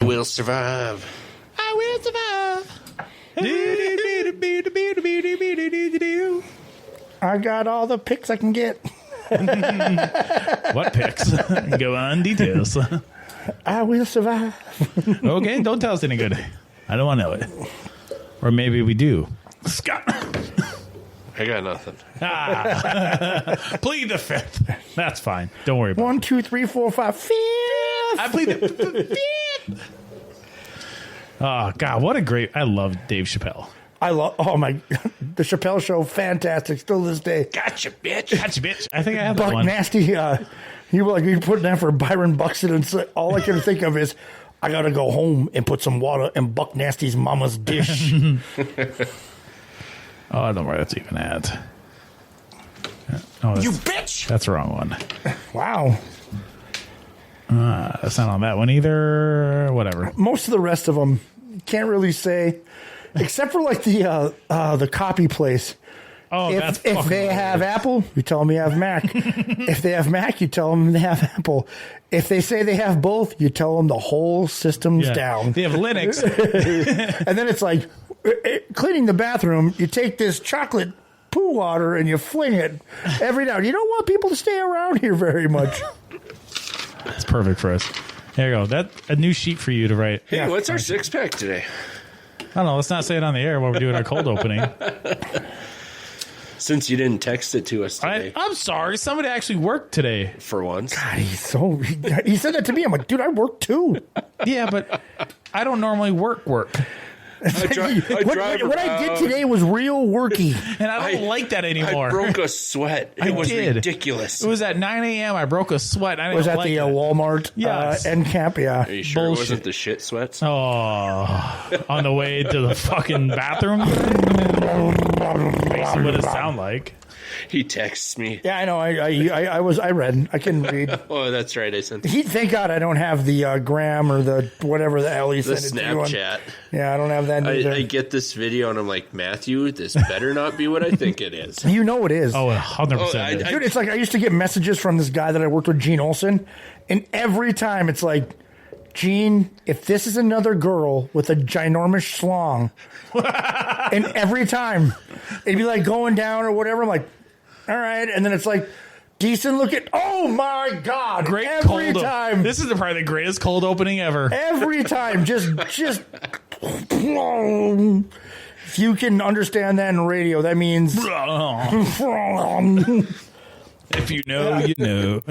Will survive. I will survive. I got all the pics I can get. What pics? Go on, details. I will survive. Okay, don't tell us any good. I don't want to know it. Or maybe we do. Scott. I got nothing. Plead the fifth. That's fine. Don't worry about 1, 2, 3, 4, 5, 5. it. I plead the fifth. Oh, God, what a great... I love Dave Chappelle. I love. Oh my! The Chappelle Show, fantastic. Still to this day. Gotcha, bitch. Gotcha, bitch. I think I have that Buck one. Nasty. He was like he put that for Byron Buxton, and so all I can think of is I gotta go home and put some water in Buck Nasty's mama's dish. Oh, I don't know where that's even at. Oh, You bitch. that's the wrong one. Wow. That's not on that one either. Whatever. Most of the rest of them can't really say, except for like the copy place. Oh, that's If fucking they have Apple, you tell them you have Mac. If they have Mac, you tell them they have Apple. If they say they have both, you tell them the whole system's Yeah. down. They have Linux. And then it's like cleaning the bathroom. You take this chocolate poo water and you fling it every now. You don't want people to stay around here very much. It's perfect for us. There you go. That's a new sheet for you to write. Hey, Yeah. what's our six pack today? I don't know. Let's not say it on the air while we're doing our cold opening. Since you didn't text it to us today, I'm sorry. Somebody actually worked today. for once. God, he said that to me. I'm like, dude, I work too. Yeah, but I don't normally work. I drive What I did today was real worky. And I don't like that anymore. I broke a sweat. It was ridiculous. It was at 9 a.m. I broke a sweat. I didn't Was at like the it. Walmart Yes. end camp, yeah. Are you sure Bullshit. it wasn't the shit sweats? Oh, on the way to the fucking bathroom? Makes what it sound like. He texts me. Yeah, I know. I read. I can read. Oh, that's right. I sent Thank God I don't have the gram or the whatever the hell he the sent it to you on. Snapchat. Yeah, I don't have that either. I get this video and I'm like, Matthew, this better not be what I think it is. You know it is. Oh, 100%. I- Dude, it's like I used to get messages from this guy that I worked with, Gene Olson, and every time it's like, Gene, if this is another girl with a ginormous schlong, and every time it'd be like going down or whatever, I'm like, all right, and then it's like, decent looking, oh my God, Great every cold time. This is probably the greatest cold opening ever. Every time, just. If you can understand that in radio, that means. If you know, you know.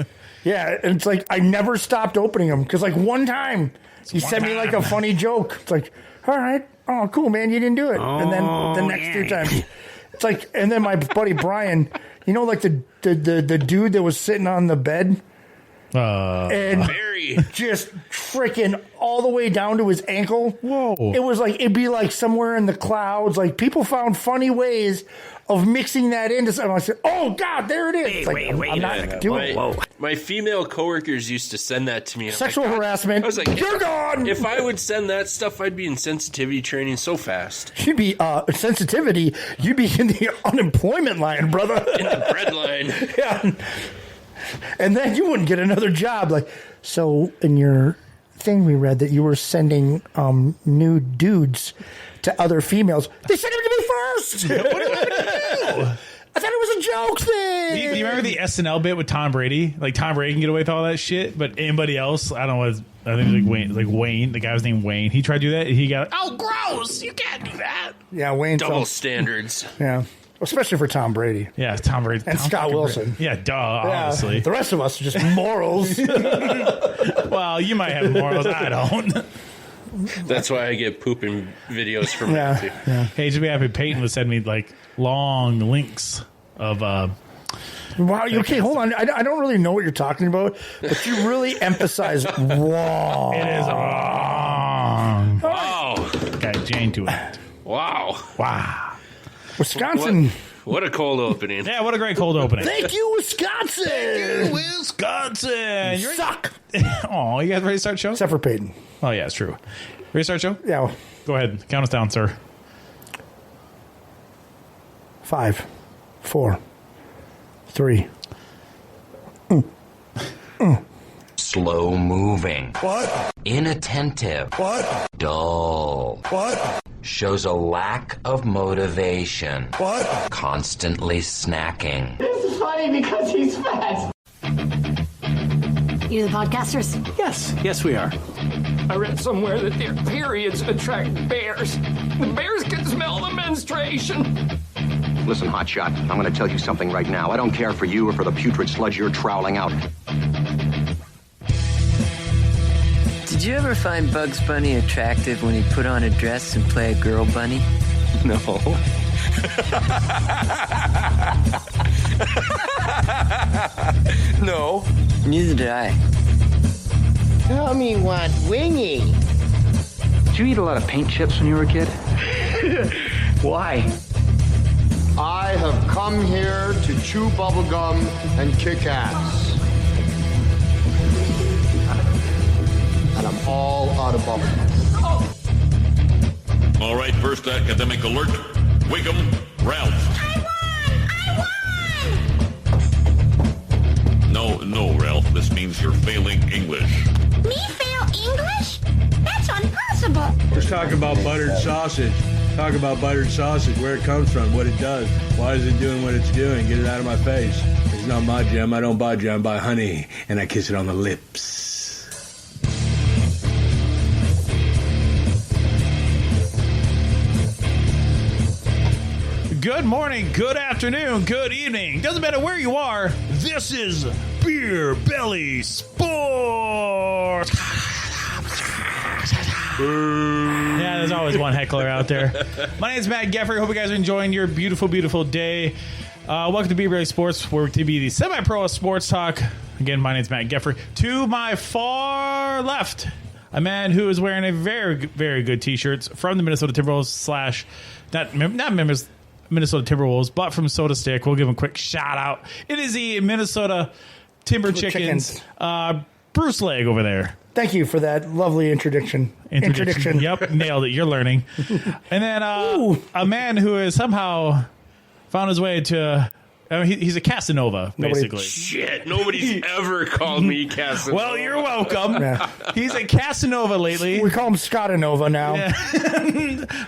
Yeah, and it's like I never stopped opening them because, like, one time he sent me like a funny joke. It's like, all right, oh, cool, man, you didn't do it. And then the next 2 times, it's like, and then my buddy Brian, you know, like the dude that was sitting on the bed. And Very. just freaking all the way down to his ankle. Whoa. It was like, it'd be like somewhere in the clouds. Like, people found funny ways of mixing that into something. I said, oh, God, there it is. It's like, I'm not going to do it. My female coworkers used to send that to me. I'm Sexual like, harassment. I was like, you're gone. If I would send that stuff, I'd be in sensitivity training so fast. You'd be sensitivity. You'd be in the unemployment line, brother. In the bread line. Yeah. And then you wouldn't get another job. Like, so in your thing we read that you were sending nude dudes to other females. They sent him to me first. What do I thought it was a joke thing. Do you remember the SNL bit with Tom Brady? Like, Tom Brady can get away with all that shit, but anybody else, I don't know, I think it was like Wayne. The guy was named Wayne. He tried to do that. And he got, oh, gross. You can't do that. Yeah, Wayne. Double standards. Yeah. Especially for Tom Brady. Yeah, Tom Brady. And Tom Scott fucking Wilson. Brady. Yeah, duh, Yeah, honestly. the rest of us are just morals. Well, you might have morals. I don't. That's why I get pooping videos from Matthew. yeah. Hey, just be happy. Peyton would send me, like, long links of... Wow. Okay, hold on. I don't really know what you're talking about, but you really emphasize wrong. It is wrong. Wow. Okay, Jane to it. Wow. Wow. Wisconsin. What a cold opening. Yeah, what a great cold opening. Thank you, Wisconsin. Wisconsin. You suck. Oh, you guys ready to start the show? Except for Peyton. Oh, yeah, it's true. Ready to start the show? Yeah. Go ahead. Count us down, sir. 5, 4, 3. slow moving. What? Inattentive. What? Dull. What? Shows a lack of motivation. What? Constantly snacking. This is funny because he's fat. You the podcasters? Yes, we are. I read somewhere that their periods attract bears. The bears can smell the menstruation. Listen, hotshot, I'm going to tell you something right now. I don't care for you or for the putrid sludge you're troweling out. Did you ever find Bugs Bunny attractive when he put on a dress and play a girl bunny? No. No. Neither did I. Tell me what, Wingy? Did you eat a lot of paint chips when you were a kid? Why? I have come here to chew bubblegum and kick ass. And I'm all out of bubblegum. All right, first academic alert. Wiggum, Ralph. I won! No, Ralph. This means you're failing English. Me fail English? That's impossible. Let's talk about buttered sausage. Talk about buttered sausage, where it comes from, what it does. Why is it doing what it's doing? Get it out of my face. It's not my jam. I don't buy jam. I buy honey, and I kiss it on the lips. Good morning, good afternoon, good evening. Doesn't matter where you are. This is Beer Belly Sports. Yeah, there's always one heckler out there. My name is Matt Geffrey. Hope you guys are enjoying your beautiful, beautiful day. Welcome to Beer Belly Sports, where to be the semi-pro sports talk. Again, my name is Matt Geffrey. To my far left, a man who is wearing a very, very good T-shirts from the Minnesota Timberwolves not Minnesota Timberwolves, but from Soda Stick. We'll give him a quick shout out. It is the Minnesota Timber Chickens. Bruce Legg over there. Thank you for that lovely introduction. Yep, nailed it. You're learning. And then a man who has somehow found his way to... he's a Casanova, basically. Shit, nobody's ever called me Casanova. Well, you're welcome. Yeah. He's a Casanova lately. We call him Scottanova now. Yeah.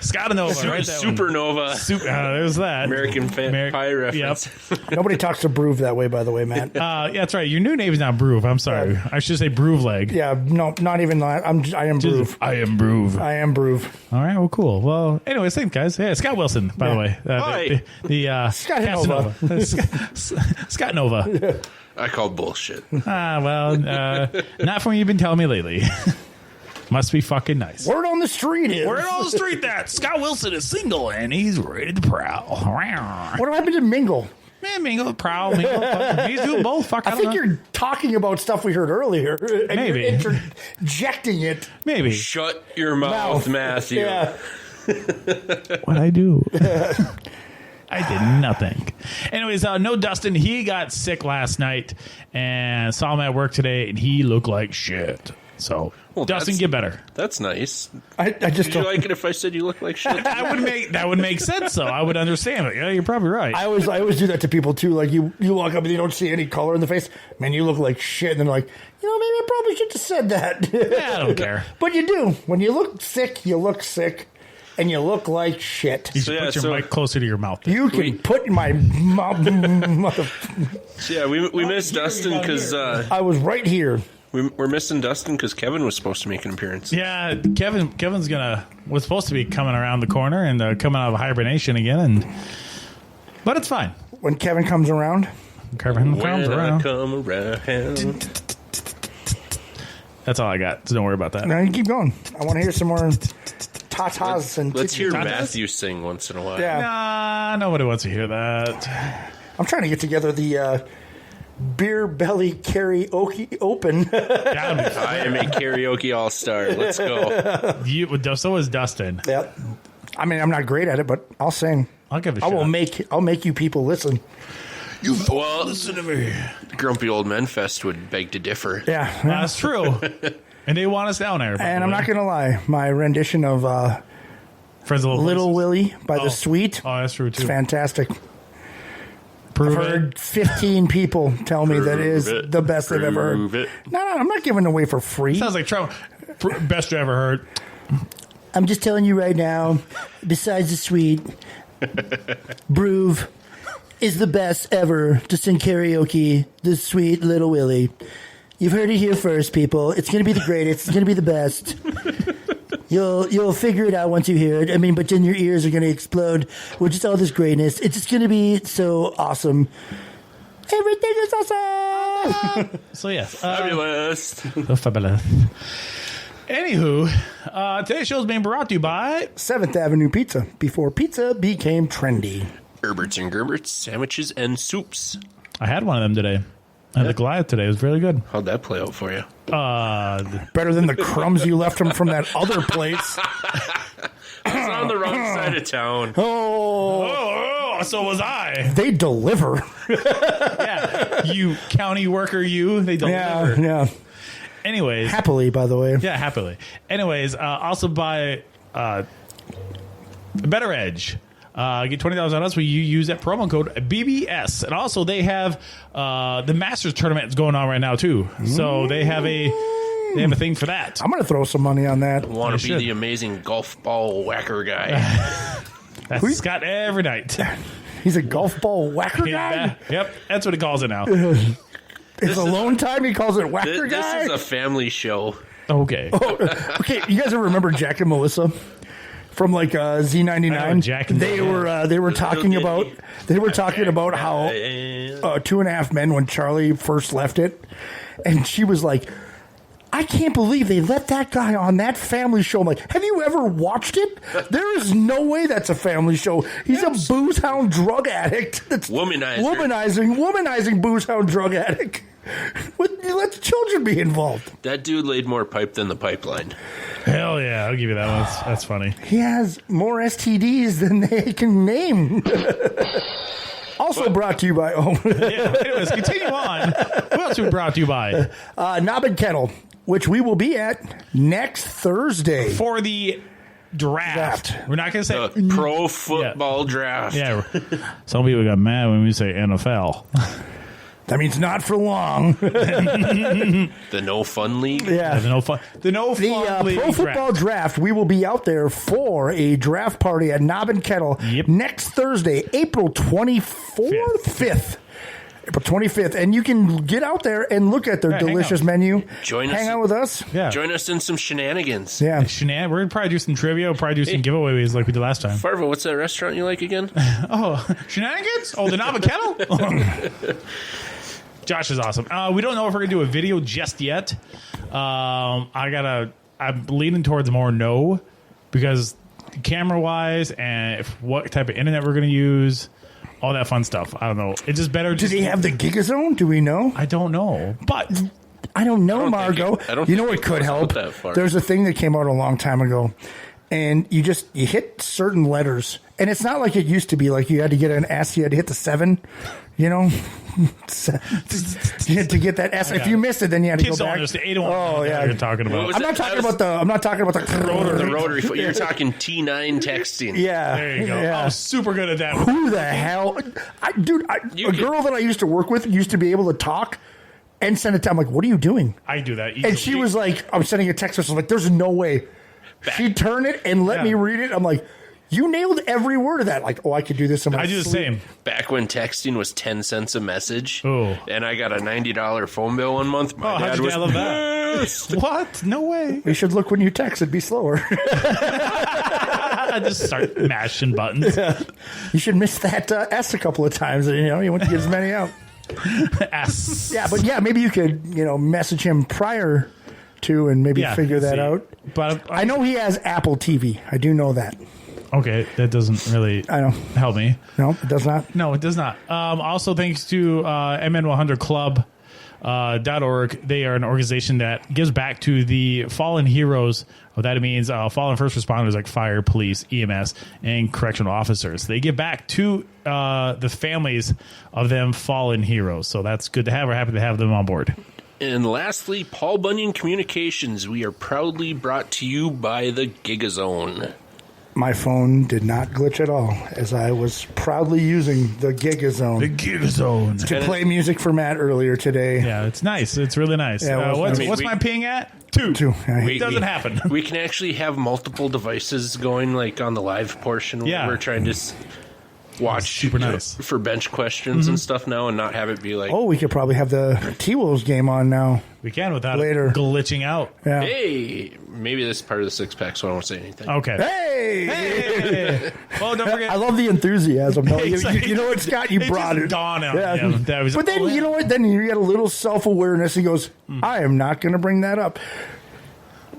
Scottanova, right? Supernova. There's that. American Pie reference. Yep. Nobody talks to Broove that way, by the way, Matt. Yeah, that's right. Your new name is not Broove. I'm sorry. Yeah. I should say Broove Leg. Yeah, no, not even that. I am Broove. I am Broove. I am Broove. All right, well, cool. Well, anyways, thanks, guys. Yeah, Scott Wilson, by the way. Hi. The Scott Casanova. Scott Nova. I call bullshit. Not from what you've been telling me lately. Must be fucking nice. Word on the street is. Word on the street that Scott Wilson is single and he's ready to prowl. What happened to Mingle? Man, mingle, prowl, mingle. He's doing both. Fuck, I think you're talking about stuff we heard earlier. And Maybe. You're interjecting it. Maybe. Shut your mouth, Matthew. Yeah. What I do? I did nothing. Anyways, no Dustin. He got sick last night and saw him at work today, and he looked like shit. So, Well, Dustin, get better. That's nice. I just Did you like it if I said you look like shit? That would make sense. So I would understand it. Yeah, you're probably right. I always do that to people too. Like you walk up and you don't see any color in the face. Man, you look like shit. And they're like, maybe I probably should have said that. Yeah, I don't care. But you do. When you look sick, you look sick. And you look like shit. You should put your mic closer to your mouth. You can put my mouth. Yeah, we missed Dustin because I was right here. We're missing Dustin because Kevin was supposed to make an appearance. Yeah, Kevin's was supposed to be coming around the corner and coming out of hibernation again, but it's fine. When Kevin comes around. Kevin comes around. I come around. That's all I got. So don't worry about that. Now you keep going. I want to hear some more tatas and let's hear tatas. Matthew sing once in a while. Yeah. Nah, nobody wants to hear that. I'm trying to get together the Beer Belly Karaoke Open. I am a karaoke all-star. Let's go. So is Dustin. Yep. I mean, I'm not great at it, but I'll sing. I'll give it a shot. I'll make you people listen. Listen to me. Grumpy Old Men Fest would beg to differ. Yeah. That's true. And they want us down there. And I'm not going to lie. My rendition of Friends of Little Willie by The Sweet. Oh, that's true, too. It's fantastic. I've heard 15 people tell me that is the best they've ever heard. No, I'm not giving it away for free. Sounds like Trump. Best you ever heard. I'm just telling you right now, besides the sweet, Broove is the best ever to sing karaoke, the sweet Little Willie. You've heard it here first, people. It's going to be the greatest. It's going to be the best. You'll figure it out once you hear it. I mean, but then your ears are going to explode with just all this greatness. It's just going to be so awesome. Everything is awesome. So, yes. Fabulous. Fabulous. Anywho, today's show is being brought to you by 7th Avenue Pizza, before pizza became trendy. Herberts and Gerberts, sandwiches and soups. I had one of them today. I had the Goliath today. It was really good. How'd that play out for you? Better than the crumbs you left him from that other place. I was on the wrong side of town. Oh, so was I. They deliver. Yeah, you county worker, they deliver. Yeah. Anyways. Happily, by the way. Yeah, happily. Anyways, also by Better Edge. Get $20 on us when you use that promo code BBS. And also they have the Masters tournament is going on right now too. So they have a thing for that. I'm going to throw some money on that. Want to be the amazing golf ball whacker guy. That's Scott every night. He's a golf ball whacker guy? Yep, that's what he calls it now. It's alone time. He calls it whacker guy? This is a family show. Okay. Okay, you guys ever remember Jack and Melissa? From like Z99, Jack and they were talking about how 2.5 Men when Charlie first left it, and she was like, I can't believe they let that guy on that family show. I'm like, have you ever watched it? There is no way that's a family show. He's a booze hound drug addict. That's womanizing booze hound drug addict. Let children be involved. That dude laid more pipe than the pipeline. Hell yeah, I'll give you that one. That's funny. He has more STDs than they can name. Also brought to you by... Anyways, continue on. Who else we brought to you by? Knob and Kettle, which we will be at next Thursday. For the draft. We're not going to say... The pro football draft. Yeah. Some people got mad when we say NFL. That means not for long. The No Fun League? Yeah. The No Fun League. Pro Football Draft, we will be out there for a draft party at Knob and Kettle next Thursday, April 5th. April 25th. And you can get out there and look at their delicious menu. Hang out with us. Yeah. Join us in some shenanigans. Yeah. We're going to probably do some trivia. We'll probably do some giveaways like we did last time. Farva, what's that restaurant you like again? Shenanigans? Oh, the Knob and Kettle? Josh is awesome. We don't know if we're going to do a video just yet. I'm leaning towards more no, because camera-wise and what type of internet we're going to use, all that fun stuff. I don't know. It's just better. Do they have the Gigazone? Do we know? I don't know. But I don't know, Margo. You know what could help? There's a thing that came out a long time ago, and you hit certain letters, and it's not like it used to be. Like you had to get an S, you had to hit the 7. You know, you had to get that S. If you missed it, then you had to go back. Oh yeah, you're talking about. I'm not talking about the rotary. You're talking T9 texting. Yeah, there you go. Yeah. I was super good at that. Who the hell, girl that I used to work with used to be able to talk and send it to. I'm like, what are you doing? I do that easily. And she was like, I'm sending a text message. Like, there's no way. She'd turn it and let me read it. I'm like, you nailed every word of that. Like, I could do this. I do the same. Back when texting was 10 cents a message, and I got a $90 phone bill one month. My dad was love that. What? No way. You should look when you text. It'd be slower. I just start mashing buttons. Yeah. You should miss that S a couple of times. You want to get as many out. S. Yeah, but maybe you could message him prior to and maybe figure that out. But I know he has Apple TV. I do know that. Okay, that doesn't really help me. No, it does not. No, it does not. Also, thanks to MN100Club.org. They are an organization that gives back to the fallen heroes. What that means, fallen first responders like fire, police, EMS, and correctional officers. They give back to the families of them fallen heroes. So that's good to have. We're happy to have them on board. And lastly, Paul Bunyan Communications. We are proudly brought to you by the Gigazone. My phone did not glitch at all, as I was proudly using the Gigazone. The Gigazone. To play music for Matt earlier today. Yeah, it's nice. It's really nice. Yeah, what's my ping at? 2. It doesn't happen. We can actually have multiple devices going, like on the live portion where we're trying to watch super nice for bench questions and stuff now, and not have it be like, we could probably have the T-Wolves game on now. We can without later it glitching out. Yeah. Hey, maybe this is part of the six pack, so I won't say anything. Okay. Hey! Oh, don't forget. I love the enthusiasm. No, Exactly. you know what, Scott? You brought it. Dawn on him. That was, but then, you know what? Then you get a little self-awareness. He goes, I am not going to bring that up.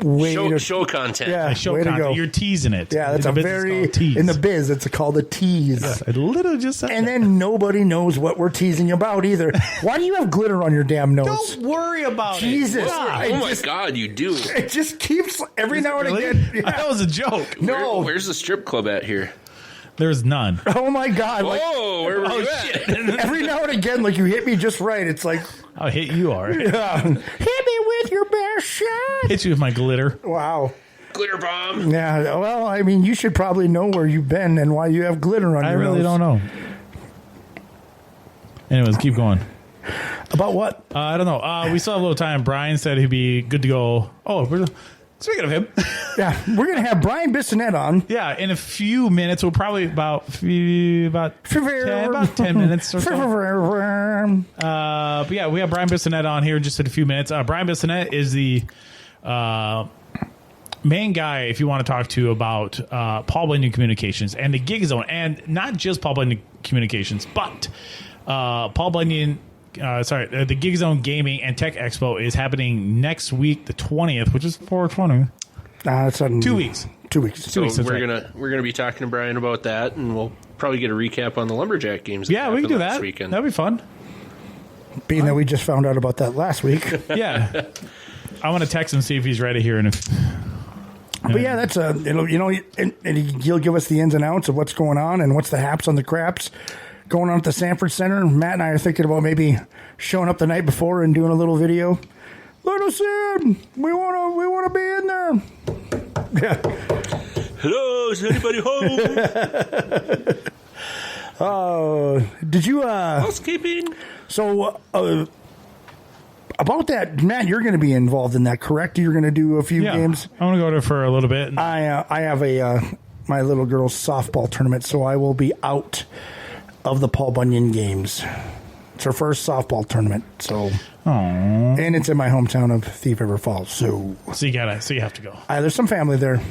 Show content. Yeah, show way content. to go. You're teasing it. Yeah, that's a very in the biz. It's called a tease. Yeah, I literally just said and then nobody knows what we're teasing about either. Why do you have glitter on your damn nose? Don't worry about Jesus. it. Oh my God, you do. It just keeps every now and Really? again. Yeah. That was a joke. No, where's the strip club at here? There's none. Oh my God! Like, where were you at? Every now and again, like you hit me just right. It's like I'll hit you, all right. Yeah. Hit me with your best shot. Hit you with my glitter. Wow. Glitter bomb. Yeah. Well, I mean, you should probably know where you've been and why you have glitter on your nose. I really don't know. Anyways, keep going. About what? I don't know. We still have a little time. Brian said he'd be good to go. Oh, speaking of him. Yeah, we're going to have Brian Bissonette on. Yeah, in a few minutes. We'll probably about 10 minutes or so. But yeah, we have Brian Bissonette on here just in a few minutes. Brian Bissonette is the main guy, if you want to talk to about Paul Bunyan Communications and the Gigazone. And not just Paul Bunyan Communications, but Paul Bunyan... the Gigazone Gaming and Tech Expo is happening next week, the 20th, which is 4/20. It's 2 weeks. 2 weeks. So we're gonna be talking to Brian about that, and we'll probably get a recap on the Lumberjack games. Yeah, we can do this that. Weekend. That'd be fun. Being that we just found out about that last week. Yeah, I want to text him, see if he's ready here, and if. But yeah, that's and he'll give us the ins and outs of what's going on and what's the haps on the craps going on at the Sanford Center. Matt and I are thinking about maybe showing up the night before and doing a little video. Let us in. We want to be in there. Yeah. Hello, is anybody home? Did you housekeeping? So about that, Matt, you're going to be involved in that, correct? You're going to do a few games. I want to go there for a little bit. I have my little girl's softball tournament, so I will be out of the Paul Bunyan games. It's her first softball tournament, so and it's in my hometown of Thief River Falls. So you have to go. There's some family there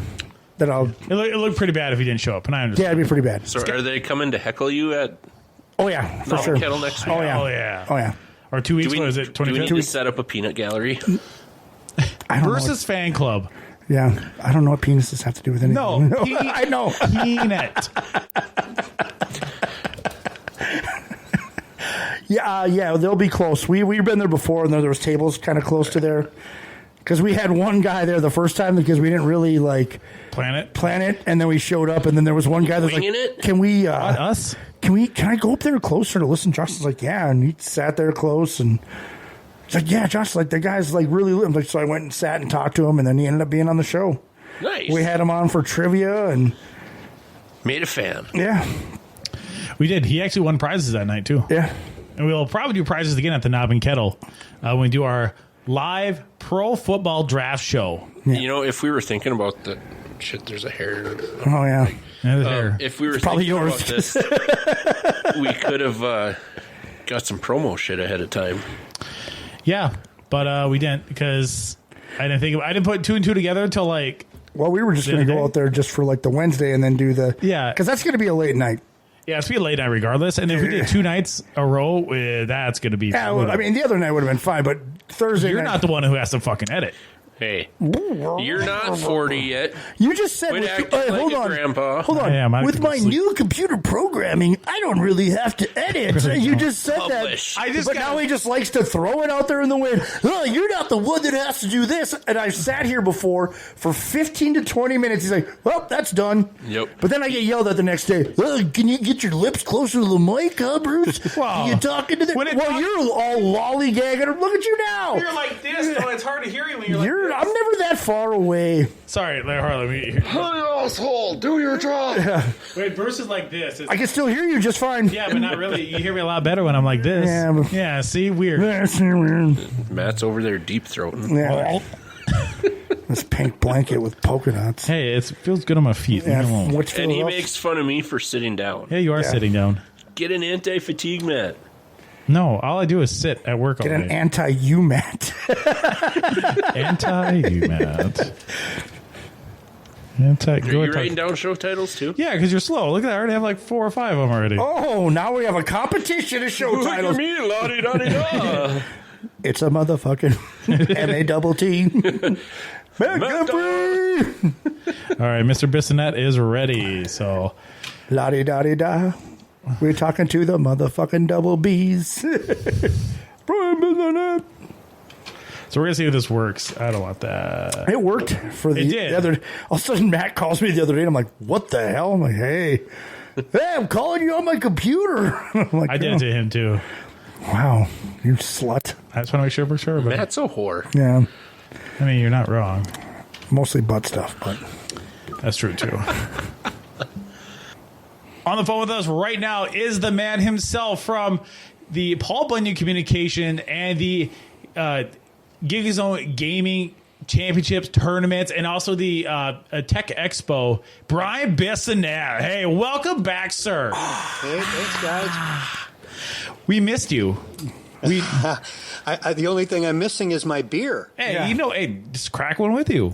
that I'll. It looked pretty bad if you didn't show up, and I understand. Yeah, it'd be pretty bad. So are they coming to heckle you at? Oh yeah, for sure. Kettle next week. Oh yeah. Oh yeah. Or 2 weeks. What is it? 20 do we need to set up a peanut gallery? Versus fan club. Yeah, I don't know what penises have to do with anything. No, I know. Peanut. Yeah, they'll be close. We've been there before, and there was tables kind of close to there. Because we had one guy there the first time because we didn't really plan it, and then we showed up, and then there was one guy that's like, "Can we us? Can I go up there closer to listen?" Josh was like, "Yeah," and he sat there close, and he's like, "Yeah, Josh, the guy's really." So I went and sat and talked to him, and then he ended up being on the show. Nice. We had him on for trivia and made a fan. Yeah, we did. He actually won prizes that night too. Yeah, and we'll probably do prizes again at the Knob and Kettle when we do our live pro football draft show. Yeah. You know, if we were thinking about the shit, there's a hair. Oh yeah, if we were probably thinking yours. about this, we could have got some promo shit ahead of time. Yeah, but we didn't because I didn't put 2 and 2 together until Well, we were just going to go out there just for the Wednesday and then do the because that's going to be a late night. Yeah, it's going to be a late night regardless. And if we did 2 nights a row, that's going to be... Yeah, well, I mean, the other night would have been fine, but Thursday You're night... not the one who has to fucking edit. Hey, you're not 40 yet. You just said... hold on, Grandpa. Hold on. Yeah, with my new computer programming, I don't really have to edit. You just said Publish. that. Now he just likes to throw it out there in the wind. Oh, you're not the one that has to do this. And I've sat here before for 15 to 20 minutes. He's like, well, that's done. Yep. But then I get yelled at the next day. Can you get your lips closer to the mic, huh, Bruce? Well, you talking to the... Well, you're all lollygagging. Look at you now. You're like this, though. It's hard to hear you when you're like Dude, I'm never that far away. Sorry, let me. Hey, asshole, do your job. Wait, Bruce is like this. I can still hear you just fine. Yeah, but not really. You hear me a lot better when I'm like this. Yeah, see? Weird. Matt's over there deep throating. Yeah. This pink blanket with polka dots. Hey, it feels good on my feet. Yeah, and he makes fun of me for sitting down. Yeah, you are sitting down. Get an anti-fatigue mat. No, all I do is sit at work all Get day. an anti-UMAT. Anti-UMAT. Are you writing down show titles too? Yeah, because you're slow. Look at that. I already have like 4 or 5 of them already. Oh, now we have a competition of show titles. Look at me, la-di-da-di-da. It's a motherfucking M-A-T-T. All right, Mr. Bissonette is ready. So, la-di-da-di-da. We're talking to the motherfucking double B's. Brian Bissonette. So we're going to see if this works. I don't want that. It worked for the other. All of a sudden, Matt calls me the other day, and I'm like, what the hell? I'm like, hey, I'm calling you on my computer. I'm like, I did it to him, too. Wow, you slut. I just want to make sure we're sure. But Matt's a whore. Yeah. I mean, you're not wrong. Mostly butt stuff, but. That's true, too. On the phone with us right now is the man himself from the Paul Bunyan Communication and the Giga Zone Gaming Championships tournaments, and also the Tech Expo. Brian Bissonette. Hey, welcome back, sir. Hey, thanks, guys. We missed you. We the only thing I'm missing is my beer. Hey, just crack one with you.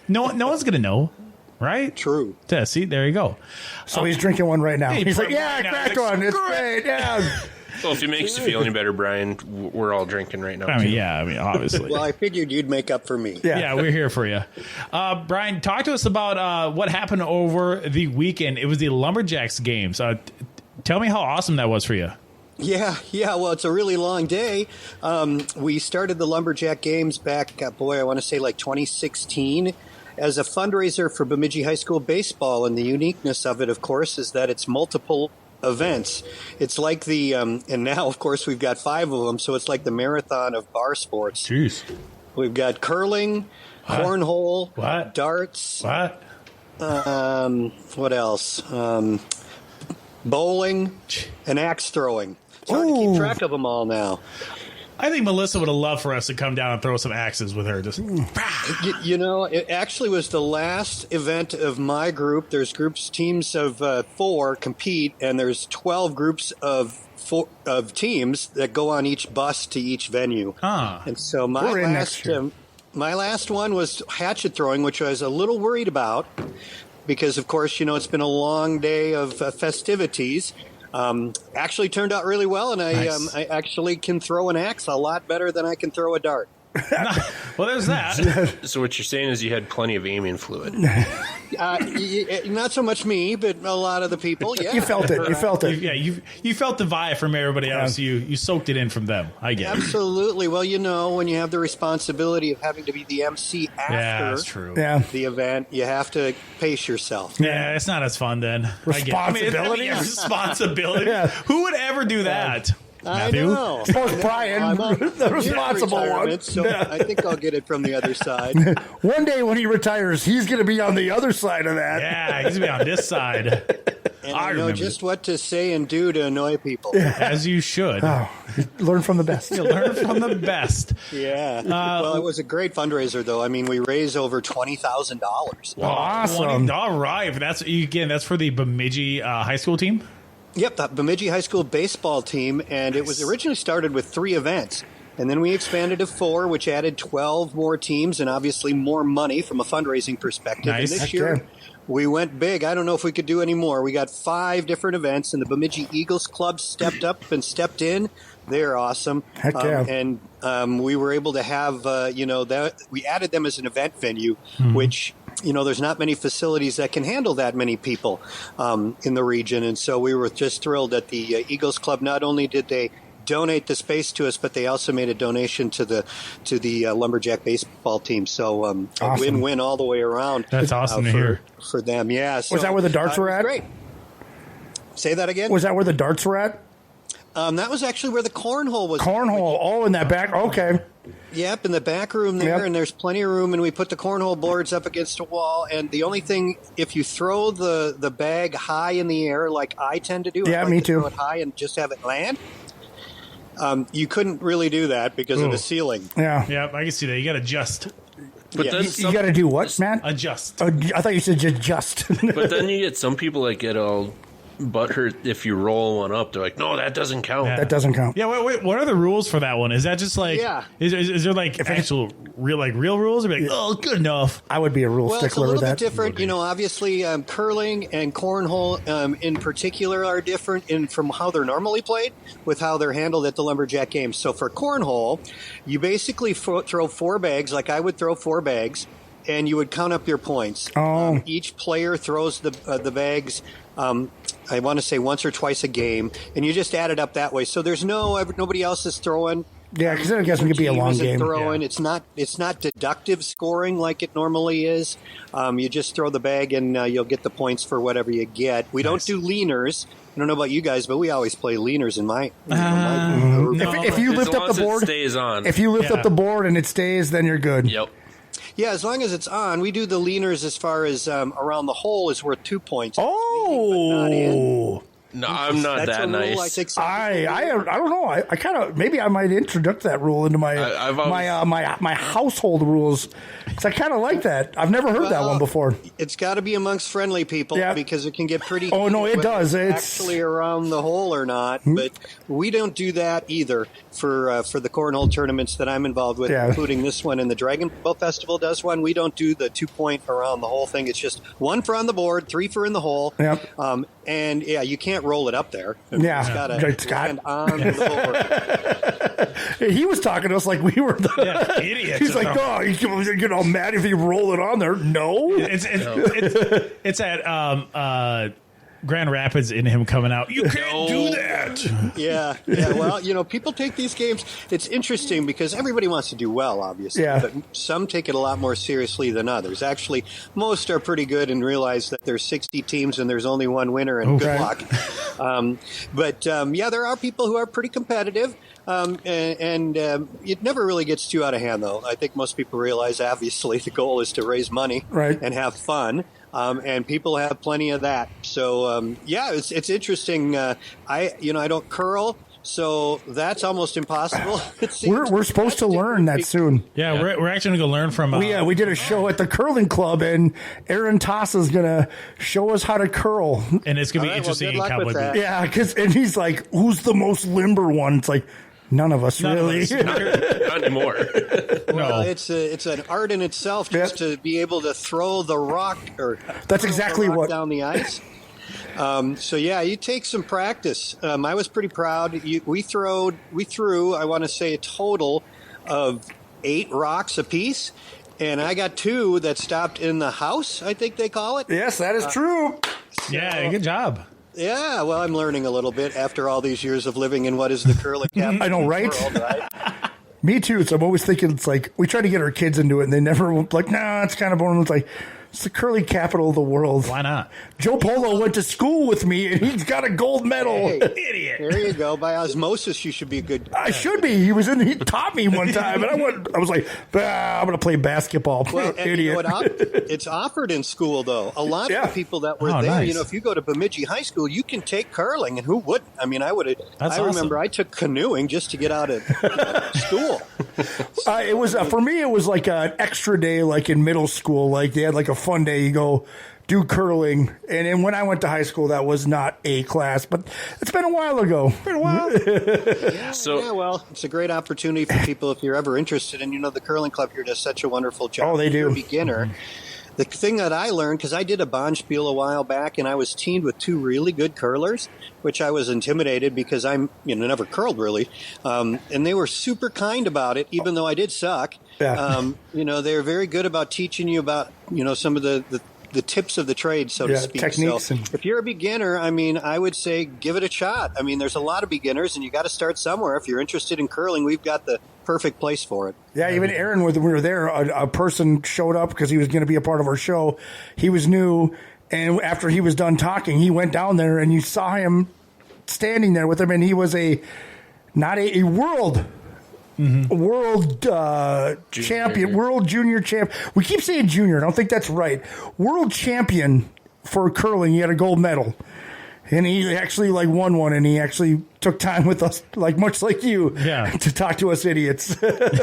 no one's gonna know, right? True. Yeah, see, there you go. So he's drinking one right now. Hey, He's like, right yeah, I now. cracked one. It's great. Yeah. Well, if it makes you feel any better, Brian, we're all drinking right now. I mean, obviously. Well, I figured you'd make up for me. Yeah, we're here for you. Brian, talk to us about what happened over the weekend. It was the Lumberjacks games. Tell me how awesome that was for you. Yeah. Well, it's a really long day. We started the Lumberjack games back, I want to say like 2016 as a fundraiser for Bemidji High School baseball. And the uniqueness of it, of course, is that it's multiple events. It's like the, and now, of course, we've got 5 of them. So it's like the marathon of bar sports. Jeez. We've got curling, cornhole, darts. What else? Bowling and axe throwing. It's hard to keep track of them all now. I think Melissa would have loved for us to come down and throw some axes with her. Just it actually was the last event of my group. There's teams of 4 compete, and there's 12 groups of teams that go on each bus to each venue. And so my last one was hatchet throwing, which I was a little worried about because, of course, it's been a long day of festivities. Actually turned out really well, and I actually can throw an axe a lot better than I can throw a dart. Well, there's that. So what you're saying is you had plenty of aiming fluid. Not so much me, but a lot of the people. Yeah, you felt it. Yeah, you felt the vibe from everybody else. You soaked it in from them. I get it. Absolutely. Well, when you have the responsibility of having to be the MC after the event, you have to pace yourself. Yeah, it's not as fun then. Responsibility. Responsibility. Who would ever do that? Matthew? I know. Suppose Brian, the responsible one. So I think I'll get it from the other side. One day when he retires, he's going to be on the other side of that. Yeah, he's going to be on this side. And I know just what to say and do to annoy people. As you should. Oh, learn from the best. You learn from the best. Yeah. Well, it was a great fundraiser, though. I mean, we raised over $20,000. Wow, awesome. All right. That's for the Bemidji high school team? Yep, the Bemidji High School baseball team, and it was originally started with 3 events, and then we expanded to 4, which added 12 more teams and obviously more money from a fundraising perspective. Nice. And this year, we went big. I don't know if we could do any more. We got 5 different events, and the Bemidji Eagles Club stepped up and stepped in. They're awesome. Heck yeah. And we were able to have, we added them as an event venue, which there's not many facilities that can handle that many people in the region. And so we were just thrilled that the Eagles Club, not only did they donate the space to us, but they also made a donation to the Lumberjack baseball team. So awesome. A win-win all the way around. That's awesome to hear. For them, yeah. So, was that where the darts were at? Great. Say that again? Was that where the darts were at? That was actually where the cornhole was. Cornhole. In that back. Okay. Yep, in the back room there, and there's plenty of room, and we put the cornhole boards up against a wall, and the only thing, if you throw the bag high in the air, like I tend to do, yeah, I like me to too. throw it high and just have it land, you couldn't really do that because of the ceiling. Yeah. Yeah, I can see that. You got to adjust. But then You got to do what, man? Adjust. I thought you said just. But then you get some people that get all butthurt if you roll one up. They're like, no, that doesn't count. Yeah. That doesn't count. Yeah, wait. What are the rules for that one? Is that just like? Yeah. Is there like actual real rules? Or be like, oh, good enough. I would be a rule Well, it's a stickler little with bit that. different. You know, obviously, curling and cornhole in particular are different from how they're normally played with how they're handled at the Lumberjack Games. So for cornhole, you basically throw 4 bags, like I would throw 4 bags, and you would count up your points. Oh. Each player throws the bags, I want to say once or twice a game, and you just add it up that way. So there's nobody else is throwing. Yeah, because I guess it could be a long game. Throwing. It's not deductive scoring like it normally is. You just throw the bag and you'll get the points for whatever you get. We don't do leaners. I don't know about you guys, but we always play leaners in my. If you lift up the board, it stays on. If you lift up the board and it stays, then you're good. Yep. Yeah, as long as it's on. We do the leaners as far as around the hole is worth 2 points. Oh. No, I'm not That's that a rule nice. I think I don't know. I kind of maybe I might introduce that rule into my I've always- my household rules because I kind of like that. I've never heard that one before. It's got to be amongst friendly people because it can get pretty. Oh, no, it whether does. It's actually around the hole or not, but we don't do that either for the cornhole tournaments that I'm involved with, including this one. And the Dragon Boat Festival does one. We don't do the 2-point around the whole thing. It's just 1 for on the board, 3 for in the hole. Yep. And you can't roll it up there. It's got to land on the board. He was talking to us like we were the idiots. He's like, oh, you get all mad if you roll it on there. No, it's at Grand Rapids in him coming out. You can't do that. Yeah. Well, people take these games. It's interesting because everybody wants to do well, obviously. Yeah. But some take it a lot more seriously than others. Actually, most are pretty good and realize that there's 60 teams and there's only one winner and good luck. But there are people who are pretty competitive. And it never really gets too out of hand, though. I think most people realize, obviously, the goal is to raise money and have fun. And people have plenty of that. So, it's interesting. I don't curl, so that's almost impossible. we're supposed to learn that soon. Yeah, we're actually going to go learn from. We did a show at the curling club, and Aaron Toss is going to show us how to curl. And it's going to be interesting in Cowboy Boots. Yeah, and he's like, who's the most limber one? It's like, none of us, really. Not anymore. Well, it's an art in itself just to be able to throw the rock that's exactly the rock what down the ice. You take some practice. I was pretty proud. We threw. I want to say a total of 8 rocks apiece, and I got 2 that stopped in the house. I think they call it. Yes, that is true. Yeah, good job. Yeah, well, I'm learning a little bit after all these years of living in what is the curling capital I know, right? of the world, right? Me too. So I'm always thinking it's like we try to get our kids into it, and they never like. Nah, it's kind of boring. It's like it's the curling capital of the world. Why not? Joe Polo went to school with me, and he's got a gold medal. Hey, idiot! There you go. By osmosis, you should be a good. I should be. He taught me one time, and I was like, I'm going to play basketball. Well, and idiot. you know it's offered in school, though. A lot of the people that were there, nice. if you go to Bemidji High School, you can take curling, and who wouldn't? I mean, I would have. I remember I took canoeing just to get out of school. It was for me. It was like an extra day, like in middle school. Like they had like a fun day. You go do curling, and then when I went to high school, that was not a class, but it's been a while ago. Well, it's a great opportunity for people if you're ever interested. And the curling club here does such a wonderful job. Oh, they do. If you're a beginner. The thing that I learned, because I did a Bonspiel a while back, and I was teamed with 2 really good curlers, which I was intimidated because I'm never curled really, and they were super kind about it, even though I did suck. Yeah. They were very good about teaching you about some of the tips of the trade, so to speak. Techniques. So if you're a beginner, I would say give it a shot. There's a lot of beginners, and you got to start somewhere. If you're interested in curling, we've got the perfect place for it. Yeah, even Aaron, when we were there, a person showed up because he was going to be a part of our show. He was new, and after he was done talking, he went down there, and you saw him standing there with him, and he was not a world world champion, world junior champ. We keep saying junior. I don't think that's right. World champion for curling. He had a gold medal. And he actually won one, and he actually took time with us, much like you, to talk to us idiots.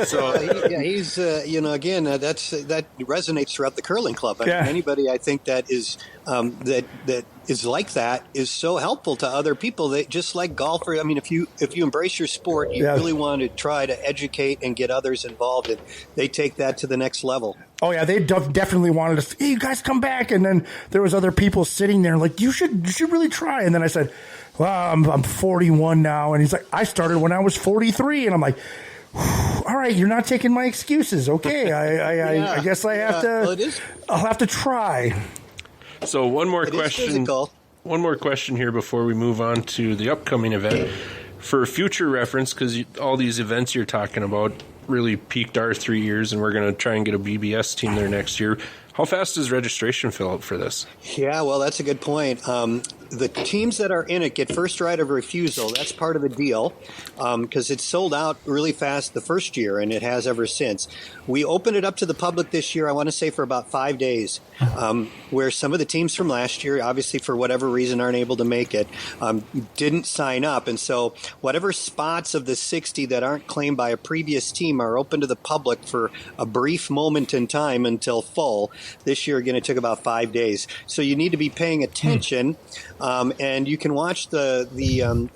So he's again that resonates throughout the curling club. I mean, anybody I think that is that is like that is so helpful to other people. That just like golfers. I mean, if you embrace your sport, you really want to try to educate and get others involved, and they take that to the next level. Oh yeah, they definitely wanted us. Hey, you guys come back, and then there was other people sitting there like, you should really try. And then I said, well, I'm 41 now, and he's like, I started when I was 43, and I'm like, all right, you're not taking my excuses. Okay, I guess I have to. Well, I'll have to try. So one more question. One more question here before we move on to the upcoming event. For future reference, because all these events you're talking about really peaked our 3 years, and we're going to try and get a BBS team there next year. How fast does registration fill out for this? Yeah, well, that's a good point. The teams that are in it get first right of refusal. That's part of the deal because it sold out really fast the first year, and it has ever since. We opened it up to the public this year, I want to say, for about 5 days, where some of the teams from last year, obviously for whatever reason aren't able to make it, didn't sign up. And so whatever spots of the 60 that aren't claimed by a previous team are open to the public for a brief moment in time until full. This year, again, it took about 5 days. So you need to be paying attention. And you can watch the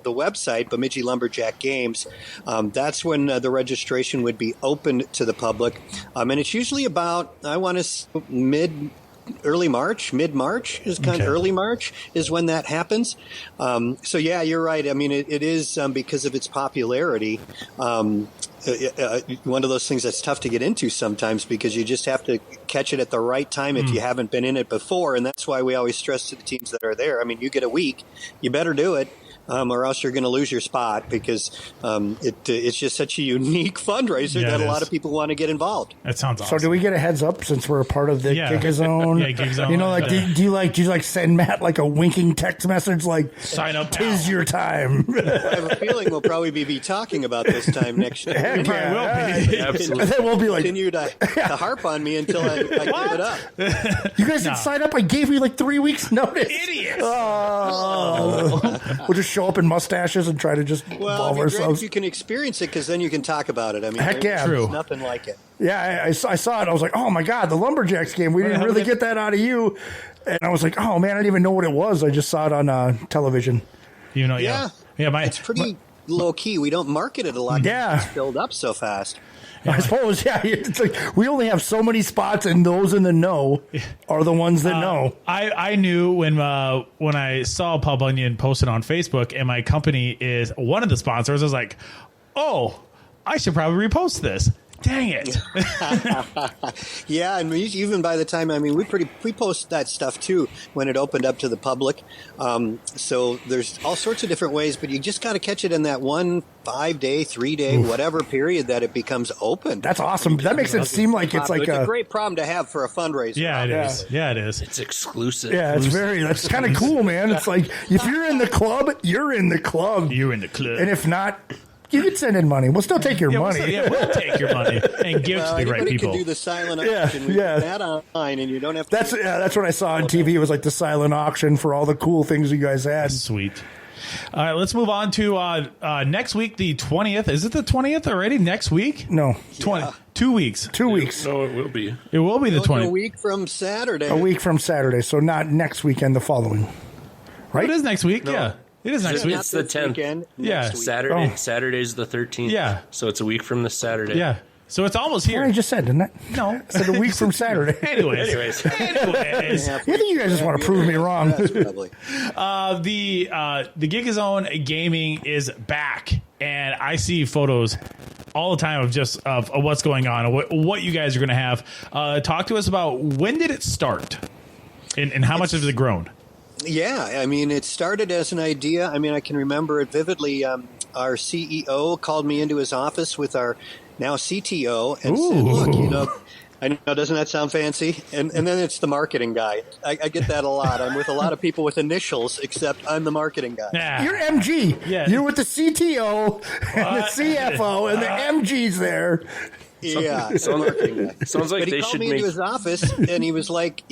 website, Bemidji Lumberjack Games. That's when the registration would be open to the public. And it's usually about, I want to mid-March is kind of early March is when that happens. So yeah, you're right. I mean, it is because of its popularity. One of those things that's tough to get into sometimes because you just have to catch it at the right time if you haven't been in it before. And that's why we always stress to the teams that are there. I mean, you get a week, you better do it. Or else you're going to lose your spot because it's just such a unique fundraiser that a lot of people want to get involved. That sounds awesome. So do we get a heads up since we're a part of the Gig-A-Zone? Yeah, Gig-A-Zone. You know, do you send Matt like a winking text message like sign up? Tis your time. I have a feeling we'll probably be talking about this time next year. Heck yeah. Will be. Absolutely. And then we'll be like, continue to harp on me until I give it up. You guys didn't sign up. I gave you like 3 weeks notice. Idiots. We'll just show up in mustaches and try to just involve ourselves. You can experience it because then you can talk about it. I mean, heck yeah, there's nothing like it. Yeah, I saw it. I was like, oh my God, the Lumberjacks game. We didn't really get that out of you. And I was like, oh man, I didn't even know what it was. I just saw it on television. You know, it's pretty low key. We don't market it a lot. It's filled up so fast. I suppose, it's like we only have so many spots, and those in the know are the ones that know. I knew when I saw Paul Bunyan posted on Facebook, and my company is one of the sponsors. I was like, oh, I should probably repost this. Dang it. Yeah, and even by the time, we post that stuff too when it opened up to the public. So there's all sorts of different ways, but you just got to catch it in that 1 5-day, 3-day, whatever period that it becomes open. That's awesome. That makes it seem like it's like a great problem to have for a fundraiser. Yeah, it is. Yeah, it is. It's exclusive. Yeah, that's kind of cool, man. It's like if you're in the club, you're in the club. You're in the club. And if not, you can send in money. We'll still take your money. We'll take your money and give to the right people. Can do the silent auction. We put that online, and you don't have to. That's what I saw on TV. It was like the silent auction for all the cool things you guys had. Sweet. All right, let's move on to next week, the 20th. Is it the 20th already? Next week? No. 20. 2 weeks. 2 weeks. No, it will be. It will be the 20th. A week from Saturday. A week from Saturday, so not next weekend, the following. Right? It is next week, yeah. It is next week. It's the 10th. Weekend, yeah. Saturday. Saturday's the 13th. Yeah. So it's a week from the Saturday. Yeah. So it's almost here. I just said, didn't it? No. I said a week from Saturday. Anyways. I think you guys just want to prove me wrong. Probably. The Gig-A-Zone gaming is back, and I see photos all the time of what's going on, what you guys are going to have. Talk to us about when did it start, and how much has it grown? Yeah, it started as an idea. I can remember it vividly. Our CEO called me into his office with our now CTO and said, look, I know, doesn't that sound fancy? And then it's the marketing guy. I get that a lot. I'm with a lot of people with initials, except I'm the marketing guy. Yeah. You're MG. Yeah. You're with the CTO and the CFO, and the MG's there. Yeah, sounds like but he they called should me make. into his office, and he was like,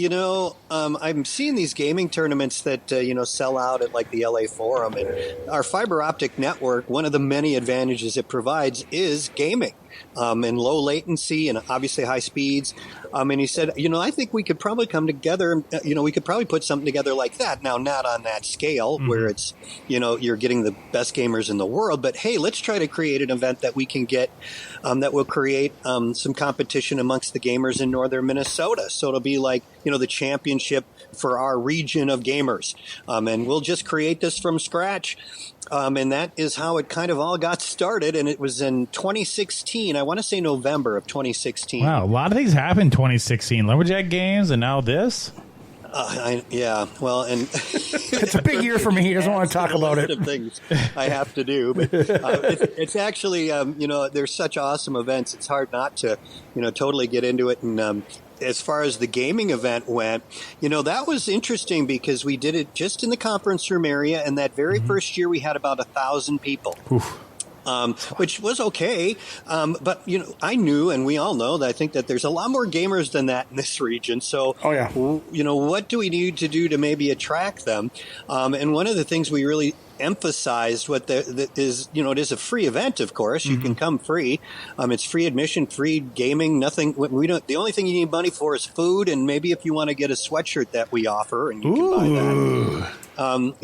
I'm seeing these gaming tournaments that sell out at like the LA Forum, and our fiber optic network. One of the many advantages it provides is gaming, and low latency, and obviously high speeds. And he said, I think we could probably come together. We could probably put something together like that. Now, not on that scale where it's, you're getting the best gamers in the world, but hey, let's try to create an event that we can get, that will create some competition amongst the gamers in northern Minnesota. So it'll be like, the championship for our region of gamers. And we'll just create this from scratch. And that is how it kind of all got started. And it was in 2016. I want to say November of 2016. Wow, a lot of things happened in 2016. Lumberjack Games, and now this. Well, and it's a big year for me. He doesn't want to talk about it. Of things I have to do, but it's actually, there's such awesome events. It's hard not to, totally get into it. And as far as the gaming event went, that was interesting because we did it just in the conference room area, and that very first year we had about 1,000 people. Oof. Which was okay. But, I knew, and we all know, that I think that there's a lot more gamers than that in this region. So, what do we need to do to maybe attract them? And one of the things we really emphasized it is a free event, of course. You can come free. It's free admission, free gaming, nothing. The only thing you need money for is food, and maybe if you want to get a sweatshirt that we offer, and you can buy that.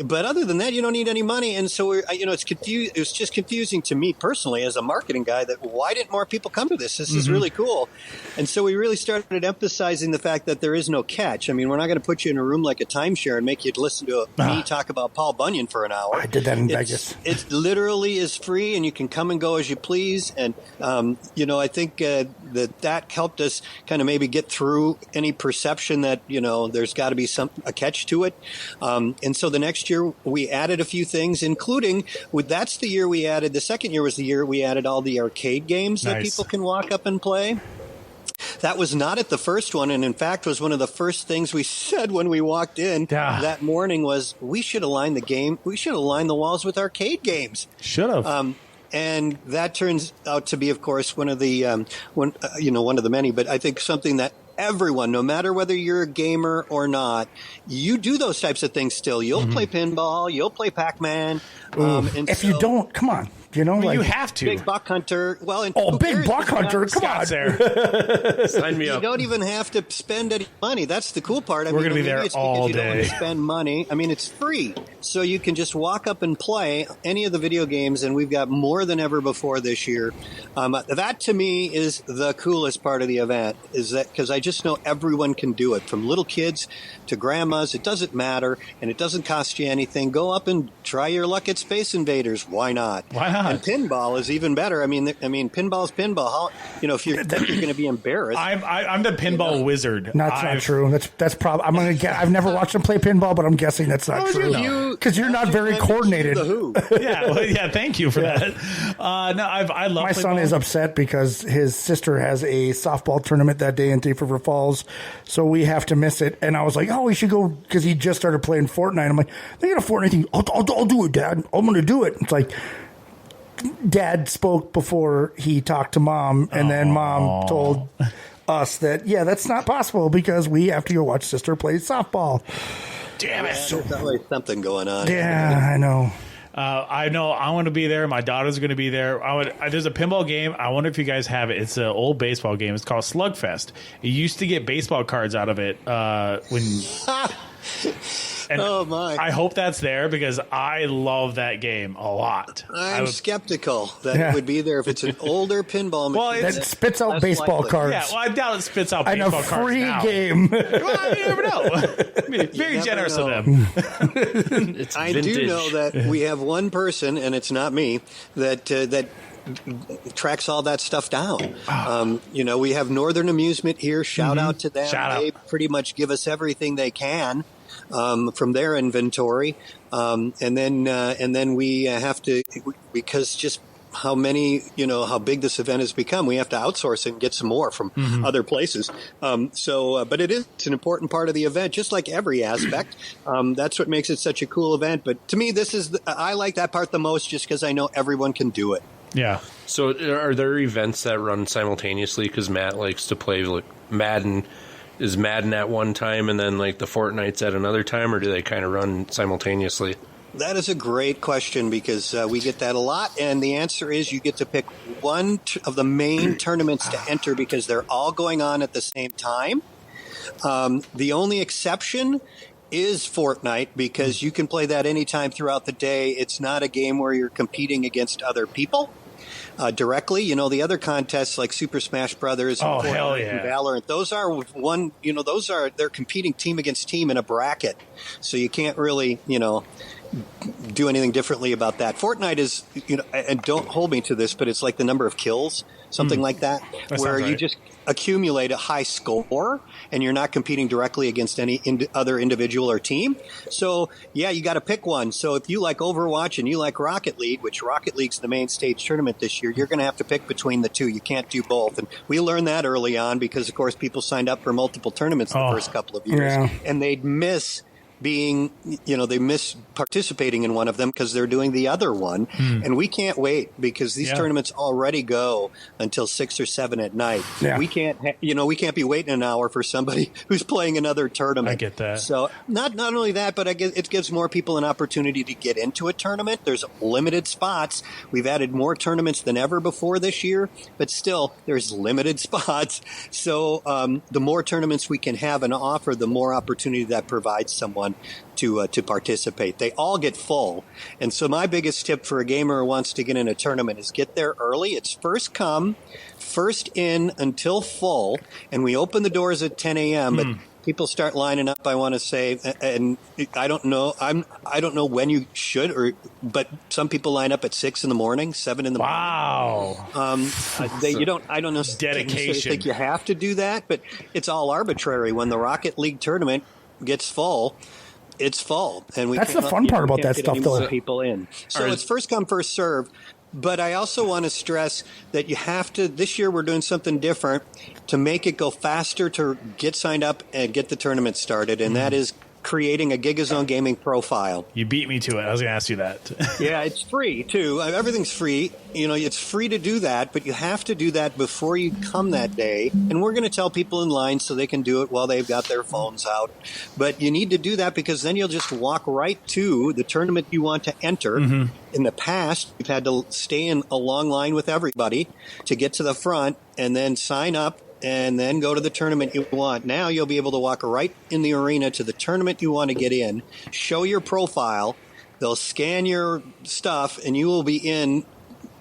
But other than that, you don't need any money. And so, it was just confusing to me personally as a marketing guy that why didn't more people come to this? This is really cool. And so we really started emphasizing the fact that there is no catch. I mean, we're not going to put you in a room like a timeshare and make you listen to me talk about Paul Bunyan for an hour. I did that in Vegas. It literally is free, and you can come and go as you please. And, I think that helped us kind of maybe get through any perception that, there's got to be a catch to it. And so the next year we added a few things, including that's the year we added. The second year was the year we added all the arcade games that people can walk up and play. That was not at the first one, and in fact was one of the first things we said when we walked in that morning was we should align the walls with arcade games. Should have. And that turns out to be, of course, one of the one of the many, but I think something that everyone, no matter whether you're a gamer or not, you do those types of things still. You'll play pinball, you'll play Pac-Man. If you don't, come on. You have to. Big Buck Hunter. Well, Big Buck Hunter. Come on. There. Sign me up. You don't even have to spend any money. That's the cool part. We're going to be there all day. You don't want to spend money. I mean, it's free. So you can just walk up and play any of the video games, and we've got more than ever before this year. That, to me, is the coolest part of the event, is that because I just know everyone can do it, from little kids to grandmas. It doesn't matter, and it doesn't cost you anything. Go up and try your luck at Space Invaders. Why not? Why not? And pinball is even better. I mean, pinball's pinball. How, if you're going to be embarrassed. I'm the pinball wizard. That's not true. That's probably. I'm going to get. I've never watched him play pinball, but I'm guessing that's not true. Because you're not very coordinated. Yeah. Thank you for that. I love. My son is upset because his sister has a softball tournament that day in Thief River Falls, so we have to miss it. And I was like, oh, we should go because he just started playing Fortnite. I'm like, they got a Fortnite thing. I'll do it, Dad. I'm going to do it. It's like. Dad spoke before he talked to Mom, and then Mom told us that, that's not possible because we have to go watch sister play softball. Damn it. There's always something going on. Yeah, I know. I know. I want to be there. My daughter's going to be there. There's a pinball game. I wonder if you guys have it. It's an old baseball game. It's called Slugfest. You used to get baseball cards out of it when... And oh my! I hope that's there because I love that game a lot. I'm skeptical that it would be there if it's an older pinball machine. Well, that spits out baseball cards. Yeah, well, I doubt it spits out baseball cards now. And a free game. Well, you never know. Very generous of them. I do know that we have one person, and it's not me, that tracks all that stuff down. We have Northern Amusement here. Shout out to them. They pretty much give us everything they can. From their inventory, and then we have to, because just many, how big this event has become. We have to outsource it and get some more from other places. But it's an important part of the event, just like every aspect. That's what makes it such a cool event. But to me, I like that part the most, just because I know everyone can do it. Yeah. So are there events that run simultaneously? Because Matt likes to play like Madden. Is Madden at one time and then like the Fortnite's at another time, or do they kind of run simultaneously? That is a great question, because we get that a lot. And the answer is you get to pick one of the main tournaments to enter, because they're all going on at the same time. The only exception is Fortnite, because you can play that anytime throughout the day. It's not a game where you're competing against other people directly. The other contests like Super Smash Brothers and Fortnite and Valorant, those are they're competing team against team in a bracket. So you can't really, do anything differently about that. Fortnite is, and don't hold me to this, but it's like the number of kills, something like that, where you just accumulate a high score and you're not competing directly against any other individual or team. So, yeah, you got to pick one. So if you like Overwatch and you like Rocket League, which Rocket League's the main stage tournament this year, you're going to have to pick between the two. You can't do both. And we learned that early on because, of course, people signed up for multiple tournaments the first couple of years. And they'd miss they miss participating in one of them because they're doing the other one. And we can't wait, because these tournaments already go until 6 or 7 at night. We can't we can't be waiting an hour for somebody who's playing another tournament. I get that. So not only that, but it gives more people an opportunity to get into a tournament. There's limited spots. We've added more tournaments than ever before this year, but still there's limited spots. So the more tournaments we can have and offer, the more opportunity that provides someone to participate. They all get full. And so my biggest tip for a gamer who wants to get in a tournament is get there early. It's first come, first in until full. And we open the doors at 10 a.m., but people start lining up, I want to say, and I don't know. I don't know when you should, but some people line up at 6 in the morning, 7 in the morning. Wow. I don't know. Dedication. I think you have to do that, but it's all arbitrary. When the Rocket League tournament gets full, it's full, and that's the fun part about that stuff, though. People in, so it's first come, first serve. But I also want to stress that you have to. This year, we're doing something different to make it go faster to get signed up and get the tournament started, and that is creating a GigaZone Gaming profile. You beat me to it. I was going to ask you that. Yeah, it's free, too. Everything's free. It's free to do that, but you have to do that before you come that day. And we're going to tell people in line so they can do it while they've got their phones out. But you need to do that, because then you'll just walk right to the tournament you want to enter. In the past, you've had to stay in a long line with everybody to get to the front and then sign up and then go to the tournament you want. Now you'll be able to walk right in the arena to the tournament you want to get in, show your profile, they'll scan your stuff, and you will be in,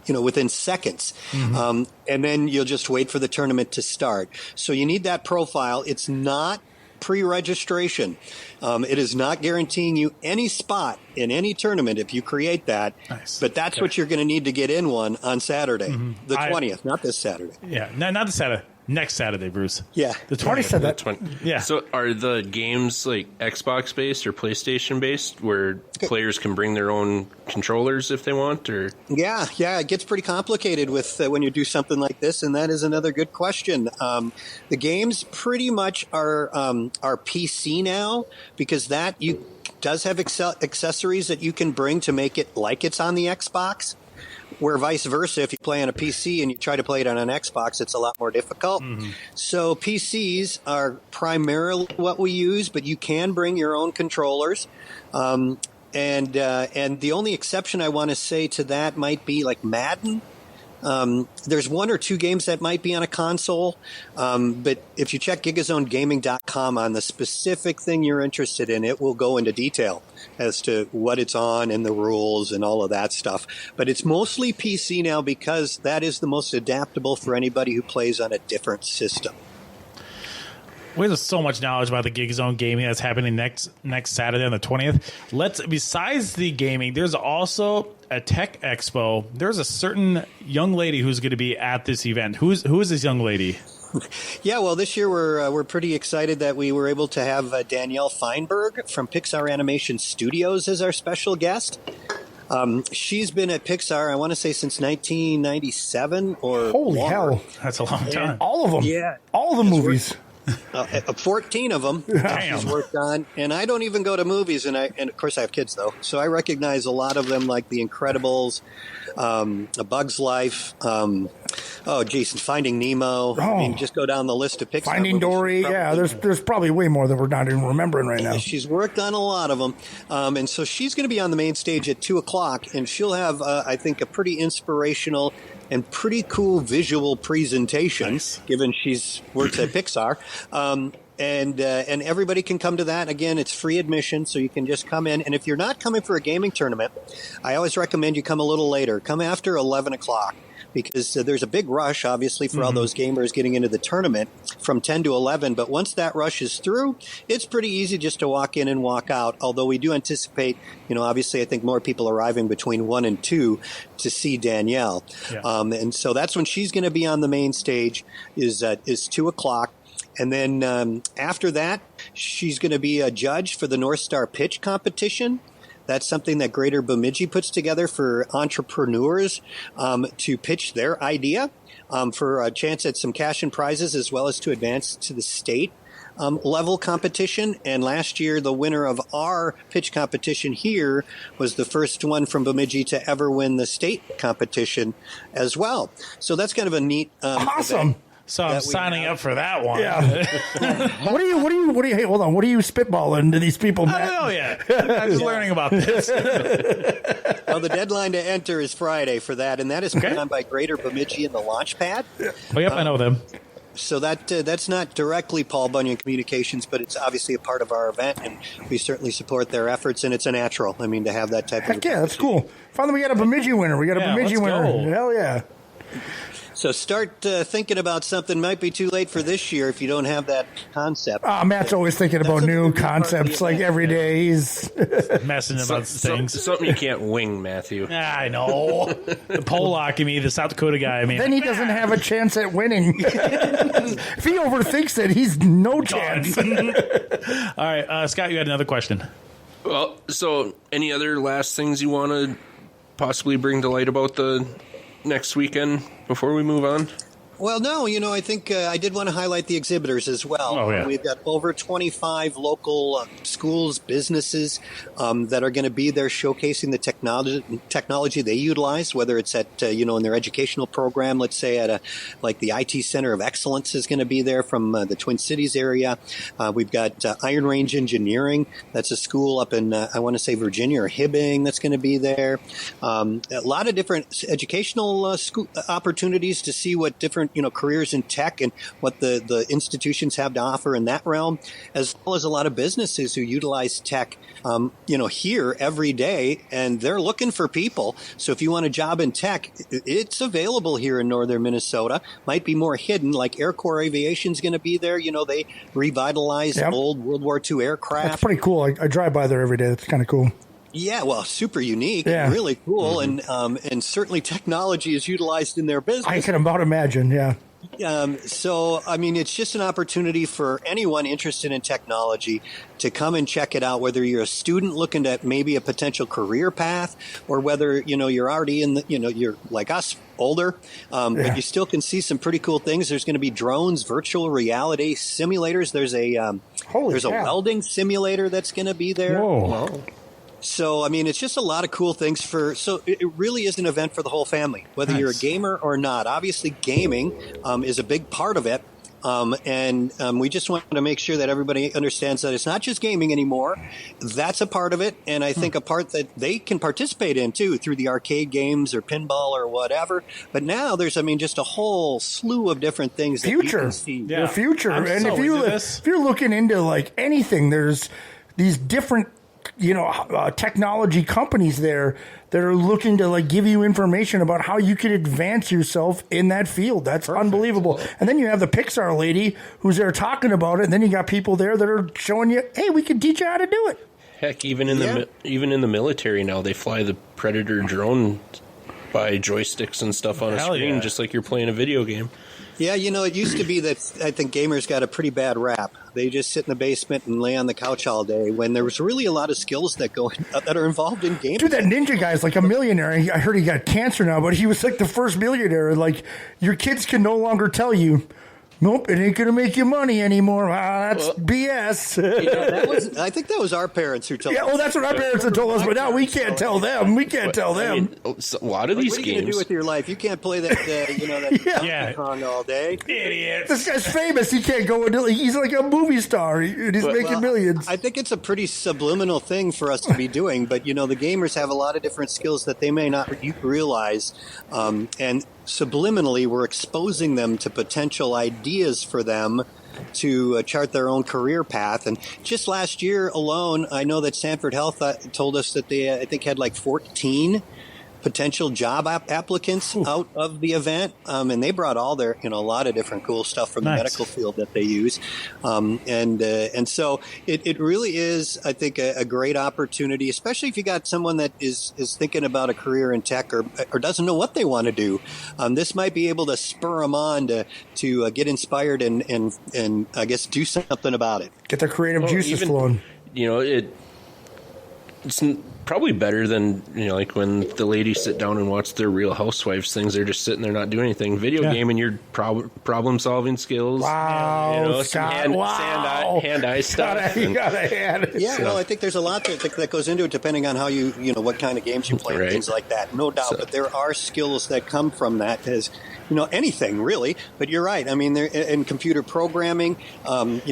within seconds. And then you'll just wait for the tournament to start. So you need that profile. It's not pre-registration. It is not guaranteeing you any spot in any tournament if you create that. Nice. But that's what you're going to need to get in one on Saturday, the 20th, not this Saturday. Yeah, no, not this Saturday. Next Saturday, Bruce. Yeah. The 20th said that. Yeah. So are the games like Xbox based or PlayStation based, where players can bring their own controllers if they want? Or Yeah, it gets pretty complicated with when you do something like this, and that is another good question. The games pretty much are PC now, because that does have accessories that you can bring to make it like it's on the Xbox. Where vice versa, if you play on a PC and you try to play it on an Xbox, it's a lot more difficult. So PCs are primarily what we use, but you can bring your own controllers. And the only exception I want to say to that might be like Madden. There's one or two games that might be on a console, but if you check GigaZoneGaming.com on the specific thing you're interested in, it will go into detail as to what it's on and the rules and all of that stuff. But it's mostly PC now, because that is the most adaptable for anybody who plays on a different system. We have so much knowledge about the GigaZone Gaming that's happening next Saturday on the 20th. Besides the gaming, there's also a tech expo. There's a certain young lady who's going to be at this event. Who is this young lady? Yeah, well, this year we're pretty excited that we were able to have Danielle Feinberg from Pixar Animation Studios as our special guest. She's been at Pixar, I want to say, since 1997 or Holy longer. hell. That's a long time. All of them. Yeah. All the movies. 14 of them she's worked on, and I don't even go to movies, and of course I have kids though, so I recognize a lot of them, like The Incredibles, A Bug's Life, Finding Nemo. I mean, just go down the list of Pixar Finding movies. Dory. Yeah, there's probably way more that we're not even remembering right now. She's worked on a lot of them, and so she's going to be on the main stage at 2:00, and she'll have, I think, a pretty inspirational and pretty cool visual presentation, given she's works at Pixar. And everybody can come to that. Again, it's free admission, so you can just come in. And if you're not coming for a gaming tournament, I always recommend you come a little later. Come after 11 o'clock. Because there's a big rush, obviously, for all those gamers getting into the tournament from 10 to 11. But once that rush is through, it's pretty easy just to walk in and walk out. Although we do anticipate, obviously, I think more people arriving between 1 and 2 to see Danielle. Yeah. And so that's when she's going to be on the main stage is 2:00. And then after that, she's going to be a judge for the North Star Pitch Competition. That's something that Greater Bemidji puts together for entrepreneurs to pitch their idea for a chance at some cash and prizes, as well as to advance to the state level competition. And last year, the winner of our pitch competition here was the first one from Bemidji to ever win the state competition as well. So that's kind of a neat awesome event. So I'm signing up for that one. Yeah. What are you? Hey, hold on. What are you spitballing to these people, Matt? I don't know yet. I'm just learning about this. Well, the deadline to enter is Friday for that, and that is put on by Greater Bemidji and the Launchpad. Oh, yep, I know them. So that's not directly Paul Bunyan Communications, but it's obviously a part of our event, and we certainly support their efforts, and it's a natural. I mean, to have that type of... Heck yeah, that's cool. Finally, we got a Bemidji winner. We got a Bemidji winner. Go. Hell yeah. So start thinking about something. Might be too late for this year if you don't have that concept. Matt's always thinking about new concepts like every day. He's messing about things. Something you can't wing, Matthew. I know. The Pollock in me, the South Dakota guy. I mean, then he doesn't have a chance at winning. If he overthinks it, he's no chance. All right, Scott, you had another question. Well, so any other last things you want to possibly bring to light about the next weekend before we move on? Well, no, I think I did want to highlight the exhibitors as well. Oh, yeah. We've got over 25 local schools, businesses that are going to be there showcasing the technology they utilize, whether it's at, in their educational program, let's say at like the IT Center of Excellence is going to be there from the Twin Cities area. We've got Iron Range Engineering. That's a school up in, I want to say Virginia or Hibbing that's going to be there. A lot of different educational school opportunities to see what different careers in tech and what the institutions have to offer in that realm, as well as a lot of businesses who utilize tech, here every day, and they're looking for people. So if you want a job in tech, it's available here in northern Minnesota. Might be more hidden, like Air Corps Aviation is going to be there. They revitalized old World War II aircraft. That's pretty cool. I drive by there every day. That's kind of cool. Yeah, well, super unique, and really cool, and certainly technology is utilized in their business. I can about imagine, yeah. So, I mean, it's just an opportunity for anyone interested in technology to come and check it out, whether you're a student looking at maybe a potential career path, or whether, you're already in the, you're like us, older, but you still can see some pretty cool things. There's going to be drones, virtual reality simulators. There's a welding simulator that's going to be there. Whoa. So, I mean, it's just a lot of cool things so it really is an event for the whole family, whether you're a gamer or not. Obviously, gaming is a big part of it. And we just want to make sure that everybody understands that it's not just gaming anymore. That's a part of it. And I think a part that they can participate in, too, through the arcade games or pinball or whatever. But now there's, just a whole slew of different things that you can see. The future. And if you're looking into, like, anything, there's these different technology companies there that are looking to give you information about how you can advance yourself in that field. That's unbelievable. And then you have the Pixar lady who's there talking about it, and then you got people there that are showing you, hey, we can teach you how to do it. Heck, even in the military now, they fly the Predator drone by joysticks and stuff on a screen, just like you're playing a video game. Yeah, it used to be that I think gamers got a pretty bad rap. They just sit in the basement and lay on the couch all day when there was really a lot of skills that are involved in gaming. Dude, that ninja guy's like a millionaire. I heard he got cancer now, but he was like the first millionaire. Like, your kids can no longer tell you, nope, it ain't going to make you money anymore. That's BS. I think that was our parents who told us. Yeah, well, that's what our parents have told us, but now we can't tell them. We can't tell them. A lot of these what are you games. going to do with your life? You can't play that, that Kong all day. Idiots. This guy's famous. He can't go into. He's like a movie star. He's making millions. I think it's a pretty subliminal thing for us to be doing, but the gamers have a lot of different skills that they may not realize, and subliminally we're exposing them to potential ideas for them to chart their own career path. And just last year alone, I know that Sanford Health told us that they I think had like 14 potential job applicants out of the event, and they brought all their a lot of different cool stuff from the medical field that they use, and so it really is, I think, a great opportunity, especially if you got someone that is thinking about a career in tech or doesn't know what they want to do. This might be able to spur them on to get inspired and I guess do something about it. Get their creative juices flowing. It's probably better than like when the ladies sit down and watch their Real Housewives things. They're just sitting there not doing anything. Video gaming, your problem solving skills. Wow, some hand-eye stuff. You got a hand. Yeah, well, I think there's a lot that goes into it, depending on how you what kind of games you play and things like that. No doubt, but there are skills that come from that. As anything really. But you're right. I mean, there in computer programming, from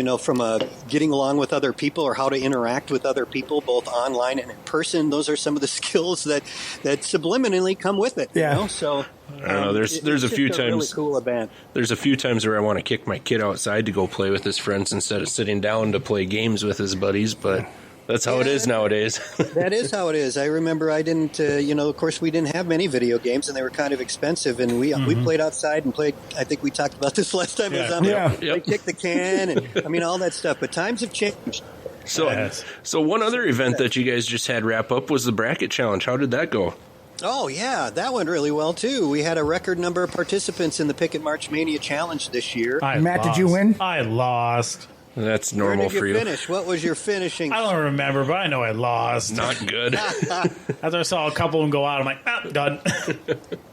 getting along with other people or how to interact with other people, both online and in person. Those are some of the skills that subliminally come with it. Yeah. So I don't know. There's a few times. Really cool event. There's a few times where I want to kick my kid outside to go play with his friends instead of sitting down to play games with his buddies, but. That's how it is nowadays. That is how it is. I remember I didn't, of course we didn't have many video games and they were kind of expensive, and we played outside and played, I think we talked about this last time. They kicked the can and all that stuff, but times have changed. So one other event that you guys just had wrap up was the bracket challenge. How did that go? Oh, yeah, that went really well, too. We had a record number of participants in the Picket March Mania Challenge this year. Matt, did you win? I lost. That's normal for you. Where did you finish? What was your finishing? I don't remember, but I know I lost. Not good. After I saw a couple of them go out, I'm like, done.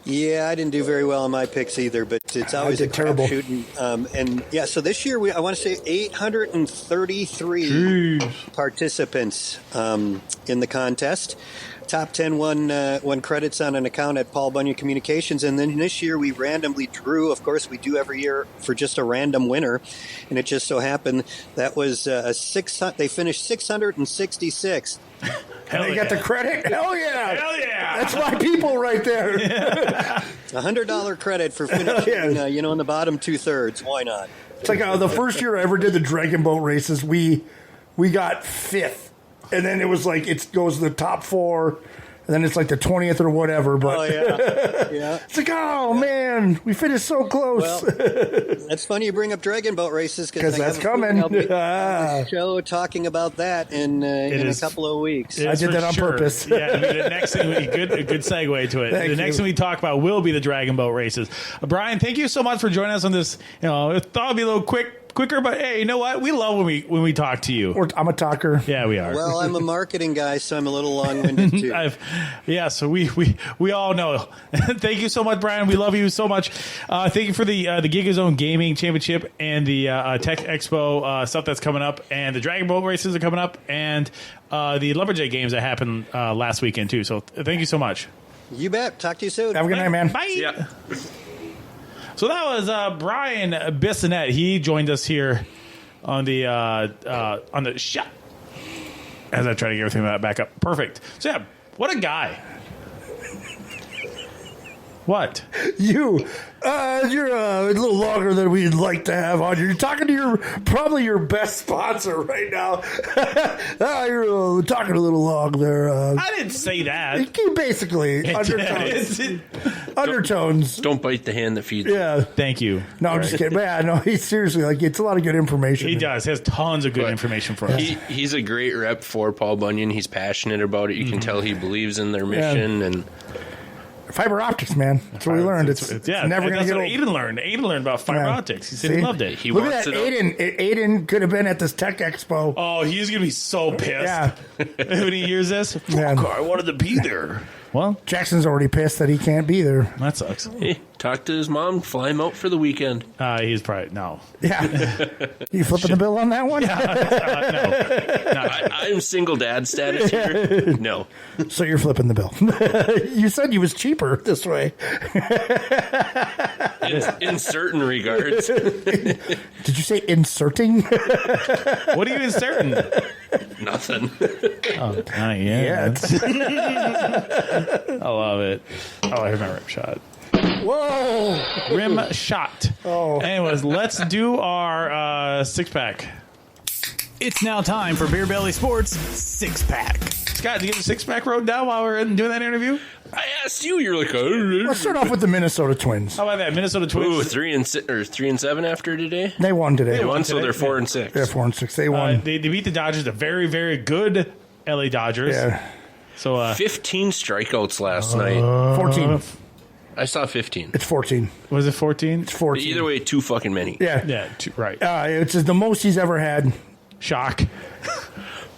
Yeah, I didn't do very well on my picks either, but it's always a terrible shooting. So this year I want to say 833 participants in the contest. Top 10 won credits on an account at Paul Bunyan Communications, and then this year we randomly drew. Of course, we do every year for just a random winner, and it just so happened that was they finished 666. And they got the credit? Hell yeah! Hell yeah! That's my people right there. $100 credit for finishing, in the bottom 2/3. Why not? It's like the first year I ever did the Dragon Boat races, we got 5th. And then it was like it goes to the top 4, and then it's like the 20th or whatever. But yeah. It's like, oh man, we finished so close. Well, that's funny you bring up Dragon Boat races because that's coming. I'll be on the show talking about that in a couple of weeks. I did that on purpose. Yeah, the next thing a good segue to it. Thank the next you. thing we talk about will be the Dragon Boat races. Brian, thank you so much for joining us on this. I thought it'd be a little quicker, but hey, you know what? We love when we talk to you. I'm a talker. Yeah, we are. Well, I'm a marketing guy, so I'm a little long-winded too. So we all know. Thank you so much, Brian. We love you so much. Thank you for the GigaZone Gaming Championship and the Tech Expo stuff that's coming up, and the Dragon Boat races are coming up, and the Lumberjack games that happened last weekend too. So thank you so much. You bet. Talk to you soon. Have a good night, man. Bye. Yeah. So that was Brian Bissonette. He joined us here on the shot as I try to get everything back up. Perfect. So yeah, what a guy. What? You're a little longer than we'd like to have on. You're talking to probably your best sponsor right now. You're talking a little long there. I didn't say that. Basically, undertones. Don't bite the hand that feeds you. Yeah. Thank you. No, I'm just kidding. Man, no, he's seriously it's a lot of good information. He does. He has tons of good information for us. He's a great rep for Paul Bunyan. He's passionate about it. You can tell he believes in their mission and. Fiber optics, man. That's what we learned. It's never going to get old. Aiden learned. Aiden learned about fiber optics. He said he loved it. He Look wants at that, it Aiden. Aiden could have been at this tech expo. Oh, he's going to be so pissed Yeah. when he hears this. Yeah. Fuck, I wanted to be there. Well, Jackson's already pissed that he can't be there. that sucks. Hey, talk to his mom. Fly him out for the weekend. He's probably, no. Yeah. You flipping the bill on that one? No. I'm single dad status here. No. So you're flipping the bill. You said you was cheaper this way. In certain regards. Did you say inserting? What are you inserting? Nothing. Oh, not yet. I love it. Oh, here's my rim shot. Whoa. Rim shot. Oh. Anyways, let's do our six-pack. It's now time for Beer Belly Sports Six-Pack. Scott, did you get the six-pack wrote down while we were doing that interview? I asked you. You're like, Let's start off with the Minnesota Twins. How about that? Minnesota Twins. Ooh, 3-7 after today. They won today. They won, so they're 4-6. They're 4-6. They won. They beat the Dodgers, the very, very good LA Dodgers. Yeah. So 15 strikeouts last night. 14. I saw 15. It's 14. Was it 14? It's 14. Either way, too fucking many. Yeah. Yeah, right. It's the most he's ever had. Shock.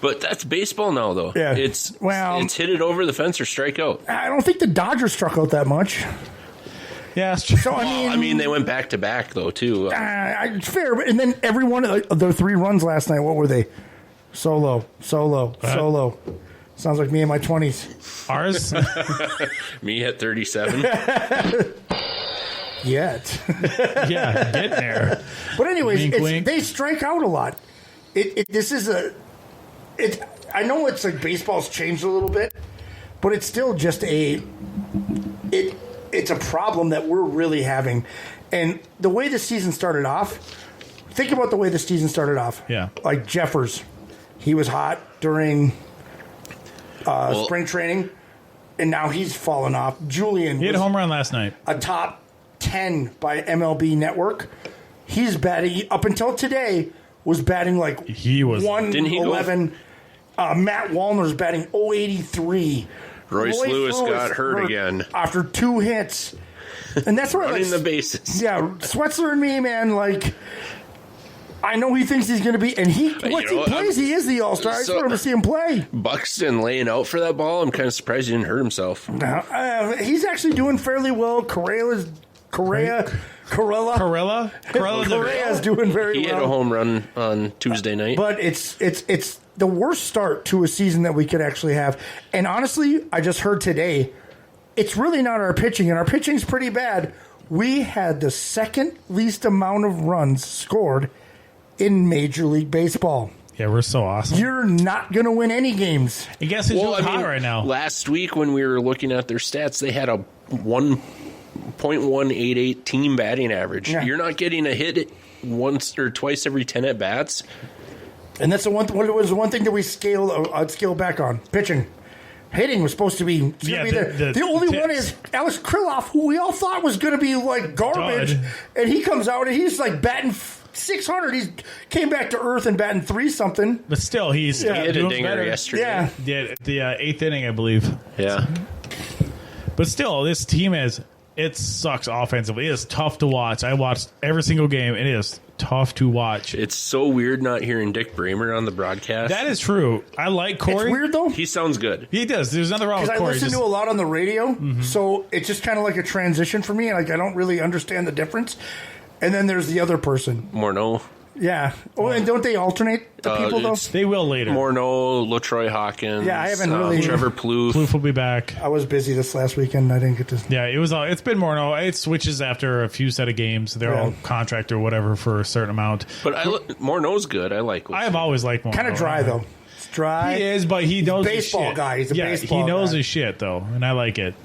But that's baseball now, though. Yeah. It's hit it over the fence or strike out. I don't think the Dodgers struck out that much. Yeah, it's true. So, I mean, they went back to back, though, too. It's fair. And then every one of their 3 runs last night, what were they? Solo. Sounds like me in my 20s. Ours? Me at 37. Yet. Yeah, getting there. But anyways, Wink, wink. they strike out a lot. I know it's like baseball's changed a little bit, but it's still just it's a problem that we're really having. And the way the season started off, think about the way the season started off. Yeah. Like Jeffers, he was hot during spring training, and now he's fallen off. Julian, He had a home run last night. a top 10 by MLB Network. He's batting, up until today, was batting like He was. 111. Matt Wallner's batting 083. Royce Lewis got hurt again. After 2 hits. And that's where Running the bases. Yeah, Swetzler and me, man, like, I know he thinks he's going to be, and he plays, he is the All-Star. I just want him to see him play. Buxton laying out for that ball. I'm kind of surprised he didn't hurt himself. He's actually doing fairly well. Correa's doing very well. He had a home run on Tuesday night. But it's the worst start to a season that we could actually have. And honestly, I just heard today, it's really not our pitching, and our pitching's pretty bad. We had the second least amount of runs scored in Major League Baseball. Yeah, we're so awesome. You're not going to win any games. I guess it's really hot right now. Last week when we were looking at their stats, they had a 1.188 team batting average. Yeah. You're not getting a hit once or twice every 10 at bats. And that's the one. What was the one thing that we scale back on? Pitching. Hitting was supposed to be. The only one is Alex Krylov, who we all thought was going to be like garbage, and he comes out and he's like batting 600. He came back to earth and batting 3-something. But still, he had a dinger yesterday. Yeah, the 8th inning, I believe. Yeah. But still, this team it sucks offensively. It is tough to watch. I watched every single game. It is tough to watch. It's so weird not hearing Dick Bramer on the broadcast. That is true. I like Corey. It's weird though. He sounds good. He does. There's nothing wrong with Corey. I listen to a lot on the radio, so it's just kind of like a transition for me. Like I don't really understand the difference. And then there's the other person, Morneau. Yeah. Oh, and don't they alternate the people though? They will later. Morneau, LaTroy Hawkins. Yeah, I haven't really. Trevor Plouffe. Plouffe will be back. I was busy this last weekend. I didn't get to. Yeah, it's been Morneau. It switches after a few set of games. They're all contract or whatever for a certain amount. But Morneau's good. I like. I have always liked Morneau. Kind of dry though. It's dry. He is, but he knows his baseball shit. guy. He's a baseball he knows guy. his shit though, and I like it.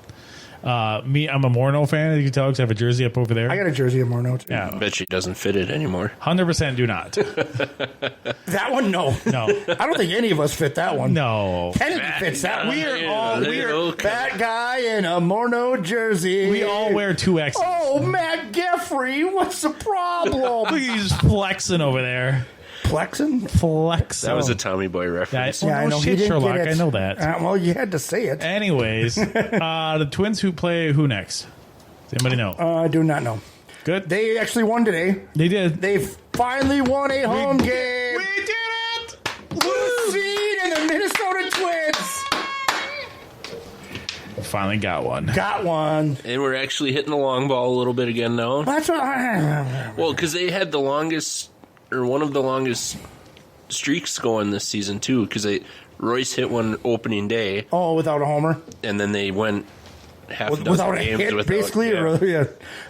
I'm a Morneau fan, as you can tell, because I have a jersey up over there. I got a jersey of Morneau too. Yeah. I bet she doesn't fit it anymore. 100% do not. That one, no. I don't think any of us fit that one. No. Kennedy fits that one. We are that guy in a Morneau jersey. We all wear 2X. Oh, Matt Geffrey, what's the problem? Look, he's flexing over there. Flexing? Flexo. That was a Tommy Boy reference. Yeah, I know. Shit, Sherlock, I know that. Well, you had to say it. Anyways, the Twins who play who next? Does anybody know? I do not know. Good. They actually won today. They did. They finally won a home game. We did it! Blue seed and the Minnesota Twins. Finally got one. Got one. And we're actually hitting the long ball a little bit again now. That's what Well, because they had the longest, or one of the longest streaks going this season, too, because Royce hit one opening day. Oh, without a homer? And then they went half a dozen without a games hit, without, basically. yeah. Yeah.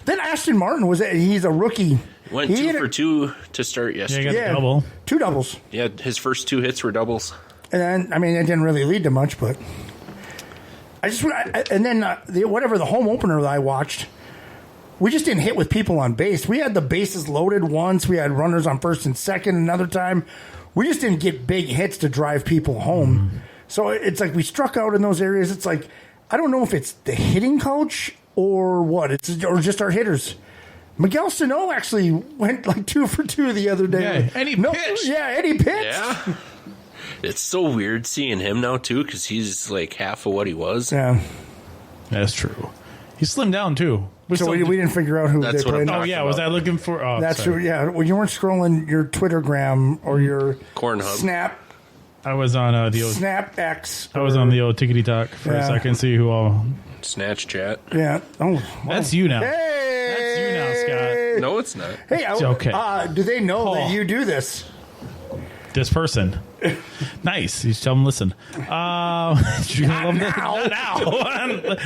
Then Ashton Martin, he's a rookie. Went 2 for 2 to start yesterday. Yeah, got a double. 2 doubles. Yeah, his first 2 hits were doubles. And then, I mean, it didn't really lead to much, but whatever the home opener that I watched, we just didn't hit with people on base. We had the bases loaded once. We had runners on first and second another time. We just didn't get big hits to drive people home. So it's like we struck out in those areas. It's like, I don't know if it's the hitting coach or what. Or just our hitters. Miguel Sano actually went like 2 for 2 the other day. Yeah, and he pitched. Yeah, and he pitched. Yeah. It's so weird seeing him now, too, because he's like half of what he was. Yeah. That's true. He slimmed down, too. We didn't figure out who they played. Oh, yeah. Was I looking for... Oh, that's true, yeah. Well, you weren't scrolling your Twittergram or your Corn Hub. Snap. I was on the old... Snap X. I was on the old Tickety Talk for a second, see who all... Snatch Chat. Yeah. Oh, well. That's you now. Hey! That's you now, Scott. No, it's not. Hey, It's okay. Do they know that you do this? This person. Nice. You tell them listen. Not now.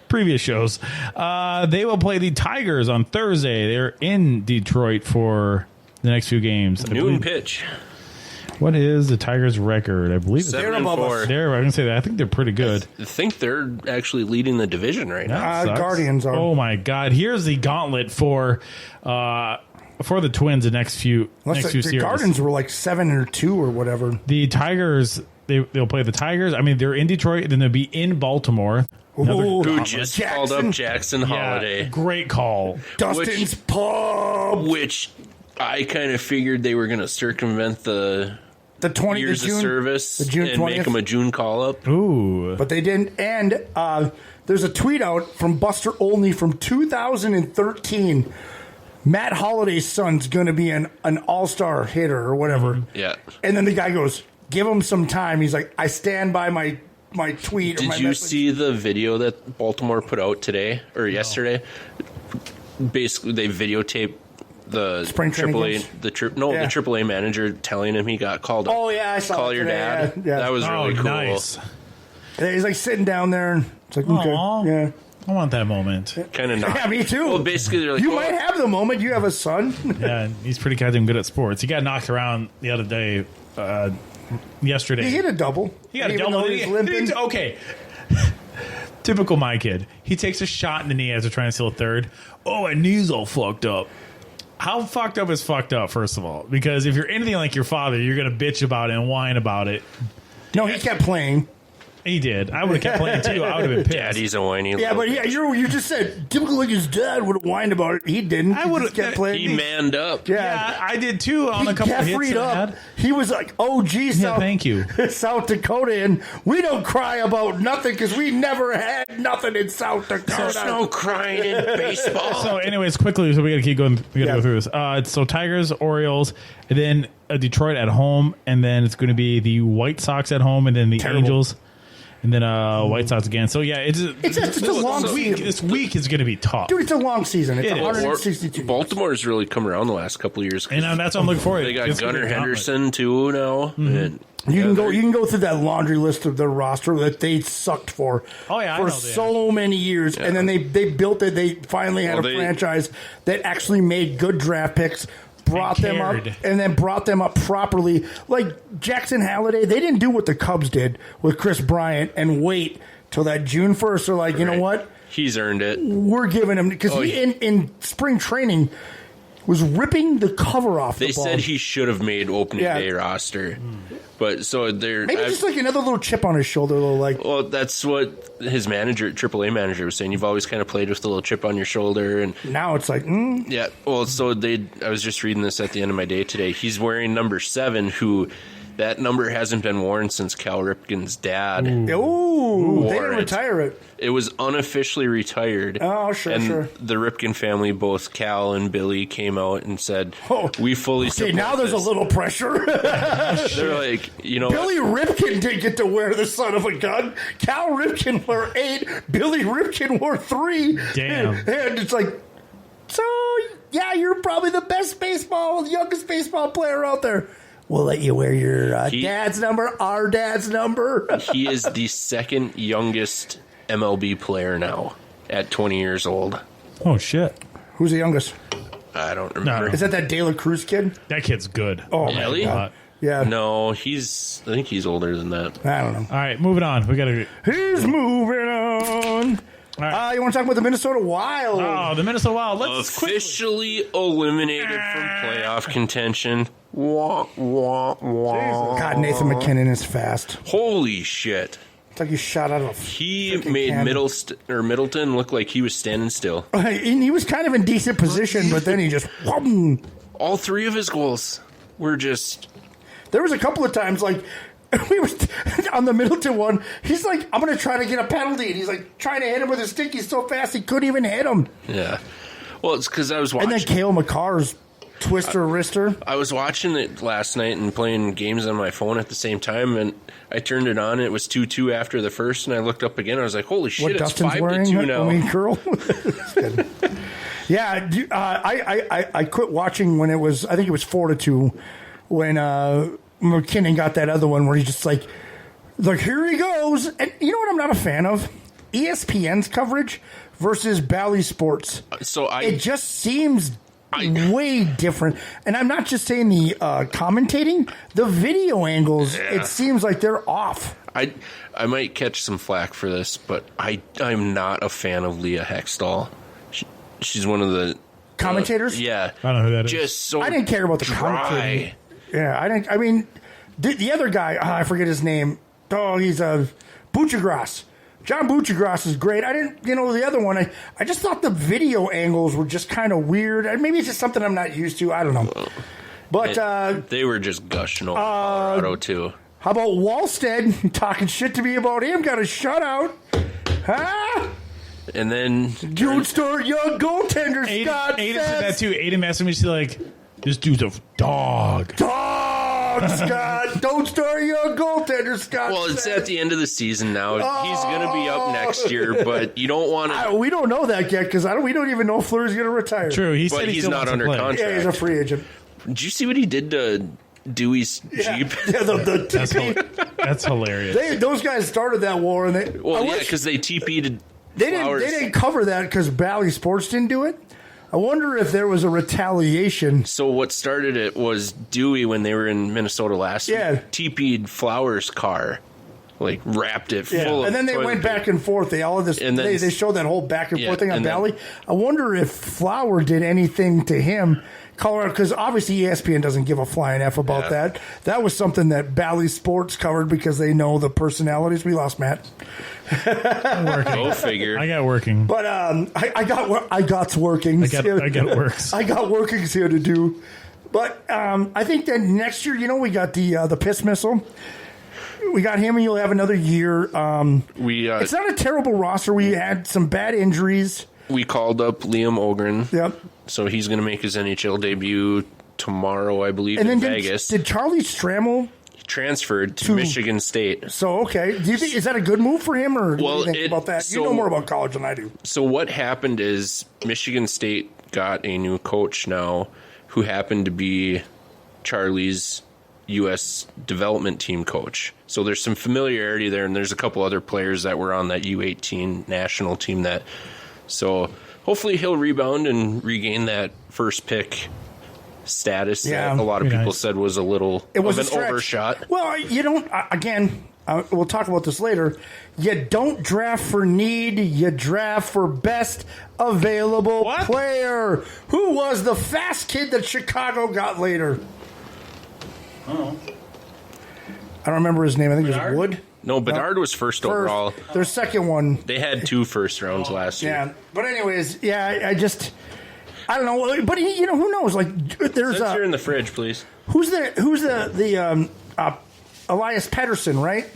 Previous shows. They will play the Tigers on Thursday. They're in Detroit for the next few games. Noon pitch. What is the Tigers' record? I believe it's 7-4. They're, I can say that. I think they're pretty good. I think they're actually leading the division right now. Guardians are. Oh my God! Here's the gauntlet for the Twins. The next few the series. Guardians were like 7-2 or whatever. The Tigers. They'll play the Tigers. I mean, they're in Detroit, then they'll be in Baltimore. Who just called up Jackson Holiday. Yeah, great call. Dustin's Pub. Which I kind of figured they were going to circumvent the 20 years June, of service the June and 20th. make them a June call-up. Ooh. But they didn't. And there's a tweet out from Buster Olney from 2013. Matt Holliday's son's going to be an all-star hitter or whatever. Yeah. And then the guy goes, give him some time. He's like, I stand by my tweet. Did you see the video that Baltimore put out today or yesterday? Basically, they videotaped the Spring training games? the AAA manager telling him he got called up. Oh, yeah, I saw Call it your today. dad. Yeah. That was really cool. Nice. He's like sitting down there. And it's like, okay. Aww. Yeah. I want that moment. Kind of not. Yeah, me too. Well, basically, they're like, you might have the moment. You have a son. Yeah, he's pretty goddamn good at sports. He got knocked around the other day, yesterday. He hit a double. He got a even double. though he's limping. Okay. Typical my kid. He takes a shot in the knee after trying to steal a third. Oh, my knee's all fucked up. How fucked up is fucked up, first of all? Because if you're anything like your father, you're going to bitch about it and whine about it. No, he kept playing. He did. I would have kept playing too. I would have been pissed. Daddy's a whiny. Yeah, but you just said typical like his dad would have whined about it. He didn't. I would have kept playing. He manned up. Yeah, I did too on a couple of hits. Freed I up. had. He was like, "Oh, geez, Yeah, thank you. South Dakota, and we don't cry about nothing because we never had nothing in South Dakota. There's no crying in baseball." So, anyways, quickly, so we got to keep going. We got to go through this. So, Tigers, Orioles, and then Detroit at home, and then it's going to be the White Sox at home, and then the Angels. And then White Sox again. So, yeah, it's just a long week. season. This week is going to be tough. Dude, it's a long season. It's It is. 162. Baltimore's really come around the last couple of years. And that's what I'm looking for. They got It's gonna Gunnar be a gauntlet. Henderson too now. And You can go through that laundry list of their roster that they sucked for. Oh, yeah, I for know so many years, and then they built it. They finally had a franchise that actually made good draft picks. Brought them up and then brought them up properly. Like Jackson Halliday, they didn't do what the Cubs did with Chris Bryant and wait till that June 1st. They're like, you know what? He's earned it. We're giving him because in spring training, was ripping the cover off They the ball. said he should have made opening Yeah. day roster. But so they're... Maybe just like another little chip on his shoulder, Well, that's what his manager, AAA manager, was saying. You've always kind of played with the little chip on your shoulder, and now it's like, yeah. Well, so I was just reading this at the end of my day today. He's wearing number 7, who that number hasn't been worn since Cal Ripken's dad. Ooh, they wore didn't retire it. It was unofficially retired. Oh, sure, and sure. the Ripken family, both Cal and Billy, came out and said, "We fully support now there's this." a little pressure. They're like, Billy Ripken did get to wear the son of a gun. Cal Ripken wore 8. Billy Ripken wore 3. Damn. And it's like, so yeah, you're probably the youngest baseball player out there. We'll let you wear your dad's number, our dad's number. He is the second youngest MLB player now at 20 years old. Oh, shit. Who's the youngest? I don't remember. Is that De La Cruz kid? That kid's good. Oh, really? my God. Yeah. No, I think he's older than that. I don't know. All right, moving on. We got to... He's moving on. Right. You want to talk about the Minnesota Wild? Oh, the Minnesota Wild. Let's officially eliminated from playoff contention. Wah, wah, wah. God, Nathan McKinnon is fast. Holy shit. It's like he shot out of a He made Middleton look like he was standing still. He was kind of in decent position, but then he just... All 3 of his goals were just... There was a couple of times, like... We were on the Middleton one. He's like, I'm going to try to get a penalty. And he's like trying to hit him with his stick. He's so fast, he couldn't even hit him. Yeah. Well, it's because I was watching. And then Cale Makar's twister wrister. I was watching it last night and playing games on my phone at the same time. And I turned it on. And it was 2-2 after the first. And I looked up again. I was like, holy shit, it's Dustin's 5-2 now. I mean, curl. Yeah. I quit watching when it was, I think it was 4-2 when, McKinnon got that other one where he's just like, here he goes. And you know what I'm not a fan of? ESPN's coverage versus Bally Sports. It just seems way different. And I'm not just saying the commentating, the video angles, it seems like they're off. I might catch some flack for this, but I'm not a fan of Leah Hextall. She's one of the commentators. Yeah, I don't know who that is. Just so I didn't care about the commentating. Yeah, I didn't. I mean, the other guy, I forget his name. Oh, he's Buchagras. John Buchagras is great. I didn't, the other one. I just thought the video angles were just kind of weird. Maybe it's just something I'm not used to. I don't know. But they were just gushing over Colorado too. How about Wallstead talking shit to me about him? Got a shutout. Huh? And then don't start young goaltender, Scott. Aiden said that too. Aiden messaged me, she's like, this dude's a dog. Dog, Scott. Don't start young goaltender, Scott. Well, it's at the end of the season now. He's going to be up next year, but you don't want to. We don't know that yet because we don't even know if Fleury's going to retire. True, he said he's not under contract. Yeah, he's a free agent. Did you see what he did to Dewey's Jeep? Yeah, that's hilarious. Those guys started that war, and because they TP'd. They didn't cover that because Bally Sports didn't do it. I wonder if there was a retaliation. So what started it was Dewey when they were in Minnesota last week. TP'd Flowers' car, wrapped it full of. And then they went back and forth. They showed that whole back and forth thing on Bally. I wonder if Flower did anything to him. Colorado, because obviously ESPN doesn't give a flying F about that. That was something that Bally Sports covered because they know the personalities. We lost Matt. Working. Go figure. I got working. But I got workings. I got works. I got workings here to do. But I think that next year, we got the piss missile. We got him, and you'll have another year. It's not a terrible roster. We had some bad injuries. We called up Liam Ogren. Yep. So he's going to make his NHL debut tomorrow, I believe, and in then Vegas. Did Charlie Stramel transferred to Michigan State? So okay, do you think is that a good move for him, or what do you think about that? You know more about college than I do. So what happened is Michigan State got a new coach now, who happened to be Charlie's U.S. development team coach. So there's some familiarity there, and there's a couple other players that were on that U18 national team that. So hopefully he'll rebound and regain that first pick status that a lot of people said was a little of an overshot. Well, again, we'll talk about this later. You don't draft for need. You draft for best available player. Who was the fast kid that Chicago got later? Oh. I don't remember his name. I think it was Wood. No, Bedard was first overall. Their second one. They had 2 first rounds last year. Yeah, but anyways, I don't know. But who knows? Like, there's Since you're in the fridge, please. Who's the Elias Pettersson, right?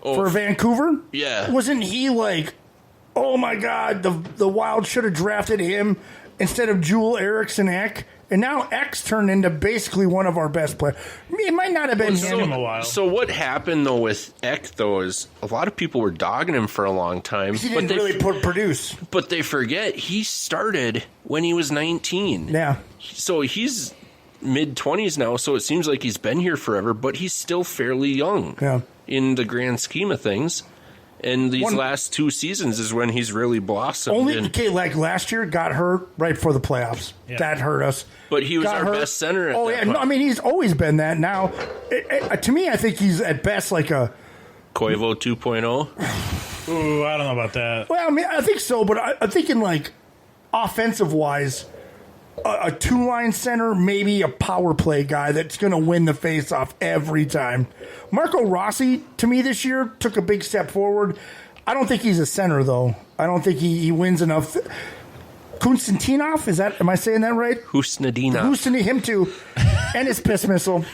For Vancouver? Yeah. Wasn't he like, oh my God, the Wild should have drafted him instead of Joel Eriksson Ek? And now X turned into basically one of our best players. It might not have been him. So what happened, though, with Ek, though, is a lot of people were dogging him for a long time. He didn't really produce. But they forget he started when he was 19. Yeah. So he's mid-20s now, so it seems like he's been here forever, but he's still fairly young in the grand scheme of things. And these last 2 seasons is when he's really blossomed. Like last year, got hurt right before the playoffs. Yeah. That hurt us. But he was our best center at that point. No, I mean, he's always been that. Now, to me, I think he's at best like a Koivu 2.0. Ooh, I don't know about that. Well, I mean, I think so, but I'm thinking like offensive-wise, a 2-line center, maybe a power play guy that's going to win the face-off every time. Marco Rossi, to me this year, took a big step forward. I don't think he's a center, though. I don't think he wins enough. Konstantinov, am I saying that right? Husnadinov. Him too. And his piss missile.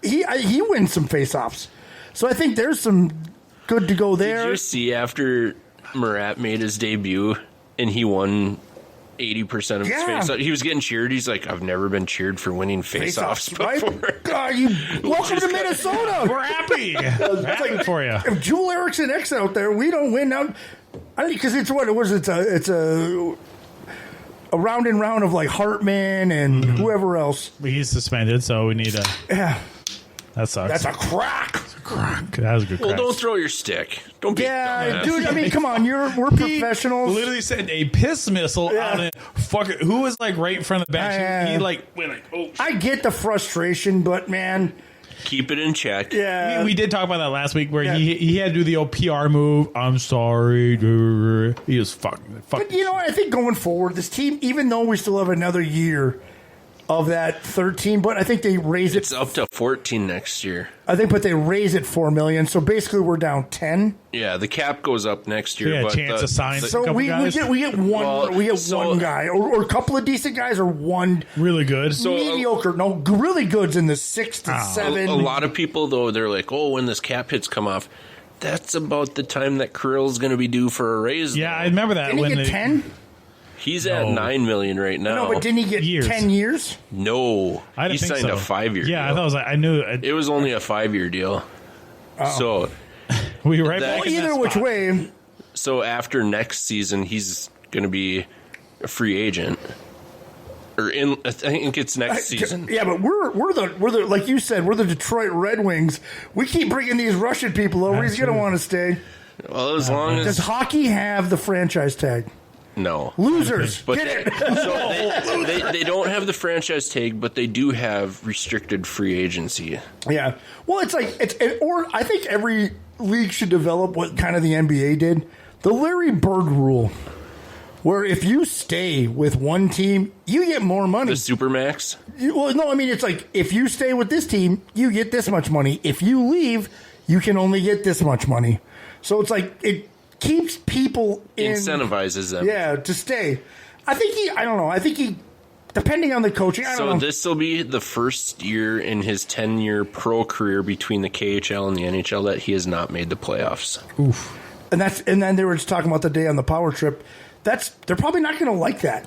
He wins some face-offs. So I think there's some good to go there. Did you see after Murat made his debut and he won 80% of his face-offs? He was getting cheered. He's like, I've never been cheered for winning face-offs before. Right? Welcome to Minnesota. We're happy. Happy for you. If Joel Eriksson X out there, we don't win now. Because it's a round and round of like Hartman and whoever else. He's suspended, so we need a. Yeah. That sucks. That's a crack. That was a good crack. Well, don't throw your stick. Don't be dude, I mean, come on. We're professionals. Literally sent a piss missile on it. Fuck it. Who was like right in front of the bench? He like went like, oh. I get the frustration, but man. Keep it in check. Yeah. We did talk about that last week where he had to do the old PR move. I'm sorry. He was fucking. But you know what? I think going forward, this team, even though we still have another year of that 13, but I think they raise it. It's up to 14 next year. I think, but they raise it $4 million. So basically, we're down 10. Yeah, the cap goes up next year. Yeah, chance to sign. So we get one guy, or a couple of decent guys, or one really good, mediocre. Really good's in the 6 to 7. A lot of people though, they're like, oh, when this cap hits come off, that's about the time that Krill's going to be due for a raise. Yeah, I remember that. Didn't he get 10? He's at $9 million right now. No, but didn't he get 10 years? No, he signed a 5-year. Yeah, deal. I thought it was like I knew it was only a 5-year deal. So we right back. Either which way. So after next season, he's going to be a free agent. I think it's next season. Yeah, but we're the like you said, we're the Detroit Red Wings. We keep bringing these Russian people over. He's going to want to stay. Well, as long as does hockey have the franchise tag? No. Losers. But Get it. So they don't have the franchise tag, but they do have restricted free agency. Yeah. Well, or I think every league should develop what kind of the NBA did. The Larry Bird rule, where if you stay with one team, you get more money. The Supermax? Well, no, I mean, it's like if you stay with this team, you get this much money. If you leave, you can only get this much money. So it's like it keeps people incentivizes them. To stay. I think he, depending on the coaching, I don't know. So this will be the first year in his 10-year pro career between the KHL and the NHL that he has not made the playoffs. Oof. And then they were just talking about the day on the power trip. They're probably not going to like that.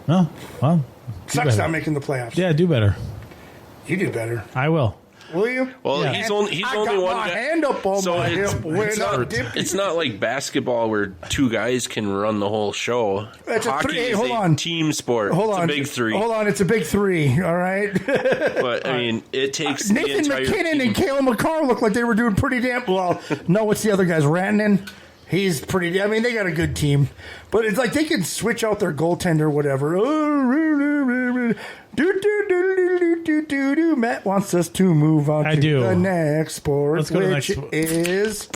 No, well, sucks not making the playoffs. Yeah, do better. You do better. I will. Will you? Well, he's only one guy. Hand up on my hip. It's not like basketball where two guys can run the whole show. Hockey is a team sport. It's a big three. Hold on, it's a big three. All right. But I mean, it takes Nathan McKinnon and Cale Makar look like they were doing pretty damn well. No, what's the other guy's Rantanen? He's pretty. I mean, they got a good team, but it's like they can switch out their goaltender, whatever. Matt wants us to move on to the next sport, Let's go to the which next is.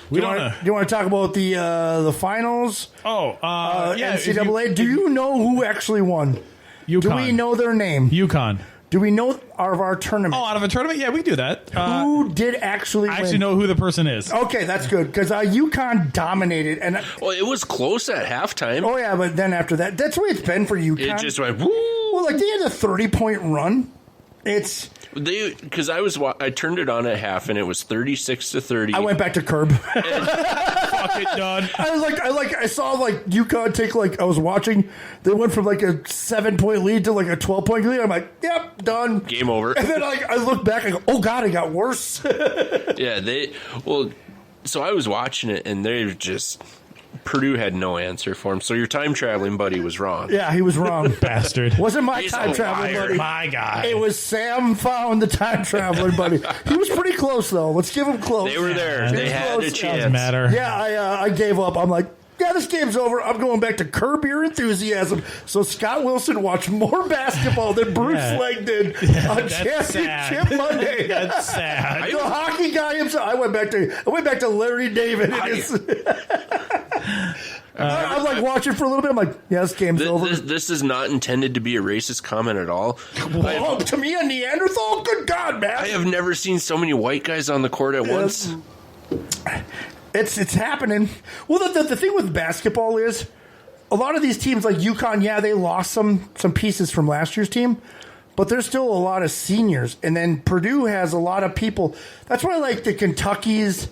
Do you want to talk about the finals? NCAA. Do you know who actually won? UConn. Do we know their name? UConn. Do we know of our tournament? Oh, out of a tournament? Yeah, we do that. Who did actually win? I actually know who the person is. Okay, that's good, because UConn dominated. Well, it was close at halftime. Oh, yeah, but then after that, that's the way it's been for UConn. It just went, woo! Well, like, they had a 30-point run. Because I turned it on at half and it was 36-30. I went back to Curb. Fuck it, done. I saw UConn take I was watching. They went from a 7-point lead to a 12-point lead. I'm like, yep, done. Game over. And then I look back. I go, oh god, it got worse. Yeah, so I was watching it and they just. Purdue had no answer for him, so your time traveling buddy was wrong. Yeah, he was wrong. Bastard. Wasn't my time traveling buddy. My guy. It was Sam Found, the time traveling buddy. He was pretty close, though. Let's give him close. They were there. They had a chance. Doesn't matter. Yeah, I gave up. I'm like, yeah, this game's over. I'm going back to Curb Your Enthusiasm. So Scott Wilson watched more basketball than Bruce Lang did on Championship Monday. That's sad. The hockey guy himself. I went back to Larry David. I'm watching for a little bit. I'm like, yeah, this game's over. This is not intended to be a racist comment at all. To me, a Neanderthal? Good God, man. I have never seen so many white guys on the court at once. It's happening. Well, the thing with basketball is a lot of these teams like UConn, they lost some pieces from last year's team, but there's still a lot of seniors. And then Purdue has a lot of people. That's why I like the Kentuckys,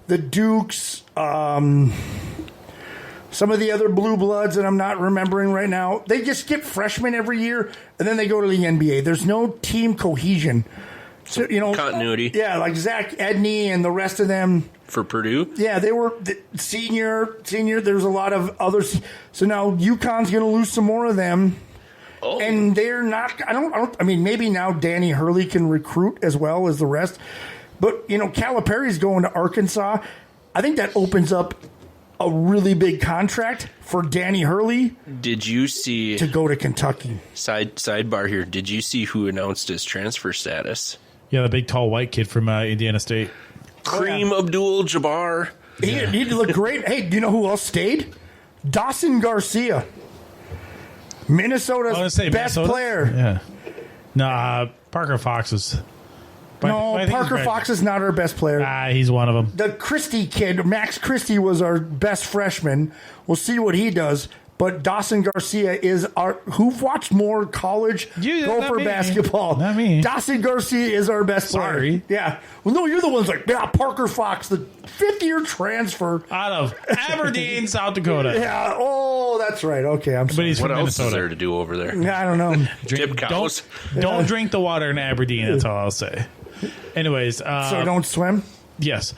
the Dukes, some of the other blue bloods that I'm not remembering right now. They just get freshmen every year, and then they go to the NBA. There's no team cohesion. So, continuity. Yeah, like Zach Edney and the rest of them. For Purdue? Yeah, they were senior. There's a lot of others. So now UConn's going to lose some more of them. Oh. And they're not, I mean, maybe now Danny Hurley can recruit as well as the rest. But, Calipari's going to Arkansas. I think that opens up a really big contract for Danny Hurley. Did you see to go to Kentucky? Sidebar here. Did you see who announced his transfer status? Yeah, the big tall white kid from Indiana State. Kareem Abdul-Jabbar. He looked great. Hey, do you know who else stayed? Dawson Garcia, Minnesota's best player. Yeah. Nah, Parker Fox is. Parker Fox is not our best player. He's one of them. The Christie kid, Max Christie, was our best freshman. We'll see what he does. But Dawson Garcia is who've watched more college basketball. Not me. Dawson Garcia is our best player. Sorry. Yeah. Well, no, you're the ones Parker Fox, the fifth-year transfer. Out of Aberdeen, South Dakota. Yeah. Oh, that's right. Okay. I'm sorry. But he's what from else Minnesota. is there to do over there? I don't know. Tip cows. Don't drink the water in Aberdeen. That's all I'll say. Anyways. So don't swim? Yes.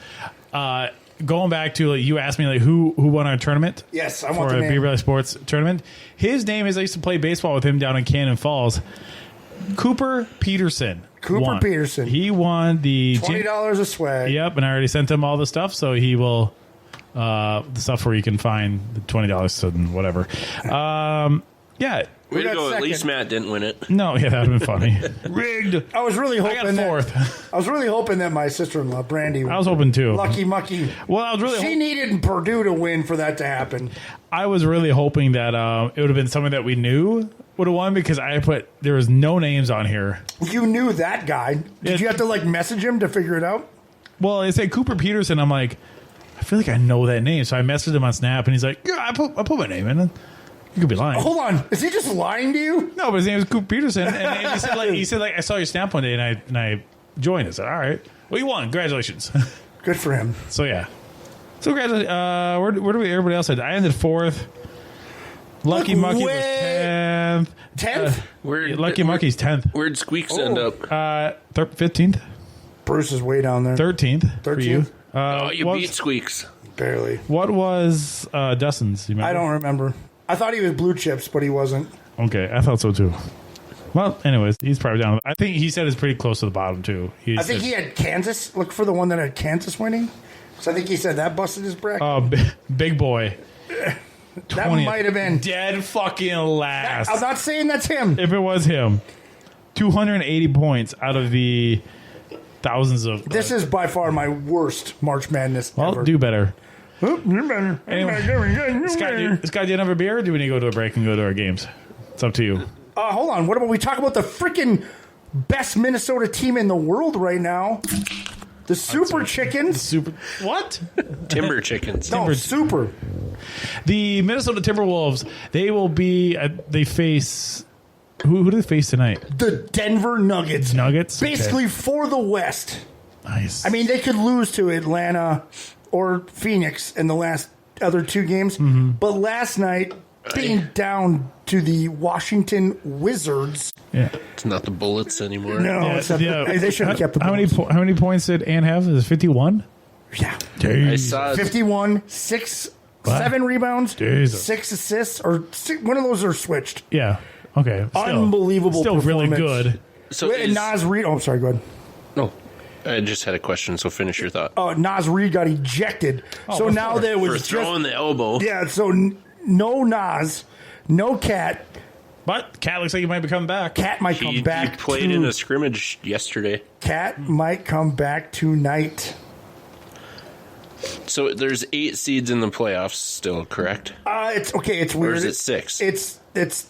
Going back to you asked me who won our tournament. Yes, I want for the a name. Beer Valley Sports tournament. His name is I used to play baseball with him down in Cannon Falls. Cooper Peterson. Peterson. He won the $20 of swag. Yep, and I already sent him all the stuff, so he will the stuff where you can find the $20 and whatever. Yeah. Way to go. At least Matt didn't win it. No, yeah, that would have been funny. Rigged. I was really hoping I got fourth. I was really hoping that my sister-in-law, Brandy, I was hoping too. Lucky Mucky. Well, I was really she needed Purdue to win for that to happen. I was really hoping that it would have been someone that we knew would have won because there was no names on here. You knew that guy. Did you have to message him to figure it out? Well, it said Cooper Peterson. I'm like, I feel like I know that name. So I messaged him on Snap and he's like, yeah, I put my name in. You could be lying. Hold on. Is he just lying to you? No, but his name is Cooper Peterson. And he said I saw your Snap one day and I joined. I said, all right. Well, you won. Congratulations. Good for him. So, yeah. So, congratulations. Where do everybody else said? I ended fourth. Lucky Mucky was 10th. 10th? Lucky Mucky's 10th. Where'd Squeaks end up? 15th. Bruce is way down there. 13th. For you. You beat Squeaks. Barely. What was Dustin's? You remember? I don't remember. I thought he was Blue Chips, but he wasn't. Okay, I thought so too. Well, anyways, he's probably down. I think he said it's pretty close to the bottom too. I think he had Kansas. Look for the one that had Kansas winning. So I think he said that busted his bracket. Oh, big boy. That might have been dead fucking last. I'm not saying that's him. If it was him, 280 points out of the thousands of. This is by far my worst March Madness ever. Do better. Oh, you're better. Anyway, Scott, do you have a beer, or do we need to go to a break and go to our games? It's up to you. Hold on. What about we talk about the freaking best Minnesota team in the world right now? The Super Chickens. What? Timber Chickens. No, Super. The Minnesota Timberwolves. They will be. They face. Who do they face tonight? The Denver Nuggets. Basically Okay. for the West. Nice. I mean, they could lose to Atlanta or Phoenix in the last other two games, but last night being down to the Washington Wizards. Yeah, it's not the Bullets anymore. No, it's not they should have kept the. How many points did Ann have? Is it 51? Yeah, I saw 51, 7 rebounds, Jesus. 6 assists, or one of those are switched. Yeah. Okay. Unbelievable. Still really performance. good. So and Naz Reid. Oh, I'm sorry. Go ahead. No, I just had a question. So finish your thought. Naz Reid got ejected. So now there was for throwing the elbow. Yeah. So no Naz, no Cat. But Cat looks like he might be coming back. Cat might come back. He played in a scrimmage yesterday. Cat might come back tonight. So there's 8 seeds in the playoffs still, correct? It's okay. It's weird. Or is it 6? It's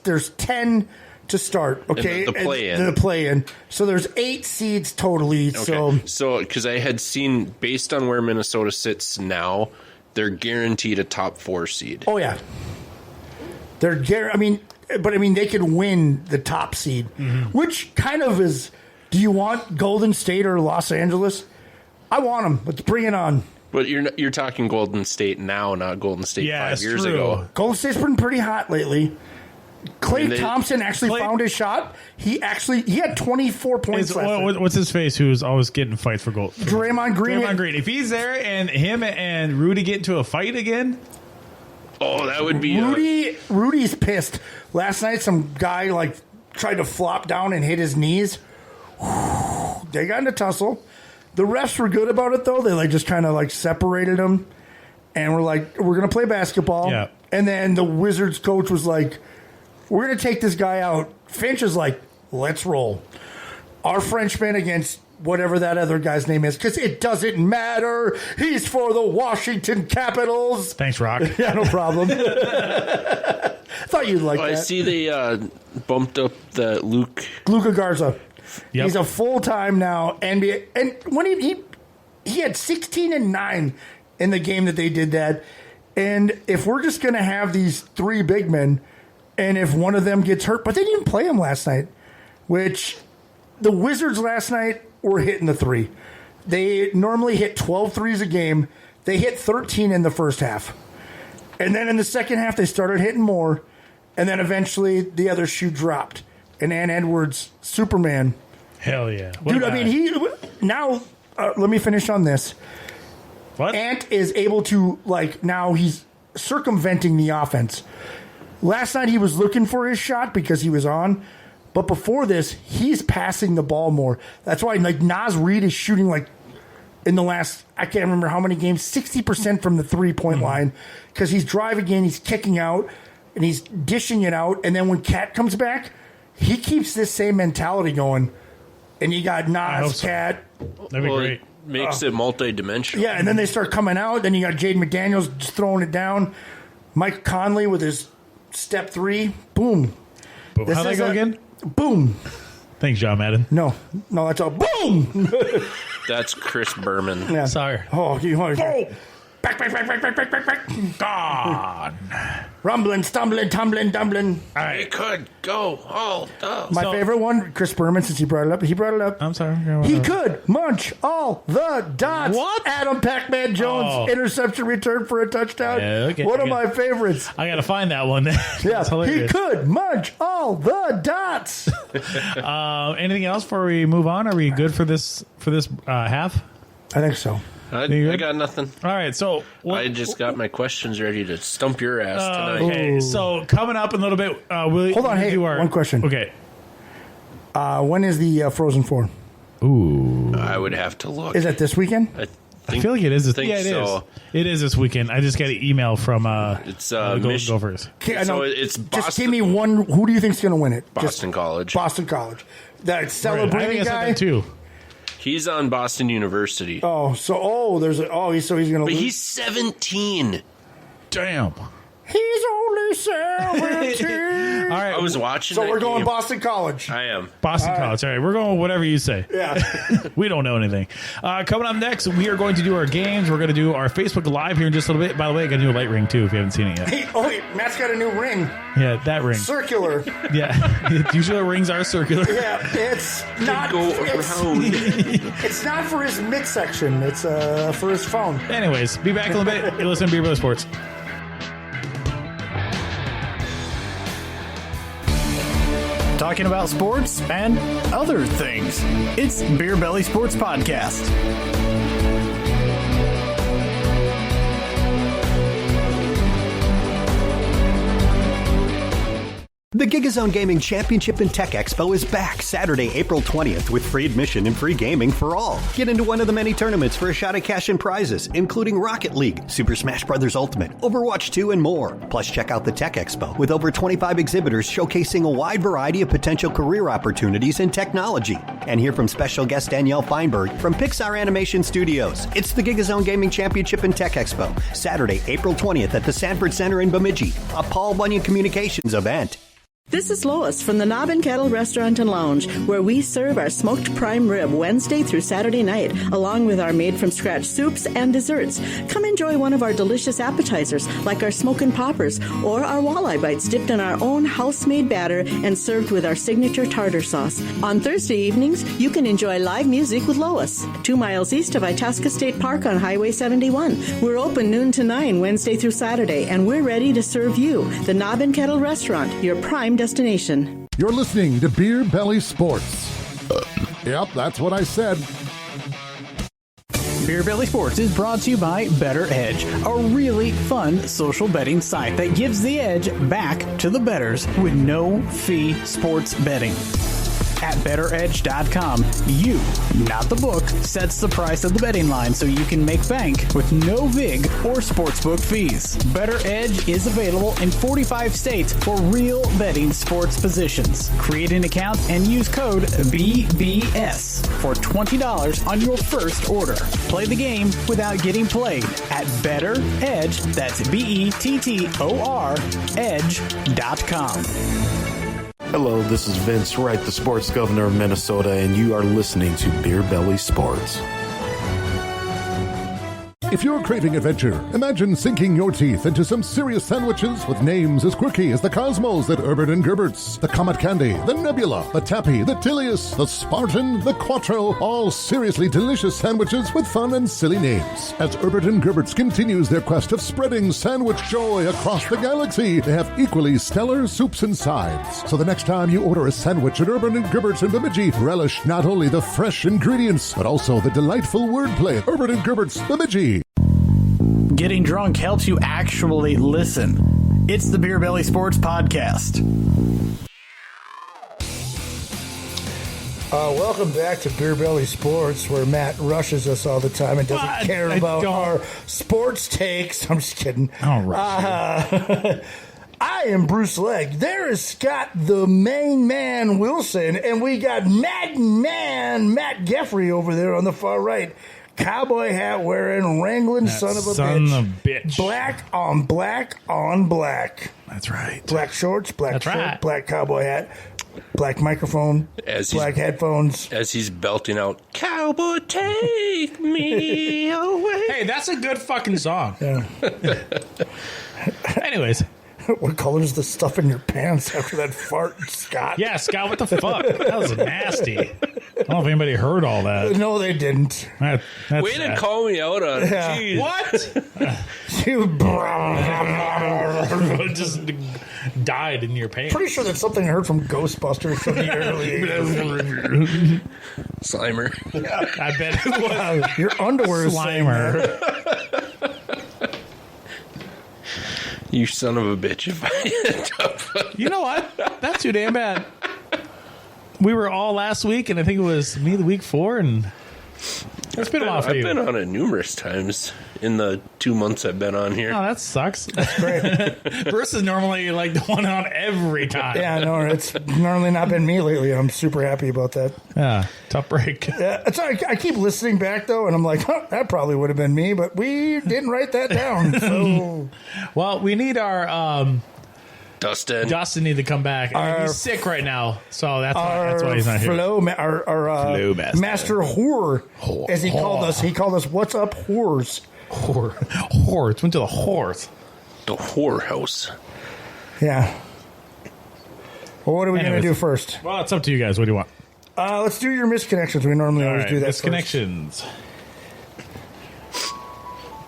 there's 10 to start. Okay, the play-in. The play-in. So there's 8 seeds totally. Okay. So because I had seen, based on where Minnesota sits now, they're guaranteed a top 4 seed. Oh yeah, they're. I mean, they could win the top seed, which kind of is. Do you want Golden State or Los Angeles? I want them. Let's bring it on. But you're talking Golden State now, not Golden State 5 years true. ago. Golden State's been pretty hot lately. Klay Thompson actually found his shot. He had 24 points last night. What's his face? Who's always getting fights for gold? Draymond Green. Draymond Green. If he's there and him and Rudy get into a fight again, oh, that would be. Rudy's pissed. Last night, some guy tried to flop down and hit his knees. They got in a tussle. The refs were good about it though. They just kind of separated them, and we're gonna play basketball. Yeah. And then the Wizards coach was like, we're going to take this guy out. Finch is like, let's roll. Our Frenchman against whatever that other guy's name is, because it doesn't matter. He's for the Washington Capitals. Thanks, Rock. Yeah, no problem. Thought you'd like that. I see they bumped up the Luka Garza. Yep. He's a full-time now NBA. And when he had 16 and 9 in the game that they did that. And if we're just going to have these 3 big men, and if one of them gets hurt, but they didn't play him last night, which the Wizards last night were hitting the 3. They normally hit 12 threes a game. They hit 13 in the first half. And then in the second half, they started hitting more. And then eventually the other shoe dropped. And Ann Edwards, Superman. Hell yeah. Dude, I mean, let me finish on this. What? Ant is able to, now he's circumventing the offense. Last night he was looking for his shot because he was on. But before this, he's passing the ball more. That's why, Naz Reid is shooting, in the last, I can't remember how many games, 60% from the 3-point line. Because he's driving in, he's kicking out, and he's dishing it out. And then when Cat comes back, he keeps this same mentality going. And you got Nas, Cat. That'd be great. It makes it multi-dimensional. Yeah, and then they start coming out. Then you got Jaden McDaniels just throwing it down. Mike Conley with his step 3. Boom. How'd that go again? Boom. Thanks, John Madden. No, that's all. Boom. That's Chris Berman. Yeah. Sorry. Oh, Boom. Back. Gone. Rumbling, stumbling, tumbling, dumbling. It could go all the. My favorite one, Chris Berman, since he brought it up. I'm sorry. He could munch all the dots. What? Adam Pac-Man Jones, interception return for a touchdown. Yeah, okay, One of my favorites. I got to find that one. Yeah, he could munch all the dots. Anything else before we move on? Are we good for this half? I think so. I got nothing. All right, so I just got my questions ready to stump your ass tonight. Okay, so coming up in a little bit, hold on. Hey, one question. Okay, when is the Frozen 4? Ooh, I would have to look. Is that this weekend? I I feel like it is. Think yeah, it so. is. It is this weekend. I just got an email from it's Gophers. Okay, I So know. it's Just Boston, give me one. Who do you think's going to win it? Boston College. Boston College. That Right. I celebrating think I said guy. that too. He's on Boston University. There's a. Oh, so he's going to. But he's 17. Damn. He's only 17. All right. I was watching. So that we're going game. Boston College. I am. Boston College. All right, we're going whatever you say. Yeah. We don't know anything. Coming up next, we are going to do our games. We're going to do our Facebook Live here in just a little bit. By the way, I got a new light ring too if you haven't seen it yet. Hey, Matt's got a new ring. Yeah, that ring. Circular. Yeah. Usually rings are circular. Yeah, it's not. Go around. It's not for his midsection. It's for his phone. Anyways, be back in a little bit. You're listening to Beer Brother Sports. Talking about sports and other things. It's Beer Belly Sports Podcast. The GigaZone Gaming Championship and Tech Expo is back Saturday, April 20th with free admission and free gaming for all. Get into one of the many tournaments for a shot at cash and prizes, including Rocket League, Super Smash Bros. Ultimate, Overwatch 2, and more. Plus, check out the Tech Expo with over 25 exhibitors showcasing a wide variety of potential career opportunities in technology. And hear from special guest Danielle Feinberg from Pixar Animation Studios. It's the GigaZone Gaming Championship and Tech Expo, Saturday, April 20th at the Sanford Center in Bemidji, a Paul Bunyan Communications event. This is Lois from the Knob and Kettle Restaurant and Lounge, where we serve our smoked prime rib Wednesday through Saturday night, along with our made-from-scratch soups and desserts. Come enjoy one of our delicious appetizers, like our smokin' poppers, or our walleye bites dipped in our own house-made batter and served with our signature tartar sauce. On Thursday evenings, you can enjoy live music with Lois, 2 miles east of Itasca State Park on Highway 71. We're open noon to 9 Wednesday through Saturday, and we're ready to serve you. The Knob and Kettle Restaurant, your prime destination. You're listening to Beer Belly Sports. Yep, that's what I said. Beer Belly Sports is brought to you by Better Edge, a really fun social betting site that gives the edge back to the bettors with no-fee sports betting. At BetterEdge.com, you, not the book, sets the price of the betting line so you can make bank with no VIG or sportsbook fees. Better Edge is available in 45 states for real betting sports positions. Create an account and use code BBS for $20 on your first order. Play the game without getting played at Better Edge, that's BETTOR, edge.com. Hello, this is Vince Wright, the sports governor of Minnesota, and you are listening to Beer Belly Sports. If you're craving adventure, imagine sinking your teeth into some serious sandwiches with names as quirky as the Cosmos at Herbert and Gerbert's, the Comet Candy, the Nebula, the Tappy, the Tilius, the Spartan, the Quattro, all seriously delicious sandwiches with fun and silly names. As Herbert and Gerbert's continues their quest of spreading sandwich joy across the galaxy, they have equally stellar soups and sides. So the next time you order a sandwich at Herbert and Gerbert's in Bemidji, relish not only the fresh ingredients, but also the delightful wordplay at Herbert and Gerbert's Bemidji. Getting drunk helps you actually listen. It's the Beer Belly Sports Podcast. Welcome back to Beer Belly Sports, where Matt rushes us all the time and doesn't care about our sports takes. I'm just kidding. I am Bruce Legg. There is Scott the main man Wilson, and we got Mad Man Matt Geffrey over there on the far right. Cowboy hat wearing, wrangling son of a bitch. Black on black on black. That's right. Black shorts, black shirt, right. black cowboy hat, black microphone, black headphones. As he's belting out, "Cowboy, take me away." Hey, that's a good fucking song. Yeah. Anyways. What color is the stuff in your pants after that fart, Scott? Yeah, Scott, what the fuck? That was nasty. I don't know if anybody heard all that. No, they didn't. Way to call me out on it. What? You just died in your pants. Pretty sure that's something I heard from Ghostbusters from the early 80s. Slimer. I bet it was. Your underwear is Slimer. You son of a bitch. If I end up. You know what? That's too damn bad. We were all last week, and I think it was me the week before, and It's been a while for I've you. been on it numerous times in the 2 months I've been on here. Oh, that sucks. That's great. Bruce is normally like the one on every time. Yeah, no, it's normally not been me lately. I'm super happy about that. Yeah, tough break. Yeah, it's I keep listening back though, and I'm like, that probably would have been me, but we didn't write that down. So, well, we need our Dustin. Dustin need to come back. He's sick right now, so that's why he's not here. Flow master. Master Whore, as he called us. He called us, "What's up, whores?" Whore. It's went to the whores. The whorehouse. Yeah. Well, what are we going to do first? Well, it's up to you guys. What do you want? Let's do your misconnections. We normally always do that. Misconnections.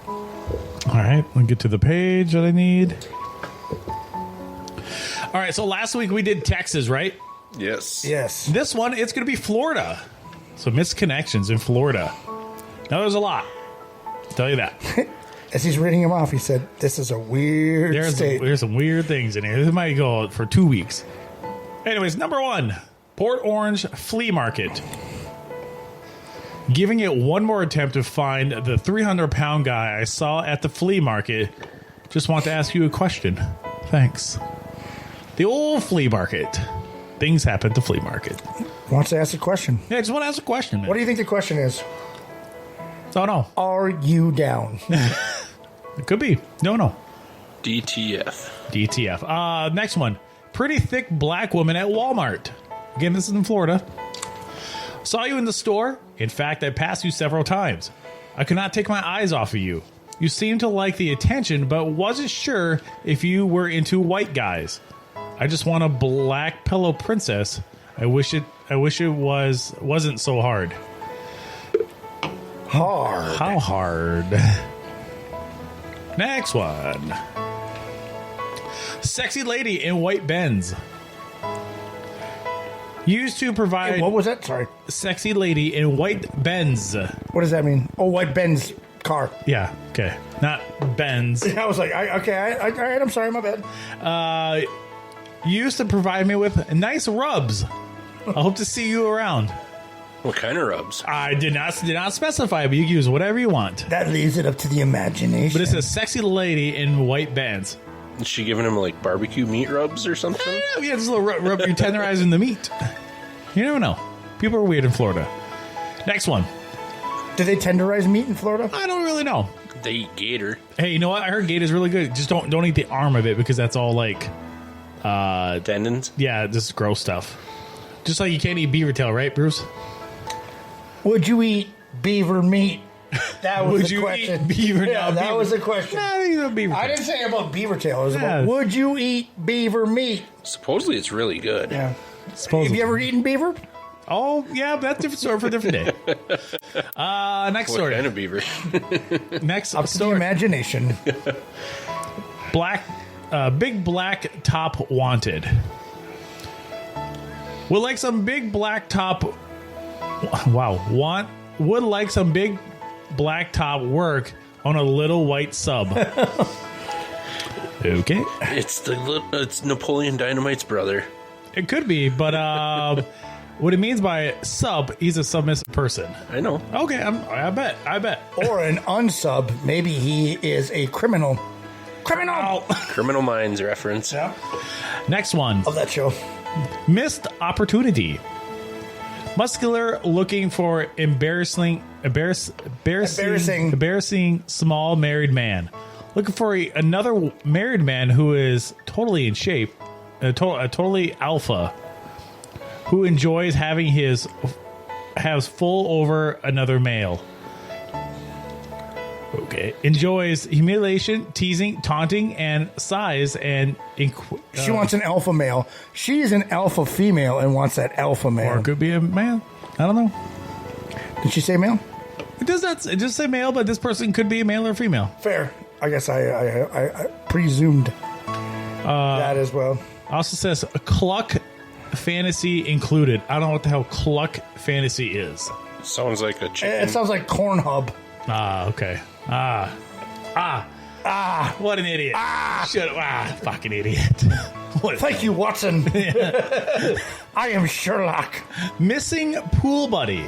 All right, we'll get to the page that I need. All right, so last week we did Texas, right? Yes. Yes. This one, it's going to be Florida. So misconnections in Florida. Now, there's a lot. I'll tell you that. As he's reading him off, he said, "This is a weird state." There's some weird things in here. This might go for 2 weeks. Anyways, number 1, Port Orange Flea Market. Giving it one more attempt to find the 300-pound guy I saw at the flea market. Just want to ask you a question. Thanks. The old flea market. Things happen at the flea market. Wants to ask a question. Yeah, I just want to ask a question, man. What do you think the question is? Don't know. Are you down? It could be. No. DTF. Next one. Pretty thick black woman at Walmart. Again, this is in Florida. Saw you in the store. In fact, I passed you several times. I could not take my eyes off of you. You seemed to like the attention, but wasn't sure if you were into white guys. I just want a black pillow princess. I wish it wasn't so hard. Hard. How hard? Next one. Sexy lady in white Benz. Used to provide... Hey, what was that? Sorry. Sexy lady in white Benz. What does that mean? Oh, white Benz car. Yeah, okay. Not Benz. I was like, all right, I'm sorry, my bad. Used to provide me with nice rubs. I hope to see you around. What kind of rubs? I did not specify, but you can use whatever you want. That leaves it up to the imagination. But it's a sexy lady in white Benz. Is she giving him like barbecue meat rubs or something? Yeah, just a little rub. You're tenderizing the meat. You never know. People are weird in Florida. Next one. Do they tenderize meat in Florida? I don't really know. They eat gator. Hey, you know what? I heard gator is really good. Just don't eat the arm of it because that's all like tendons. Yeah, just gross stuff. Just like you can't eat beaver tail, right, Bruce? Would you eat beaver meat? That was Would the you question. eat beaver? Yeah, No, that beaver. was the question. Nah, you know, beaver tail. I didn't say about beaver tail. It was Yeah. about would you eat beaver meat? Supposedly it's really good. Yeah. Supposedly. Have you ever eaten beaver? Oh, yeah, but that's a different story for a different day. Next What story. kind of beaver? Next Up to the story. imagination. Big black top wanted. Would like some big black top. Wow. Would like some big black top work on a little white sub. Okay. It's Napoleon Dynamite's brother. It could be, but what it means by sub, he's a submissive person. I know. Okay, I bet. Or an unsub. Maybe he is a criminal. Criminal Minds reference. Yeah. Next one. Of that show. Missed opportunity. Muscular, looking for embarrassing small married man. Looking for another married man who is totally in shape, totally alpha, who enjoys has full over another male. Okay. Enjoys humiliation, teasing, taunting, and size. And she wants an alpha male. She's an alpha female and wants that alpha male. Or it could be a man. I don't know. Did she say male? It does not. It just say male, but this person could be a male or female. Fair. I guess I presumed that as well. Also says a cluck fantasy included. I don't know what the hell cluck fantasy is. Sounds like a chicken. It sounds like Cornhub. Okay. What an idiot. Fucking idiot. Thank you, Watson. I am Sherlock. Missing pool buddy.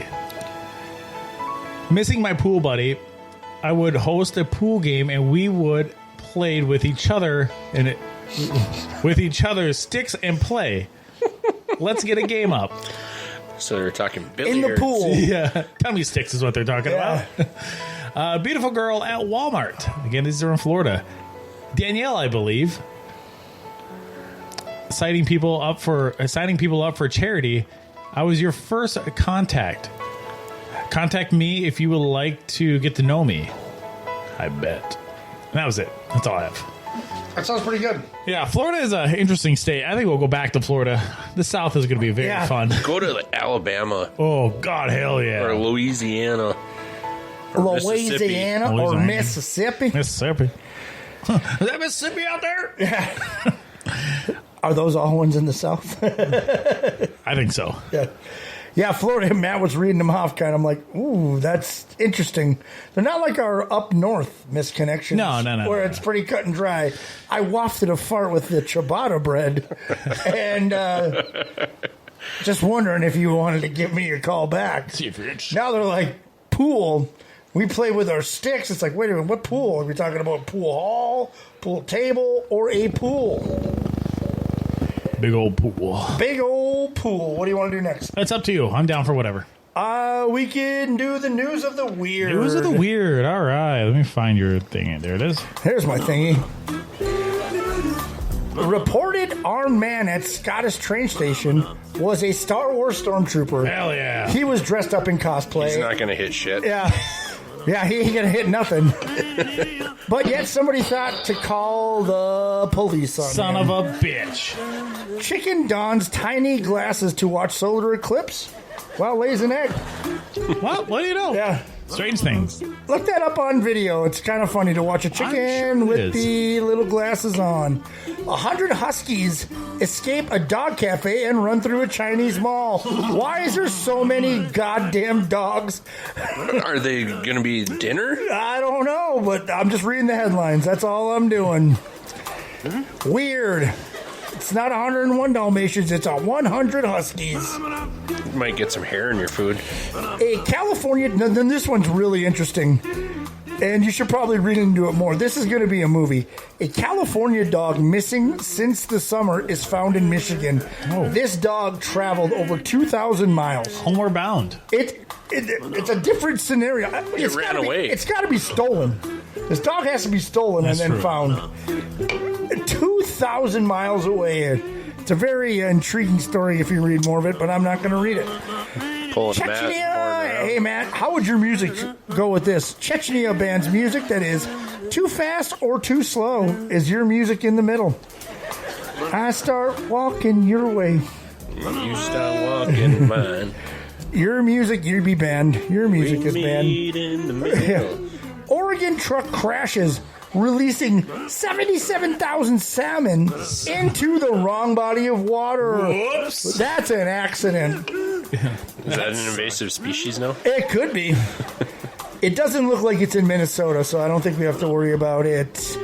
missing my pool buddy, I would host a pool game and we would play with each other with each other's sticks and play. Let's get a game up. So they're talking In billiards. the pool. Yeah, tummy sticks is what they're talking about. Beautiful girl at Walmart. Again, these are in Florida. Danielle, I believe. Signing people up for charity. I was your first contact. Contact me if you would like to get to know me. I bet. And that was it. That's all I have. That sounds pretty good. Yeah, Florida is an interesting state. I think we'll go back to Florida. The South is going to be very fun. Go to Alabama. Oh, God, hell yeah. Or Louisiana. Or Louisiana or Mississippi. Mississippi. Is that Mississippi out there? Yeah. Are those all ones in the South? I think so. Yeah. Yeah, Florida. Matt was reading them off kind of like, ooh, that's interesting. They're not like our up north misconnections. No. Where it's pretty cut and dry. I wafted a fart with the ciabatta bread. And just wondering if you wanted to give me a call back. See if you're interested. Now they're like, pool. We play with our sticks. It's like, wait a minute, what pool? Are we talking about pool hall, pool table, or a pool? Big old pool. Big old pool. What do you want to do next? It's up to you. I'm down for whatever. We can do the news of the weird. News of the weird. All right. Let me find your thing. There it is. Here's my thingy. Reported armed man at Scottish train station was a Star Wars stormtrooper. Hell yeah. He was dressed up in cosplay. He's not going to hit shit. Yeah. Yeah, he ain't gonna hit nothing. But yet somebody thought to call the police on Son him. of a bitch. Chicken dons tiny glasses to watch solar eclipse while lays an egg. What? What do you know? Yeah. Strange things. Look that up on video. It's kind of funny to watch a chicken with the little glasses on. 100 huskies escape a dog cafe and run through a Chinese mall. Why is there so many goddamn dogs? Are they going to be dinner? I don't know, but I'm just reading the headlines. That's all I'm doing. Weird. It's not 101 Dalmatians, it's 100 huskies. You might get some hair in your food. A California... Then this one's really interesting. And you should probably read into it more. This is going to be a movie. A California dog missing since the summer is found in Michigan. Oh. This dog traveled over 2,000 miles. Homeward bound. It's a different scenario. It ran away. It's got to be stolen. This dog has to be stolen and then found. 2,000 miles away. It's a very intriguing story if you read more of it, but I'm not going to read it. Chechnya. Hey, Matt, how would your music go with this? Chechnya band's music that is too fast or too slow. Is your music in the middle? I start walking your way. You start walking mine. Your music, you'd be banned. Your music is banned. In the middle. Oregon truck crashes, releasing 77,000 salmon into the wrong body of water. Whoops. That's an accident. Is that an invasive species now? It could be. It doesn't look like it's in Minnesota, so I don't think we have to worry about it.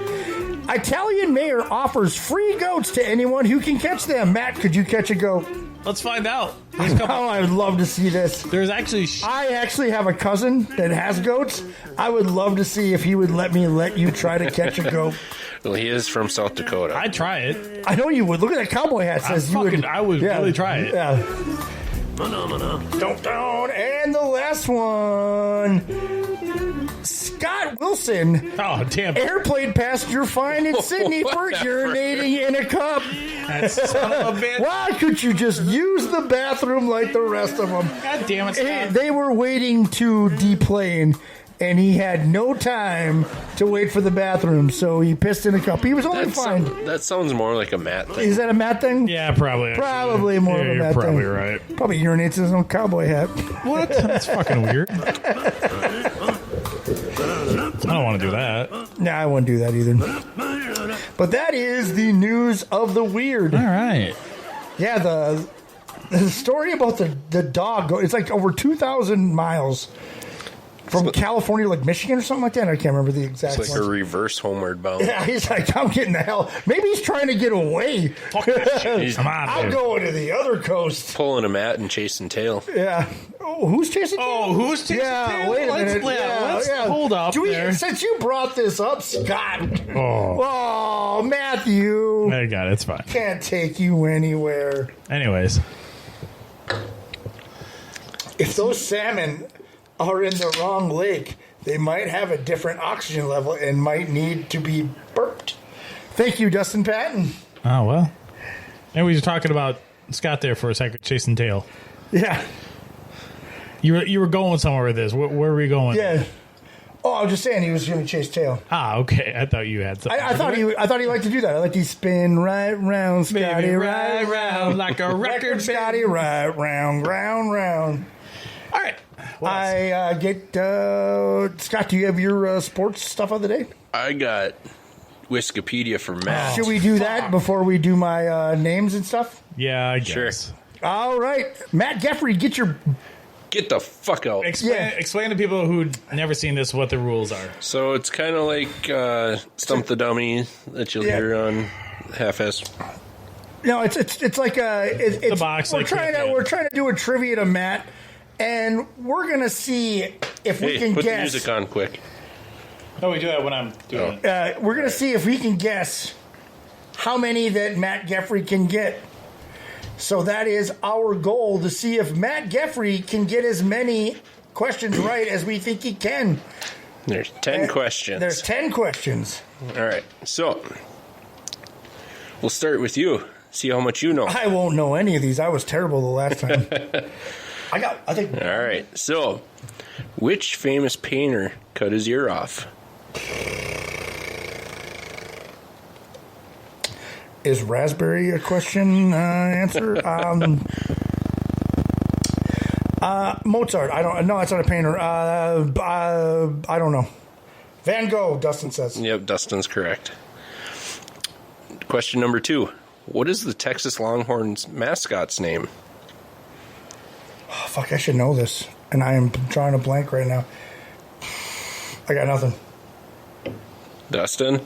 Italian mayor offers free goats to anyone who can catch them. Matt, could you catch a goat? Let's find out. Oh, I would love to see this. There's actually... I actually have a cousin that has goats. I would love to see if he would let you try to catch a goat. Well, he is from South Dakota. I'd try it. I know you would. Look at that cowboy hat. Says you would. I would really try it. Yeah. Don't. And the last one. Scott Wilson. Oh, damn. Airplane passenger fined in Sydney for urinating in a cup. That son of a bitch. Why could you just use the bathroom like the rest of them? God damn it, Scott. They were waiting to deplane, and he had no time to wait for the bathroom, so he pissed in a cup. He was only fined. That sounds more like a Matt thing. Is that a Matt thing? Yeah, probably. Actually. Probably more of a Matt thing. You're probably right. Probably urinates in his own cowboy hat. What? That's fucking weird. I don't want to do that. Nah, I wouldn't do that either. But that is the news of the weird. All right. Yeah, the story about the dog, it's like over 2,000 miles. from California, like Michigan or something like that. I can't remember the exact. It's like ones. a reverse homeward bound. Yeah, he's like, I'm getting the hell. Maybe he's trying to get away. Come on, I'm going to the other coast. Pulling a mat and chasing tail. Yeah. Oh, who's chasing tail? Oh, who's chasing tail? Wait a minute. Let's hold up there. Since you brought this up, Scott. Oh. Matthew. I got it. It's fine. Can't take you anywhere. Anyways. If those salmon are in the wrong lake, they might have a different oxygen level and might need to be burped. Thank you, Dustin Patton. Oh, well. And we were talking about Scott there for a second, chasing tail. Yeah. You were going somewhere with this. Where were we going? Yeah. Oh, I was just saying he was going to chase tail. Ah, okay. I thought you had something. I thought he liked to do that. I like to spin right round, Scotty, Baby, right round, like a record, Scotty, right round, round. All right. I get Scott. Do you have your sports stuff of the day? I got Wikipedia for Matt. Should we do that before we do my names and stuff? Yeah, I guess. Sure. All right, Matt Geffrey, get the fuck out. Explain to people who'd never seen this what the rules are. So it's kind of like Stump the Dummy that you'll hear on Half-Ass. No, it's like it's the box. We're trying to do a trivia to Matt, and we're gonna see if we can put guess. the music on quick. No, we do that when I'm doing it. We're gonna see if we can guess how many that Matt Geffrey can get. So that is our goal, to see if Matt Geffrey can get as many questions right as we think he can. There's 10 questions. There's 10 questions. All right. So we'll start with you. See how much you know. I won't know any of these. I was terrible the last time. I think. All right. So, which famous painter cut his ear off? Is raspberry a question answer? Mozart. I don't know. It's not a painter. I don't know. Van Gogh, Dustin says. Yep, Dustin's correct. Question number 2. What is the Texas Longhorns mascot's name? Oh, fuck, I should know this. And I am drawing a blank right now. I got nothing. Dustin?